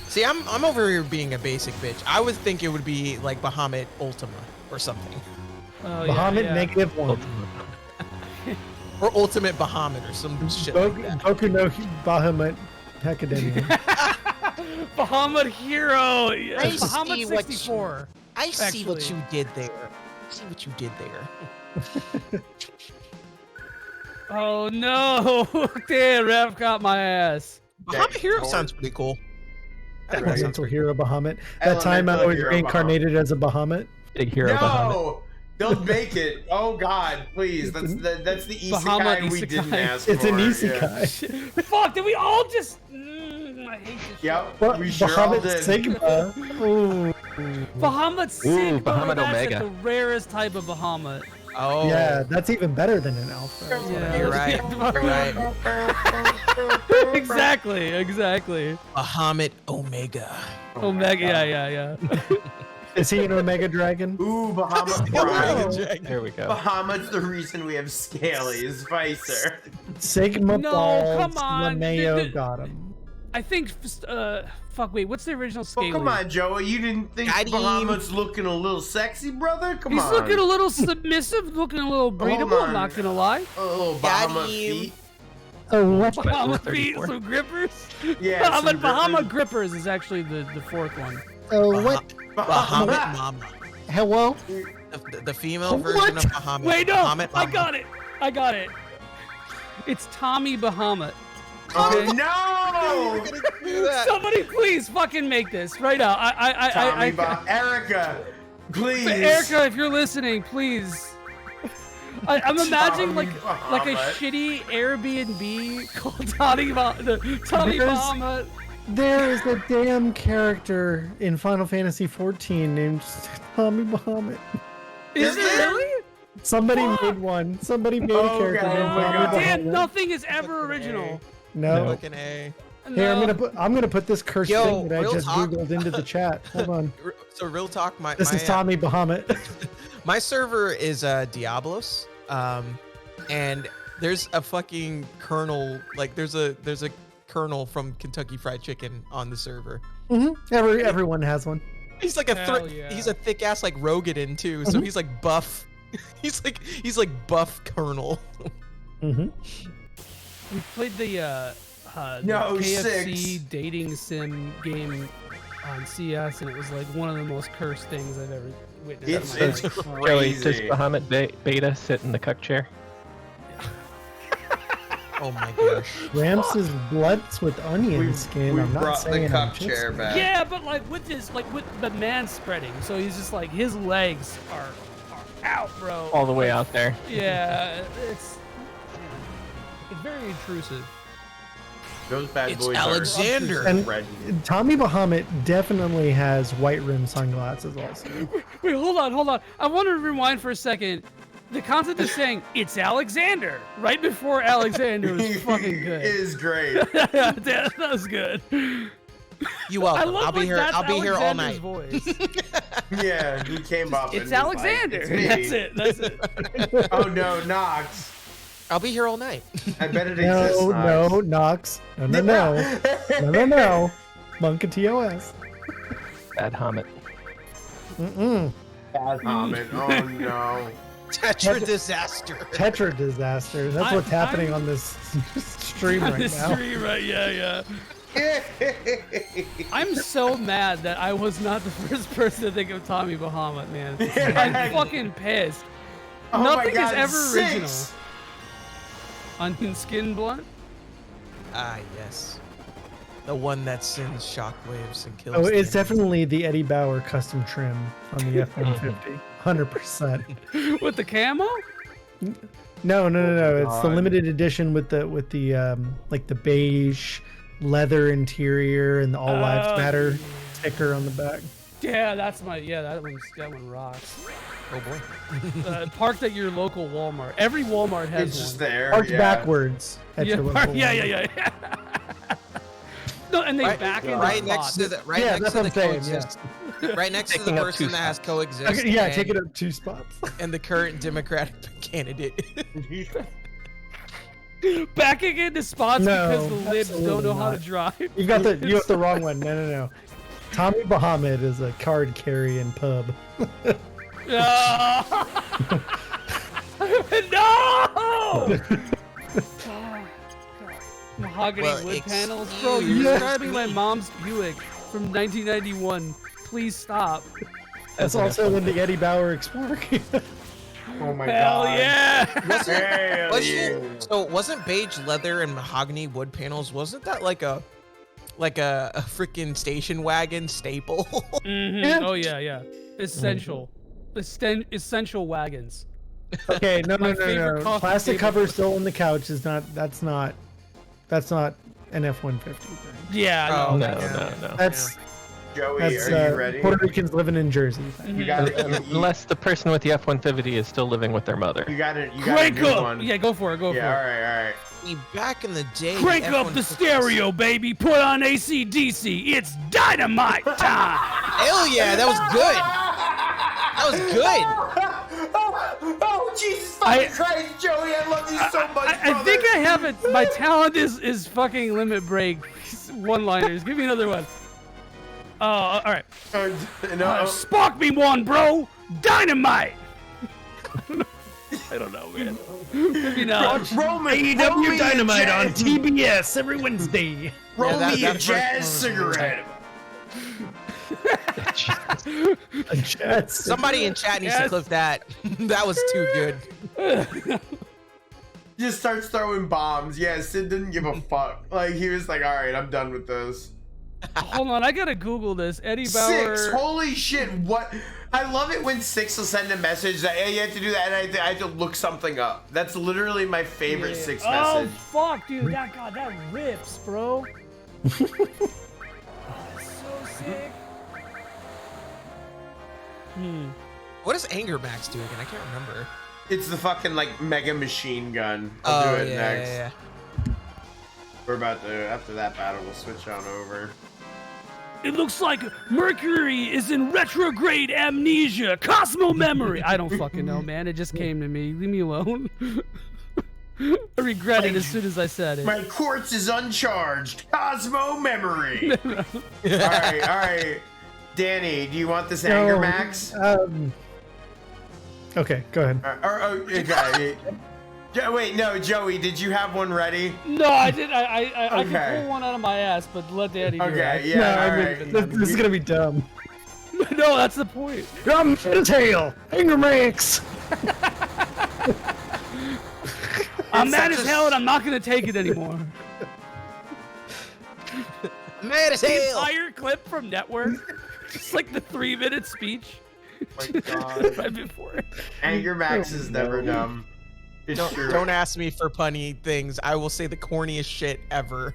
See, I'm over here being a basic bitch. I would think it would be like Bahamut Ultima or something. Oh, Bahamut yeah. -1. Or Ultimate Bahamut or some shit like that. Boku no Bahamut Academia. Bahamut Hero. Yes. I see Bahamut what 64. I see what actually. you did there. See what you did there. Oh no! Damn, Rev got my ass. Bahamut Hero sounds pretty cool. Elemental Hero Bahamut. That time I Elemental was Hero reincarnated as a Bahamut. Big hero Bahamut. No! They'll make it. Oh god, please. That's the Bahamut isekai we isekai. didn't ask It's for. an Yeah. isekai. Fuck! Did we all just? I hate this. Yep, What? we sure all Bahamut did. Sigma. Ooh. Bahamut Sigma. Bahamut That's Omega. like the rarest type of Bahamut. Oh. Yeah, that's even better than an alpha. Yeah. You're right. You're right. Exactly. Bahamut Omega. Omega. Yeah. Is he an Omega Dragon? Ooh, Bahamut Prime. There we go. Bahamut's the reason we have Scalies, Vicer. Sigma No, Balls. come on. Lameo got him. I think. Fuck. Wait. What's the original Oh, scale? come on, Joey. You didn't think Got him. Bahamut's looking a little sexy, brother? Come He's on. looking a little submissive, looking a little breedable. on. I'm not gonna lie. Oh, Got Bahamut him. feet. Oh, what? Bahamut feet, some grippers. Yeah, some Bahamut grippers. grippers is actually the fourth one. Oh, what? Bahamut Mama. Hello? The female version of Bahamut. Wait, no. Bahamut I Mama. got it. It's Tommy Bahamut. Oh Okay. no! Somebody please fucking make this right now. Erica, please. Erica, if you're listening, please. I'm imagining like a Bahamut. shitty Airbnb called Tommy Bahamut. There is a damn character in Final Fantasy XIV named Tommy Bahamut. Is it really? Somebody made one. Somebody made a character named Tommy Dan, Bahamut. nothing is ever original. No. Fucking A. Here, I'm gonna put this cursed thing that I just talk. googled into the chat. Hold on. So real talk, This is Tommy Bahamut. My server is Diablos, and there's a fucking colonel. Like there's a colonel from Kentucky Fried Chicken on the server. Everyone has one. He's like he's a thick ass like Rogadin too. So he's like buff. he's like buff colonel. We played the KFC dating sim game on CS, and it was like one of the most cursed things I've ever witnessed. It's Joey, crazy. does Bahamut Beta sit in the cuck chair? Oh my gosh. Rams's blunts with onion skin. I'm not brought the saying cup I'm just chair back. Yeah, but like with the man spreading, so he's just like his legs are out, bro. All the way out there. Yeah, it's very intrusive. Those bad It's boys Alexander. And Reggie. Tommy Bahamut definitely has white rim sunglasses also. Wait, hold on. I want to rewind for a second. The concept of saying it's Alexander right before Alexander was fucking good. Is great. that was good. You welcome. I'll be here. I'll be here all night. Voice. Yeah, he came up. It's and was Alexander. Like, it's me. That's it. Oh no, Knox. I'll be here all night. I bet it exists. No, Knox. No. Monk and TOS. Bad Hamut. Bad Hamut. Oh no. Tetra disaster. Tetra disaster. That's what's happening on this stream right now. Yeah. I'm so mad that I was not the first person to think of Tommy Bahamut, man. I'm fucking pissed. Oh Nothing my God, is ever 6. original. Onion skin blunt? Ah, yes. The one that sends shockwaves and kills. Oh, it's things. definitely the Eddie Bauer custom trim on the F-150. 100%. With the camo? No. It's the limited edition with the like the beige leather interior and the All Lives Matter sticker on the back. Yeah, that one rocks. Oh boy. Parked at your local Walmart. Every Walmart has It's one. just there. Parked yeah. backwards at your local Walmart. Yeah. No, and they back in right the next to the right Yeah, next that's to what the I'm saying, coexist. Right next to the Taking up person two that has spots. coexist. Okay, yeah, and, take it up 2 spots. and the current Democratic candidate. Backing into spots because the libs absolutely don't know how to not. drive. You have the wrong one. No. Tommy Bahamut is a card carrying pub. No! Mahogany wood panels, bro. You're describing my mom's Buick from 1991. Please stop. That's also in the Eddie Bauer Explorer. Oh my Hell God. yeah! Wasn't beige leather and mahogany wood panels? Wasn't that like a freaking station wagon staple? Mm-hmm. Oh yeah. Essential wagons. Okay, no. favorite coffee Plastic table. cover still on the couch is not. That's not an F-150 thing. Yeah. Oh, No. That's Joey, that's are you ready? Puerto Ricans living in Jersey. You got it. Unless the person with the F-150 is still living with their mother. You got it. Crank up! Yeah, go for it. Go for it. All right. Back in the day. Crank up the stereo, baby. Put on AC/DC. It's dynamite time. Hell yeah, that was good. Oh, Jesus fucking Christ, Joey, I love you so much, I think I have it. My talent is fucking limit break one-liners. Give me another one. Oh, all right. Spark me one, bro. Dynamite. I don't know, man. Maybe not. AEW Dynamite on TBS every Wednesday. Roll me a jazz cigarette. A jazz Somebody in chat needs to clip that. That was too good. Just starts throwing bombs. Yeah, Sid didn't give a fuck. Like, he was like, all right, I'm done with this. Hold on, I gotta Google this. Eddie Bauer. 6. Holy shit! What? I love it when 6 will send a message that, hey, you have to do that, and I have to look something up. That's literally my favorite 6 Oh message. fuck, dude! That rips, bro. That's so sick. What does Anger Max do again? I can't remember. It's the fucking like mega machine gun. I'll do it next. Yeah. We're about to, after that battle, we'll switch on over. It looks like Mercury is in retrograde amnesia, Cosmo memory. I don't fucking know, man. It just came to me. Leave me alone. I regret it as soon as I said it. My quartz is uncharged. Cosmo memory. All right. Danny, do you want this anger max? Okay, go ahead. Okay. Wait, no, Joey, did you have one ready? No, I did. I can pull one out of my ass, but let Danny do it. Okay, yeah, This is gonna be dumb. No, that's the point. I'm tail. Anger max. I'm mad as hell, and I'm not gonna take it anymore. Mad as The hell. entire clip from Network, just like the 3-minute speech. Oh my God. Right before it. Anger max is never dumb. Don't ask me for punny things. I will say the corniest shit ever.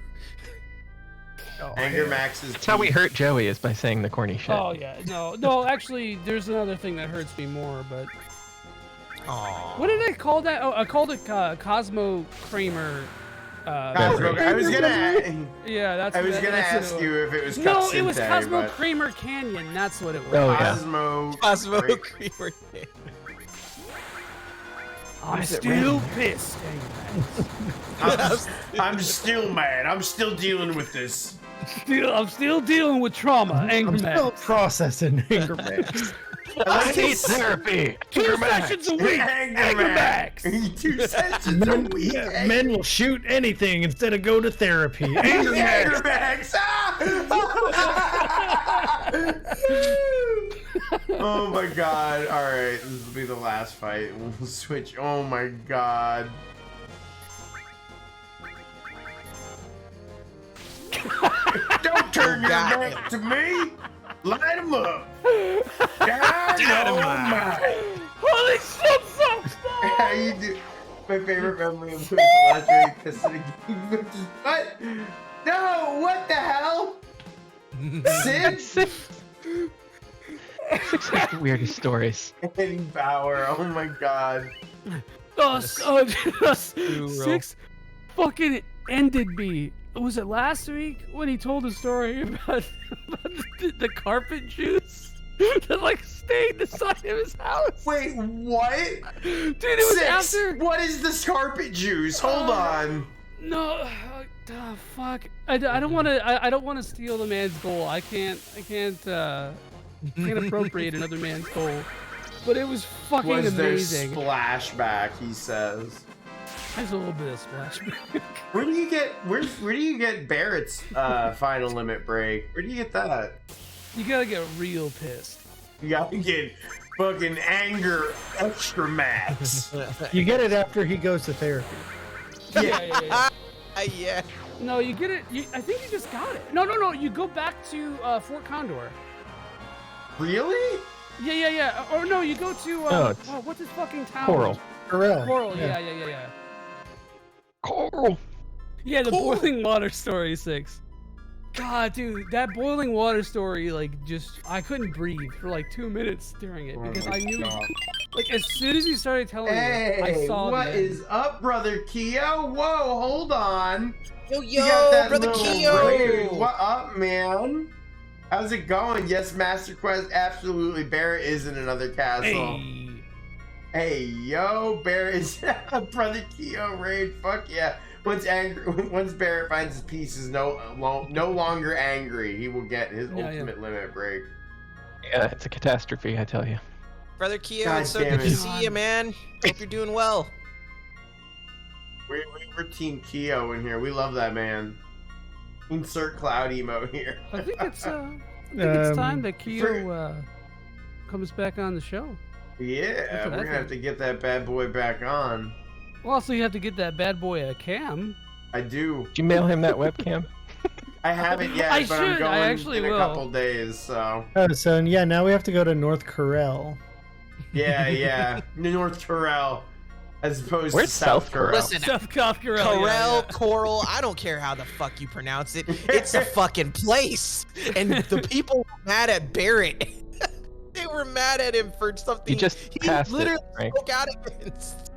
Anger max is. That's how we hurt Joey, is by saying the corny shit. Oh yeah, no. Actually, there's another thing that hurts me more, but. What did I call that? Oh, I called it Cosmo Kramer. Cosmo. I was gonna. Yeah, that's. I was gonna ask you if it was. No, it was Cosmo Kramer Canyon. That's what it was. Oh yeah. Cosmo Kramer Canyon. I'm still pissed. I'm still mad. I'm still dealing with this. I'm still dealing with trauma. Anger I'm still max. processing anger max. I need therapy. 2 sessions a week. Anger max. 2 sessions a week. Men will shoot anything instead of go to therapy. Anger Anger max. max. Oh my God. All right, this will be the last fight. We'll switch. Oh my God. Don't turn your back to me. Light him up. Dynamite. Holy shit, so How you do? My favorite memory of the last day pissing again. What? No, what the hell? Sid? Six has the weirdest stories. Eddie Bauer, oh my God. Six fucking ended me. Was it last week when he told a story about the carpet juice that like stayed inside of his house? Wait, what? Dude, it was after. What is this carpet juice? Hold on. No, fuck. I don't want to. I don't want to steal the man's goal. I can't appropriate another man's goal. But it was fucking amazing. Splashback, he says. There's a little bit of splashback. Where do you get Barrett's final limit break? Where do you get that? You gotta get real pissed. You gotta get fucking anger extra max. You get it after he goes to therapy. Yeah. Yeah. No, you get it. I think you just got it. No. You go back to Fort Condor. Really? Yeah. Or no, you go to what's his fucking town? Coral. Coral. Yeah. Coral. Yeah, the boiling water story 6. God, dude, that boiling water story, like, I couldn't breathe for like 2 minutes during it because I knew, like, as soon as you started telling me, I saw. What is up, brother Keo? Whoa, hold on. Yo, brother Keo. Raid. What up, man? How's it going? Yes, Master Quest, absolutely. Barret is in another castle. Hey, yo, Barret is brother Keo raid. Fuck yeah. Once Barret finds his peace, is no longer angry. He will get his ultimate limit break. Yeah, it's a catastrophe, I tell you. Brother Keo, it's so good to see you, man. Hope you're doing well. We're Team Keo in here. We love that man. Insert cloud emote here. I think it's time that Keo comes back on the show. Yeah, we're gonna have to get that bad boy back on. Well, also you have to get that bad boy a cam. I do. Did you mail him that webcam? I haven't yet, I'm going in a couple days, so. Oh, so yeah, now we have to go to North Corel. Yeah, North Corel, as opposed to South Corel. Listen, South Corel. Coral, I don't care how the fuck you pronounce it. It's a fucking place, and the people were mad at Barret. They were mad at him for something he literally spoke out against.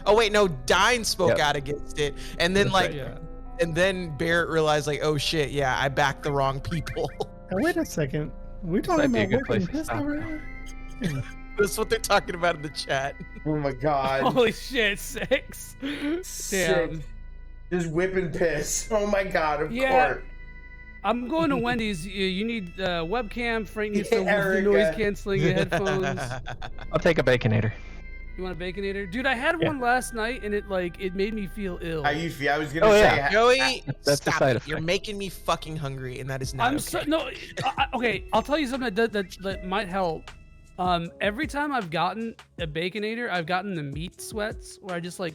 Oh wait, no, Dine spoke out against it, and then And then Barret realized, like, oh shit, yeah, I backed the wrong people. Wait a second. We're talking about whipping piss over here? That's what they're talking about in the chat. Oh my god. Holy shit, 6. Damn. Sick. Just whipping piss. Oh my god, of course. I'm going to Wendy's. You need webcam. Frank needs the noise canceling headphones. I'll take a Baconator. You want a Baconator? Dude, I had one last night and it made me feel ill. How you feel? I was gonna say, Joey, that's a stop side it. effect. You're making me fucking hungry, and that is not okay. Okay, I'll tell you something that might help. Every time I've gotten a Baconator, I've gotten the meat sweats where I just like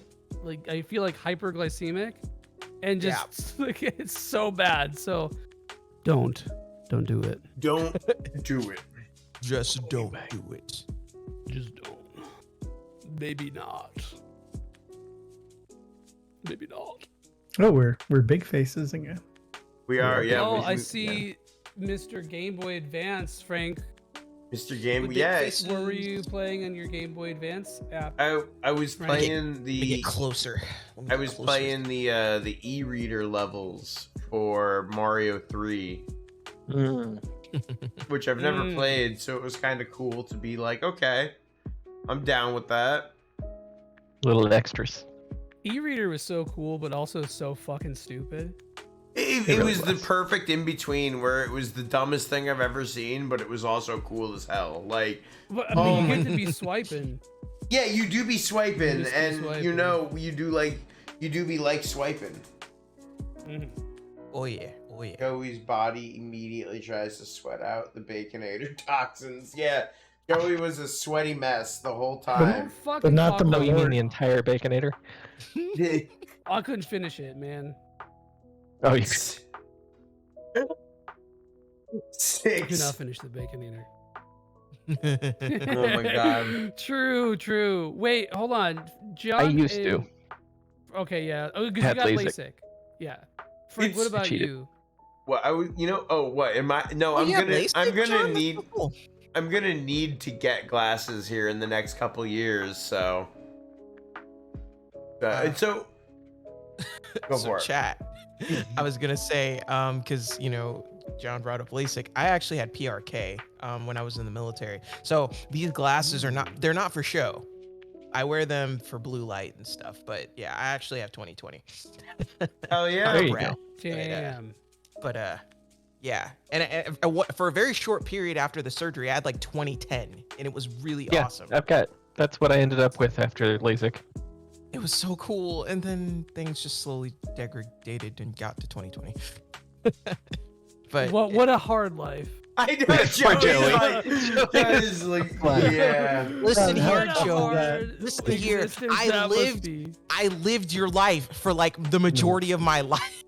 I feel like hyperglycemic, and just like it's so bad. So don't do it. Don't do it. Just don't do it. Just don't. Maybe not. Maybe not. Oh, we're big faces again. We are, yeah. Oh, I see, Mr. Game Boy Advance, Frank. Mr. Game, What were you playing on your Game Boy Advance app? I was playing get closer. I was playing the e-reader levels for Mario 3. Which I've never played, so it was kind of cool to be like, okay, I'm down with that. Little extras. E-reader was so cool, but also so fucking stupid. It was the perfect in between, where it was the dumbest thing I've ever seen, but it was also cool as hell. Like, but, I mean, you get to be swiping. Yeah, you do be swiping, and swiping. you know you do be like swiping. Oh yeah, oh yeah. Joey's body immediately tries to sweat out the Baconator toxins. Yeah, Joey was a sweaty mess the whole time. But not the No, you mean the entire Baconator? I couldn't finish it, man. Oh, you Six. I could not finish the Baconator. Oh my god. True. Wait, hold on. John I used to. Okay, yeah. Oh, because you Had got LASIK. LASIK. Yeah. Frank, what about cheated. you? Well, I was, what am I? No, I'm gonna need to get glasses here in the next couple years. So, go for it. Chat. I was gonna say, because John brought up LASIK. I actually had PRK when I was in the military. So these glasses they're not for show. I wear them for blue light and stuff. But yeah, I actually have 20/20. Hell yeah! There you go. Damn. But yeah, and for a very short period after the surgery, I had like 20/10, and it was really awesome. That's what I ended up with after LASIK. It was so cool, and then things just slowly degraded and got to 20/20. But what a hard life. I know, Joey's like, yeah. Listen here, Joe. hard Listen here. existence I that must be. lived your life for like the majority of my life.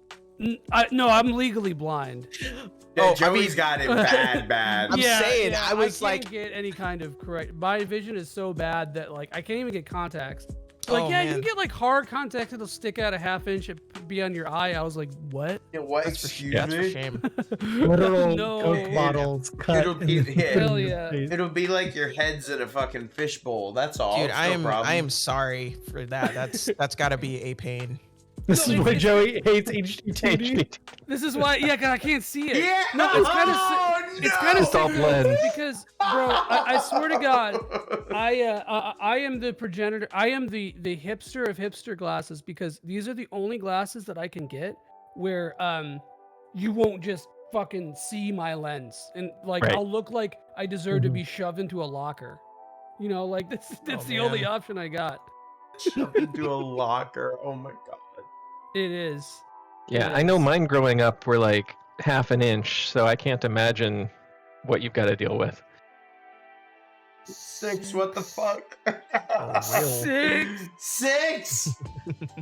No, I'm legally blind. Yeah, Joey's got it bad. I'm saying, I was I can't get any kind of correct. My vision is so bad that like I can't even get contacts. Like, you can get like hard contacts that'll stick out a half-inch and be on your eye. I was like, what? Yeah, what? Excuse me? That's for shame. Literal No. Coke bottles cut. Hell yeah. It'll be like your head's in a fucking fishbowl. That's all. Dude, It's I no problem. am sorry for that. That's got to be a pain. This is why Joey hates HDTV. This is why, cause I can't see it. Yeah. No, it's kind of, it's kind of all blends. because, bro, I swear to God, I am the progenitor. I am the hipster of hipster glasses because these are the only glasses that I can get where you won't just fucking see my lens and like Right. I'll look like I deserve to be shoved into a locker. You know, like that's the only option I got. Shoved into a locker. Oh my god. It is. Yeah, I know mine growing up were like half an inch, so I can't imagine what you've got to deal with. 6, what the fuck? Six. 6.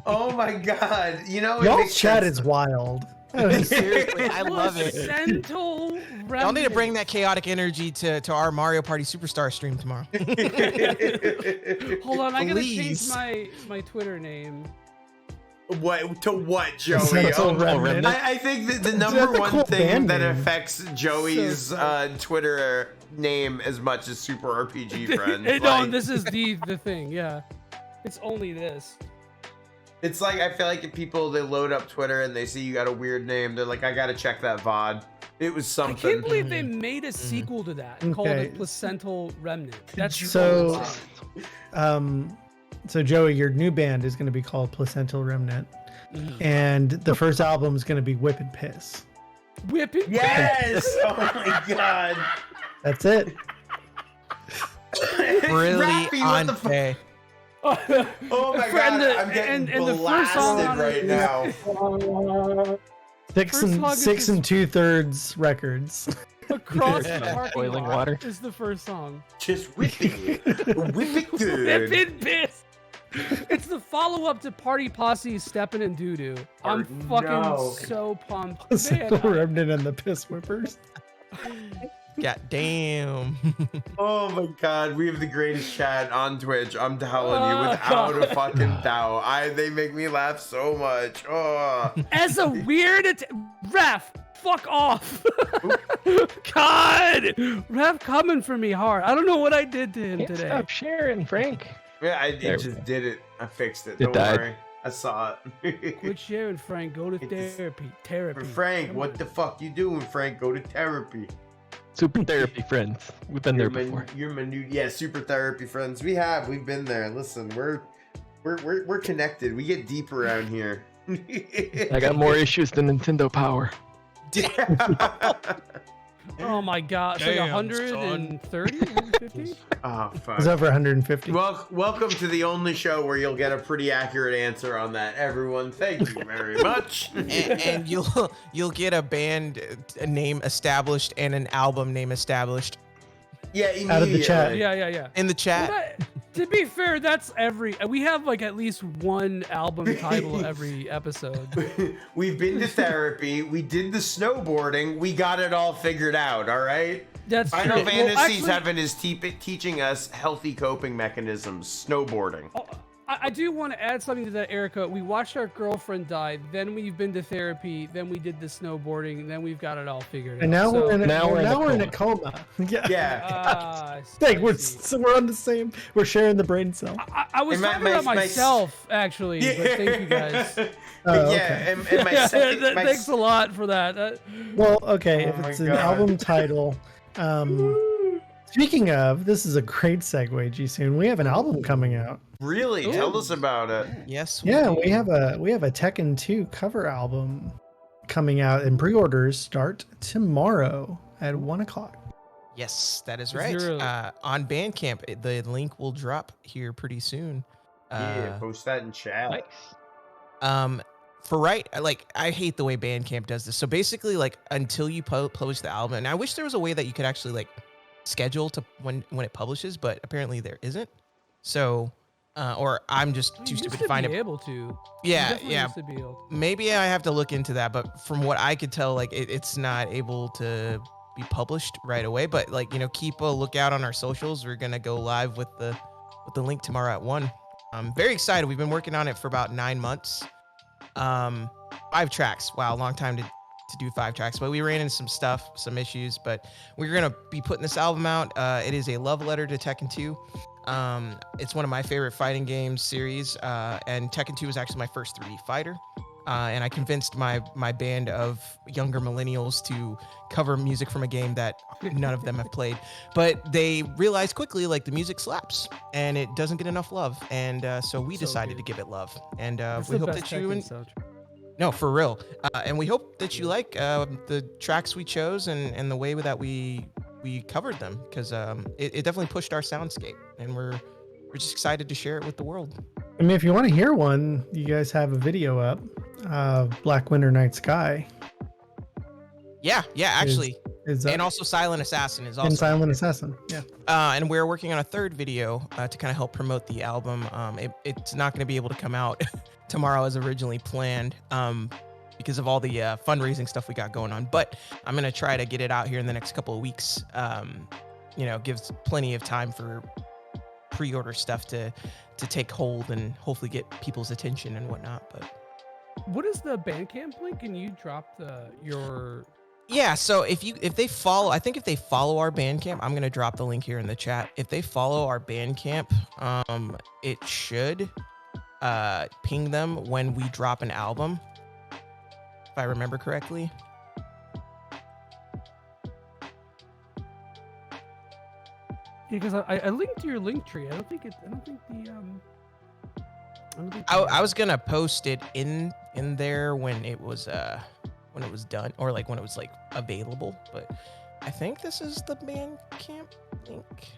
Oh my god. You know, it Y'all's makes chat sense. is wild. Seriously, I love it. Placental Y'all need to bring that chaotic energy to our Mario Party Superstar stream tomorrow. Hold on, I gotta Please. change my Twitter name. What to what, Joey? Central Remnant. I think that the Is number that the one cool thing band that name? affects Joey's Twitter name as much as Super RPG friends. No, like, this is the thing. Yeah, it's only this. It's like, I feel like if people, they load up Twitter and they see you got a weird name, they're like, I gotta check that VOD. It was something. I can't believe they made a sequel to that and called it Placental Remnant. That's so. So Joey, your new band is going to be called Placental Remnant, and the first album is going to be Whip and Piss. Whip and Yes! Oh my god. That's it. Really Rappy, what the Ante. Oh my god, I'm getting blasted right now. Six and 2/3 records. Across the parking Boiling lot water. is the first song. Just whip it. Whip it good. Whip and Piss. It's the follow-up to Party Posse's Steppin' in Doo-Doo. I'm fucking so pumped. Placental Man, Remnant and the Piss Whippers. God damn. Oh my god, we have the greatest chat on Twitch. I'm telling you, Oh, without a God. fucking doubt. They make me laugh so much. Oh. As a weird ref, fuck off. God, ref coming for me hard. I don't know what I did to him Can't today. stop sharing, Frank. Yeah, I There we just did it. I fixed it. It Don't died. worry. I saw it. Quit sharing, Frank. Go to therapy. Frank, Come what on. the fuck you doing, Frank? Go to therapy. Super therapy friends. We've been there You're before. You're my new, super therapy friends. We've been there. Listen, we're connected. We get deep around here. I got more issues than Nintendo Power. Oh my god, it's like Damn, 130, 150? Oh fuck. It's over 150. Welcome to the only show where you'll get a pretty accurate answer on that, everyone. Thank you very much. and you'll get a band name established and an album name established. Yeah, Out of the chat. Yeah. In the chat. But, to be fair, that's we have like at least one album title every episode. We've been to therapy. We did the snowboarding. We got it all figured out. All right. That's Final true. Fantasy Well, actually- VII is teaching us healthy coping mechanisms. Snowboarding. I do want to add something to that, Erica. We watched our girlfriend die, then we've been to therapy, then we did the snowboarding, then we've got it all figured out. And now So- we're in a coma. Yeah. Yeah. We're on the same. We're sharing the brain cell. I was And talking about myself, actually, but thank you guys. Oh, Yeah, okay. and my second. Thanks a lot for that. Well, okay, if Oh my it's an God. album title. Speaking of, this is a great segue, G-Soon. We have an album coming out. Really? Tell us about it. Yes. Yeah, we have a Tekken 2 cover album coming out, and pre-orders start tomorrow at 1:00. Yes, that is right. Zero. On Bandcamp, the link will drop here pretty soon. Yeah, post that in chat. For right, I hate the way Bandcamp does this. So basically, until you publish the album, and I wish there was a way that you could actually schedule to when it publishes, but apparently there isn't. So, or I'm just too stupid to find it. Able to. Yeah, You definitely yeah. used to be able to. Maybe I have to look into that, but from what I could tell, it's not able to be published right away. But keep a lookout on our socials. We're gonna go live with the link tomorrow at 1. I'm very excited. We've been working on it for about 9 months. 5 tracks. Wow, long time to do 5 tracks, but we ran into some issues, but we're gonna be putting this album out. It is a love letter to Tekken 2. It's one of my favorite fighting games series, and Tekken 2 was actually my first 3D fighter. And I convinced my band of younger millennials to cover music from a game that none of them have played. But they realized quickly, the music slaps and it doesn't get enough love. And so we decided to give it love. And we hope that you... No, for real. And we hope that you like the tracks we chose and the way that we covered them, because it definitely pushed our soundscape. And we're just excited to share it with the world. I mean, if you want to hear one, you guys have a video up. Black Winter Night Sky. Yeah, actually. Is and also Silent Assassin is also. And Silent Assassin, yeah. And we're working on a 3rd video to kind of help promote the album. It's not going to be able to come out tomorrow as originally planned because of all the fundraising stuff we got going on. But I'm going to try to get it out here in the next couple of weeks. Gives plenty of time for pre-order stuff to take hold and hopefully get people's attention and whatnot. But what is the Bandcamp link? Can you drop your? Yeah, so if they follow our Bandcamp, I'm gonna drop the link here in the chat. If they follow our Bandcamp, it should ping them when we drop an album, if I remember correctly. Yeah, because I linked to your link tree. I don't think I was gonna post it in there when it was done, or like when it was like available, but I think this is the Bandcamp link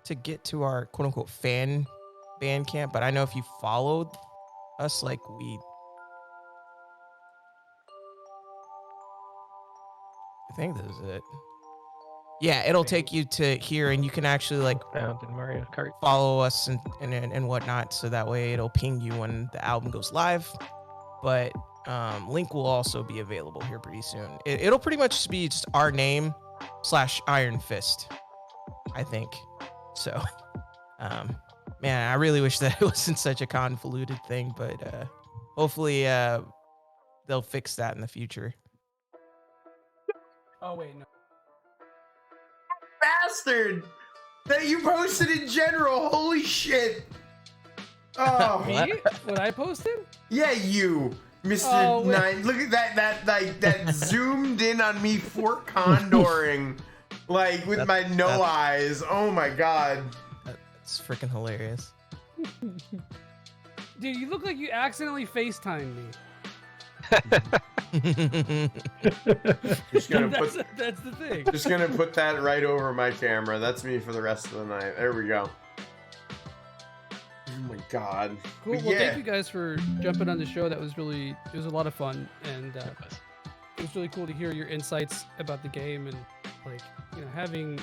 to get to our quote unquote fan Bandcamp. But I know if you followed us, like I think this is it. Yeah, it'll take you to here, and you can actually like found in Mario Kart. Follow us and whatnot, so that way it'll ping you when the album goes live. But link will also be available here pretty soon. It'll pretty much be just our name / Iron Fist, I think. So, man, I really wish that it wasn't such a convoluted thing, but hopefully they'll fix that in the future. Oh wait, no. Bastard that you posted in general. Holy shit. Oh, me? What I posted? Yeah, you, Mr. Oh, Nine. Look at that zoomed in on me for condoring, like with my eyes. Oh my god, that's freaking hilarious. Dude, you look like you accidentally FaceTimed me. Just gonna that's the thing. Just gonna put that right over my camera. That's me for the rest of the night. There we go. Oh my god. Cool. But well, yeah. thank you guys for jumping on the show. It was a lot of fun, and it was really cool to hear your insights about the game, and like, you know, having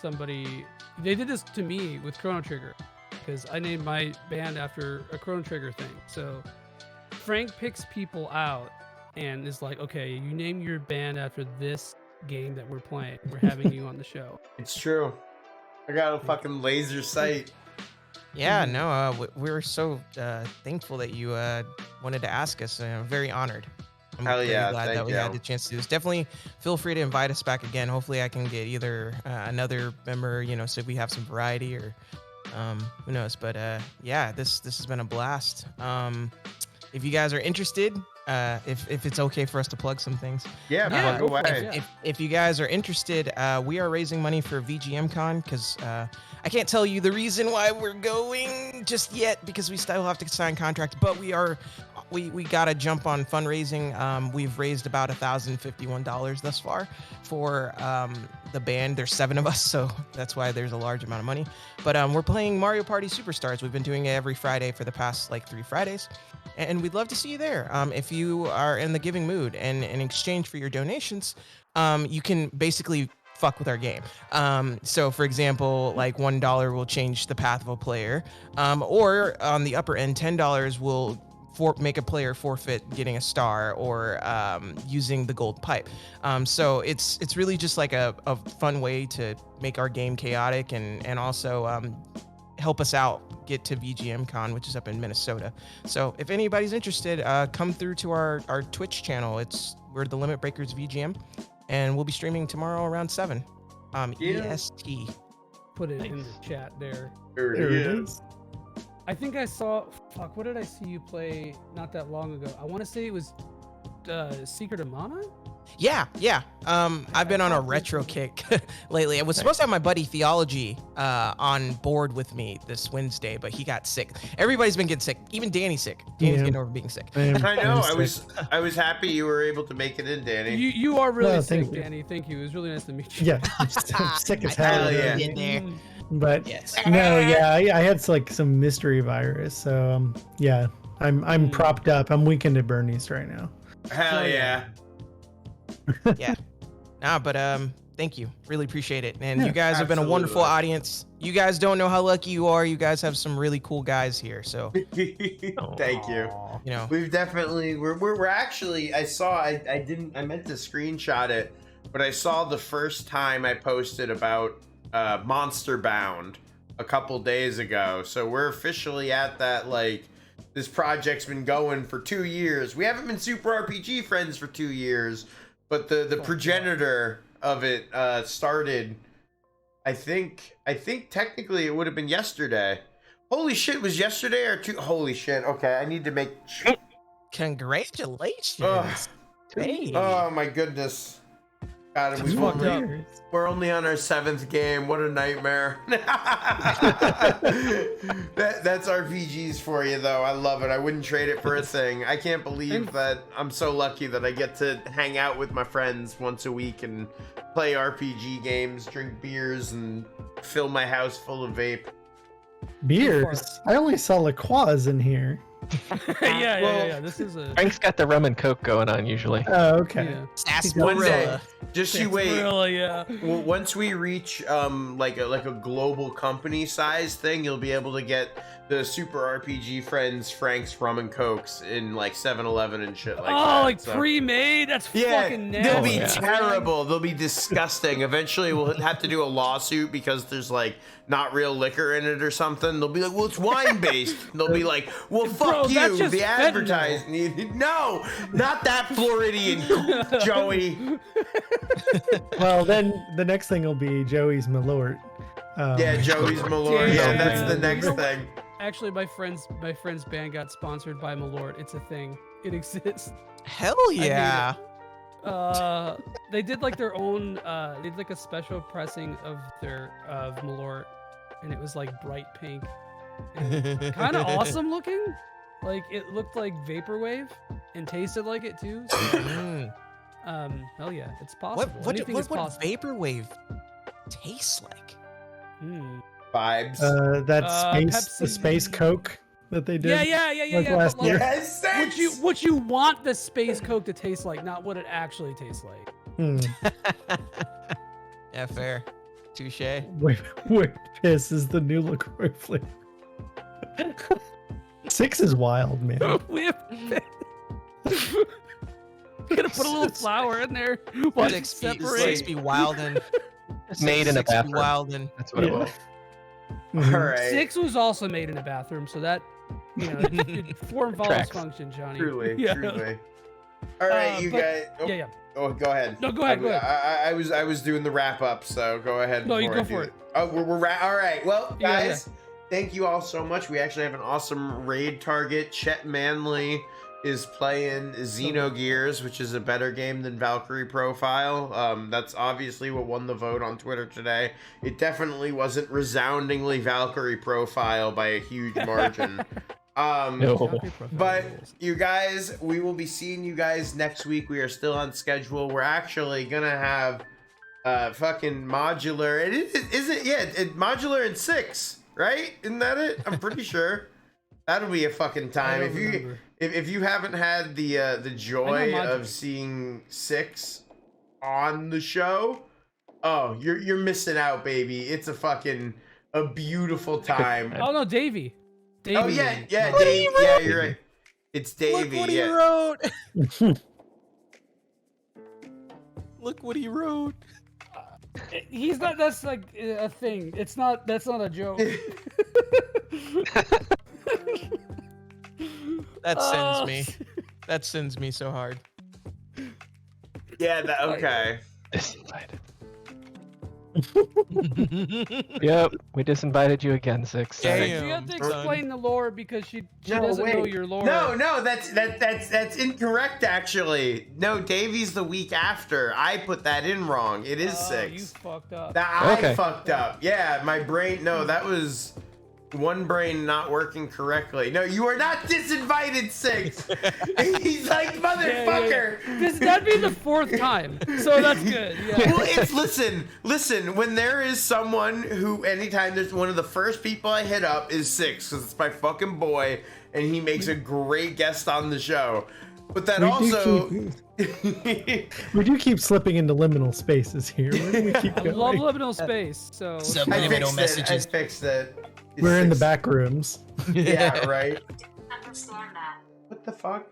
somebody. They did this to me with Chrono Trigger, because I named my band after a Chrono Trigger thing. So Frank picks people out and is like, okay, you name your band after this game that we're playing. We're having you on the show. It's true. I got a fucking laser sight. Yeah, no, we're so thankful that you wanted to ask us. And I'm very honored. I'm Hell very yeah, glad that we thank had you. the chance to do this. Definitely feel free to invite us back again. Hopefully I can get either another member, you know, so we have some variety, or who knows. But yeah, this has been a blast. If you guys are interested, if it's okay for us to plug some things. Yeah, plug away. If you guys are interested, we are raising money for VGM Con, because I can't tell you the reason why we're going just yet, because we still have to sign contracts, but we got to jump on fundraising. We've raised about $1,051 thus far for the band. There's 7 of us, so that's why there's a large amount of money. But we're playing Mario Party Superstars. We've been doing it every Friday for the past like 3 Fridays, and we'd love to see you there. If you are in the giving mood, and in exchange for your donations, you can basically fuck with our game. So for example, like $1 will change the path of a player, or on the upper end, $10 will make a player forfeit getting a star, or using the gold pipe. So it's really just like a fun way to make our game chaotic, and also help us out get to VGM Con, which is up in Minnesota. So if anybody's interested, come through to our Twitch channel. We're the Limit Breakers VGM, and we'll be streaming tomorrow around 7 EST. Put it in the chat there. There it is. I think I saw. Fuck, what did I see you play not that long ago? I want to say it was Secret of Mana? Yeah. I've been on a retro kick lately. I was supposed to have my buddy Theology on board with me this Wednesday, but he got sick. Everybody's been getting sick. Even Danny's sick. Danny's getting over being sick. I know. I was happy you were able to make it in, Danny. You are really sick, Danny. Thank you. It was really nice to meet you. Yeah, I'm sick as hell. Yeah. But no, yeah, I had like some mystery virus, so yeah, I'm propped up. I'm weekend at Bernie's right now. Hell yeah. Yeah. Nah, but thank you. Really appreciate it. And Yeah, you guys have been a wonderful absolutely. audience. You guys don't know how lucky you are. You guys have some really cool guys here. So Thank you. You know, We've definitely we're actually I meant to screenshot it, but I saw the first time I posted about Monster Bound a couple days ago. So we're officially at that, like, this project's been going for 2 years. We haven't been Super RPG friends for 2 years, but the progenitor of it started, I think technically it would have been yesterday. Holy shit, was yesterday or two? Holy shit. Okay, I need to make. Congratulations. Hey. Oh my goodness. God, we're only on our 7th game. What a nightmare. That's RPGs for you, though. I love it. I wouldn't trade it for a thing. I can't believe that I'm so lucky that I get to hang out with my friends once a week and play RPG games, drink beers, and fill my house full of vape. Beers? I only saw La Croix in here. yeah. This is a. Frank's got the rum and coke going on usually. Oh, okay. One day, just you wait. Yeah. Well, once we reach like a global company size thing, you'll be able to get the Super RPG Friends Frank's rum and cokes in like 7-Eleven and shit like that. Oh, like pre-made? That's fucking nasty. They'll be terrible. They'll be disgusting. Eventually, we'll have to do a lawsuit because there's like not real liquor in it or something. They'll be like, well, it's wine based. They'll be like, well, fuck you. The advertising. No, not that Floridian, Joey. Well, then the next thing will be Joey's Malort. Yeah, Joey's Malort. Yeah, that's the next thing. Actually, my friend's band got sponsored by Malort. It's a thing. It exists. Hell yeah. They did like their own. They did like a special pressing of Malort, and it was like bright pink, kind of awesome looking. Like it looked like vaporwave and tasted like it too. So, hell yeah, it's possible. What would vaporwave taste like? Vibes. The space Coke that they did. Yeah. Last year. Yes, what you want the space Coke to taste like, not what it actually tastes like. Yeah, fair. Touche. Wait, piss is the new LaCroix flavor. 6 is wild, man. We're gonna put a little flour in there. Watch it separate. 6 be wildin'. Made in a bathroom. Wildin'. That's what it was. All right. 6 was also made in a bathroom, so that form follows function, Johnny. Truly. All right, you guys. Oh, yeah. Oh, go ahead. No, go ahead. I was doing the wrap up, so go ahead. No, you go for it. Oh, we're all right. Well, guys, thank you all so much. We actually have an awesome raid target. Chet Manley is playing Xenogears, which is a better game than Valkyrie Profile. That's obviously what won the vote on Twitter today. It definitely wasn't resoundingly Valkyrie Profile by a huge margin. No. But you guys, we will be seeing you guys next week. We are still on schedule. We're actually gonna have fucking modular. Modular in 6, right? Isn't that it? I'm pretty sure. That'll be a fucking time. If you haven't had the joy of seeing 6 on the show, oh, you're missing out, baby. It's a beautiful time. Oh no, Davey. Oh yeah, Davey. Yeah, you're right. It's Davey. Look what he wrote. Look what he wrote. He's not. That's like a thing. It's not. That's not a joke. That sends me. That sends me so hard. Yeah. Okay. Disinvited. Yep, we disinvited you again, 6. You have to explain the lore because she doesn't know your lore. No, that's incorrect. Actually, no. Davey's the week after. I put that in wrong. It is 6. You fucked up. I fucked up. Yeah, my brain. No, that was one brain not working correctly. No, you are not disinvited, 6. He's like, motherfucker. That'd be the 4th time, so that's good. Yeah. Well, it's listen. When there is someone who, anytime there's one of the first people I hit up is 6, because it's my fucking boy, and he makes a great guest on the show. But that we do keep slipping into liminal spaces here. Where do we keep going? I love liminal space. So subliminal messages. I fixed it. We're in the back rooms. Yeah, right. Understand that. What the fuck?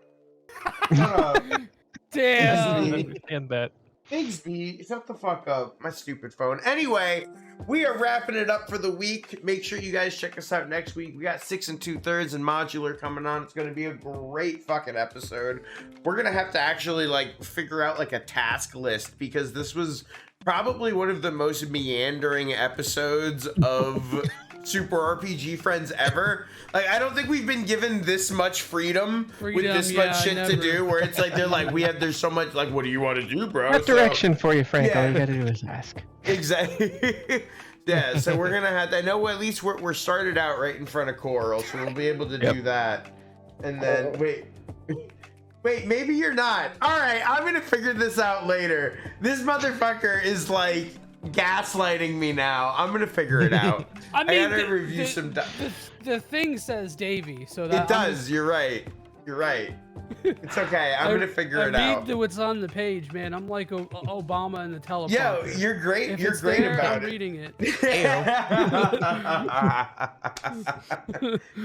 Damn. And that. Bigsby, shut the fuck up. My stupid phone. Anyway, we are wrapping it up for the week. Make sure you guys check us out next week. We got 6 2/3 and modular coming on. It's going to be a great fucking episode. We're going to have to actually figure out a task list, because this was probably one of the most meandering episodes of Super RPG friends ever. Like, I don't think we've been given this much freedom with this much shit to do, where it's like, they're like, there's so much, like, what do you want to do, bro? What direction for you, Frank? All you gotta do is ask. Exactly. Yeah, so we're gonna have to, I know at least we're started out right in front of Coral, so we'll be able to do that. And then, wait, maybe you're not. All right, I'm gonna figure this out later. This motherfucker is like gaslighting me now. I'm gonna figure it out. I mean, gotta review some. The thing says Davy, so that it does. You're right. You're right. It's okay. I'm gonna figure it out. I read what's on the page, man. I'm like Obama in the teleprompter. Yo, you're great. If you're it's great there, about I'm it. reading it.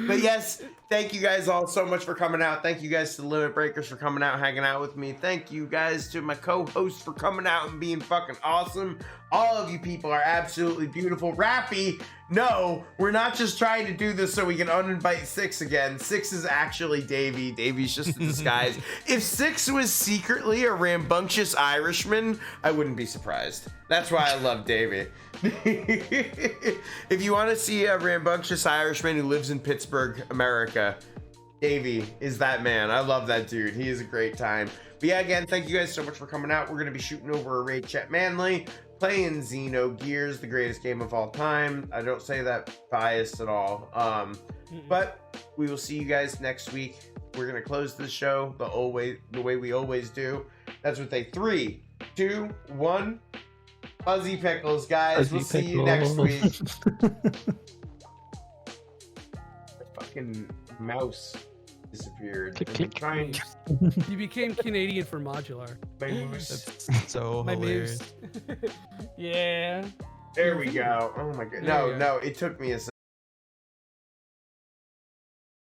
But yes, thank you guys all so much for coming out. Thank you guys to the Limit Breakers for coming out, hanging out with me. Thank you guys to my co-hosts for coming out and being fucking awesome. All of you people are absolutely beautiful. Rappy, no, we're not just trying to do this so we can uninvite Six again. Six is actually Davey. Davey's just a disguise. If Six was secretly a rambunctious Irishman, I wouldn't be surprised. That's why I love Davey. If you want to see a rambunctious Irishman who lives in Pittsburgh, America, Davey is that man. I love that dude. He is a great time. But yeah, again, thank you guys so much for coming out. We're going to be shooting over a raid chat Manly, playing Xenogears, the greatest game of all time. I don't say that biased at all. But we will see you guys next week. We're going to close the show the way we always do. That's with a 3, 2, 1. Fuzzy Pickles, guys. We'll see you next week. Fucking mouse disappeared. You became Canadian for modular. My moose. That's so hilarious. Yeah. There we go. Oh my god. No, it took me a second.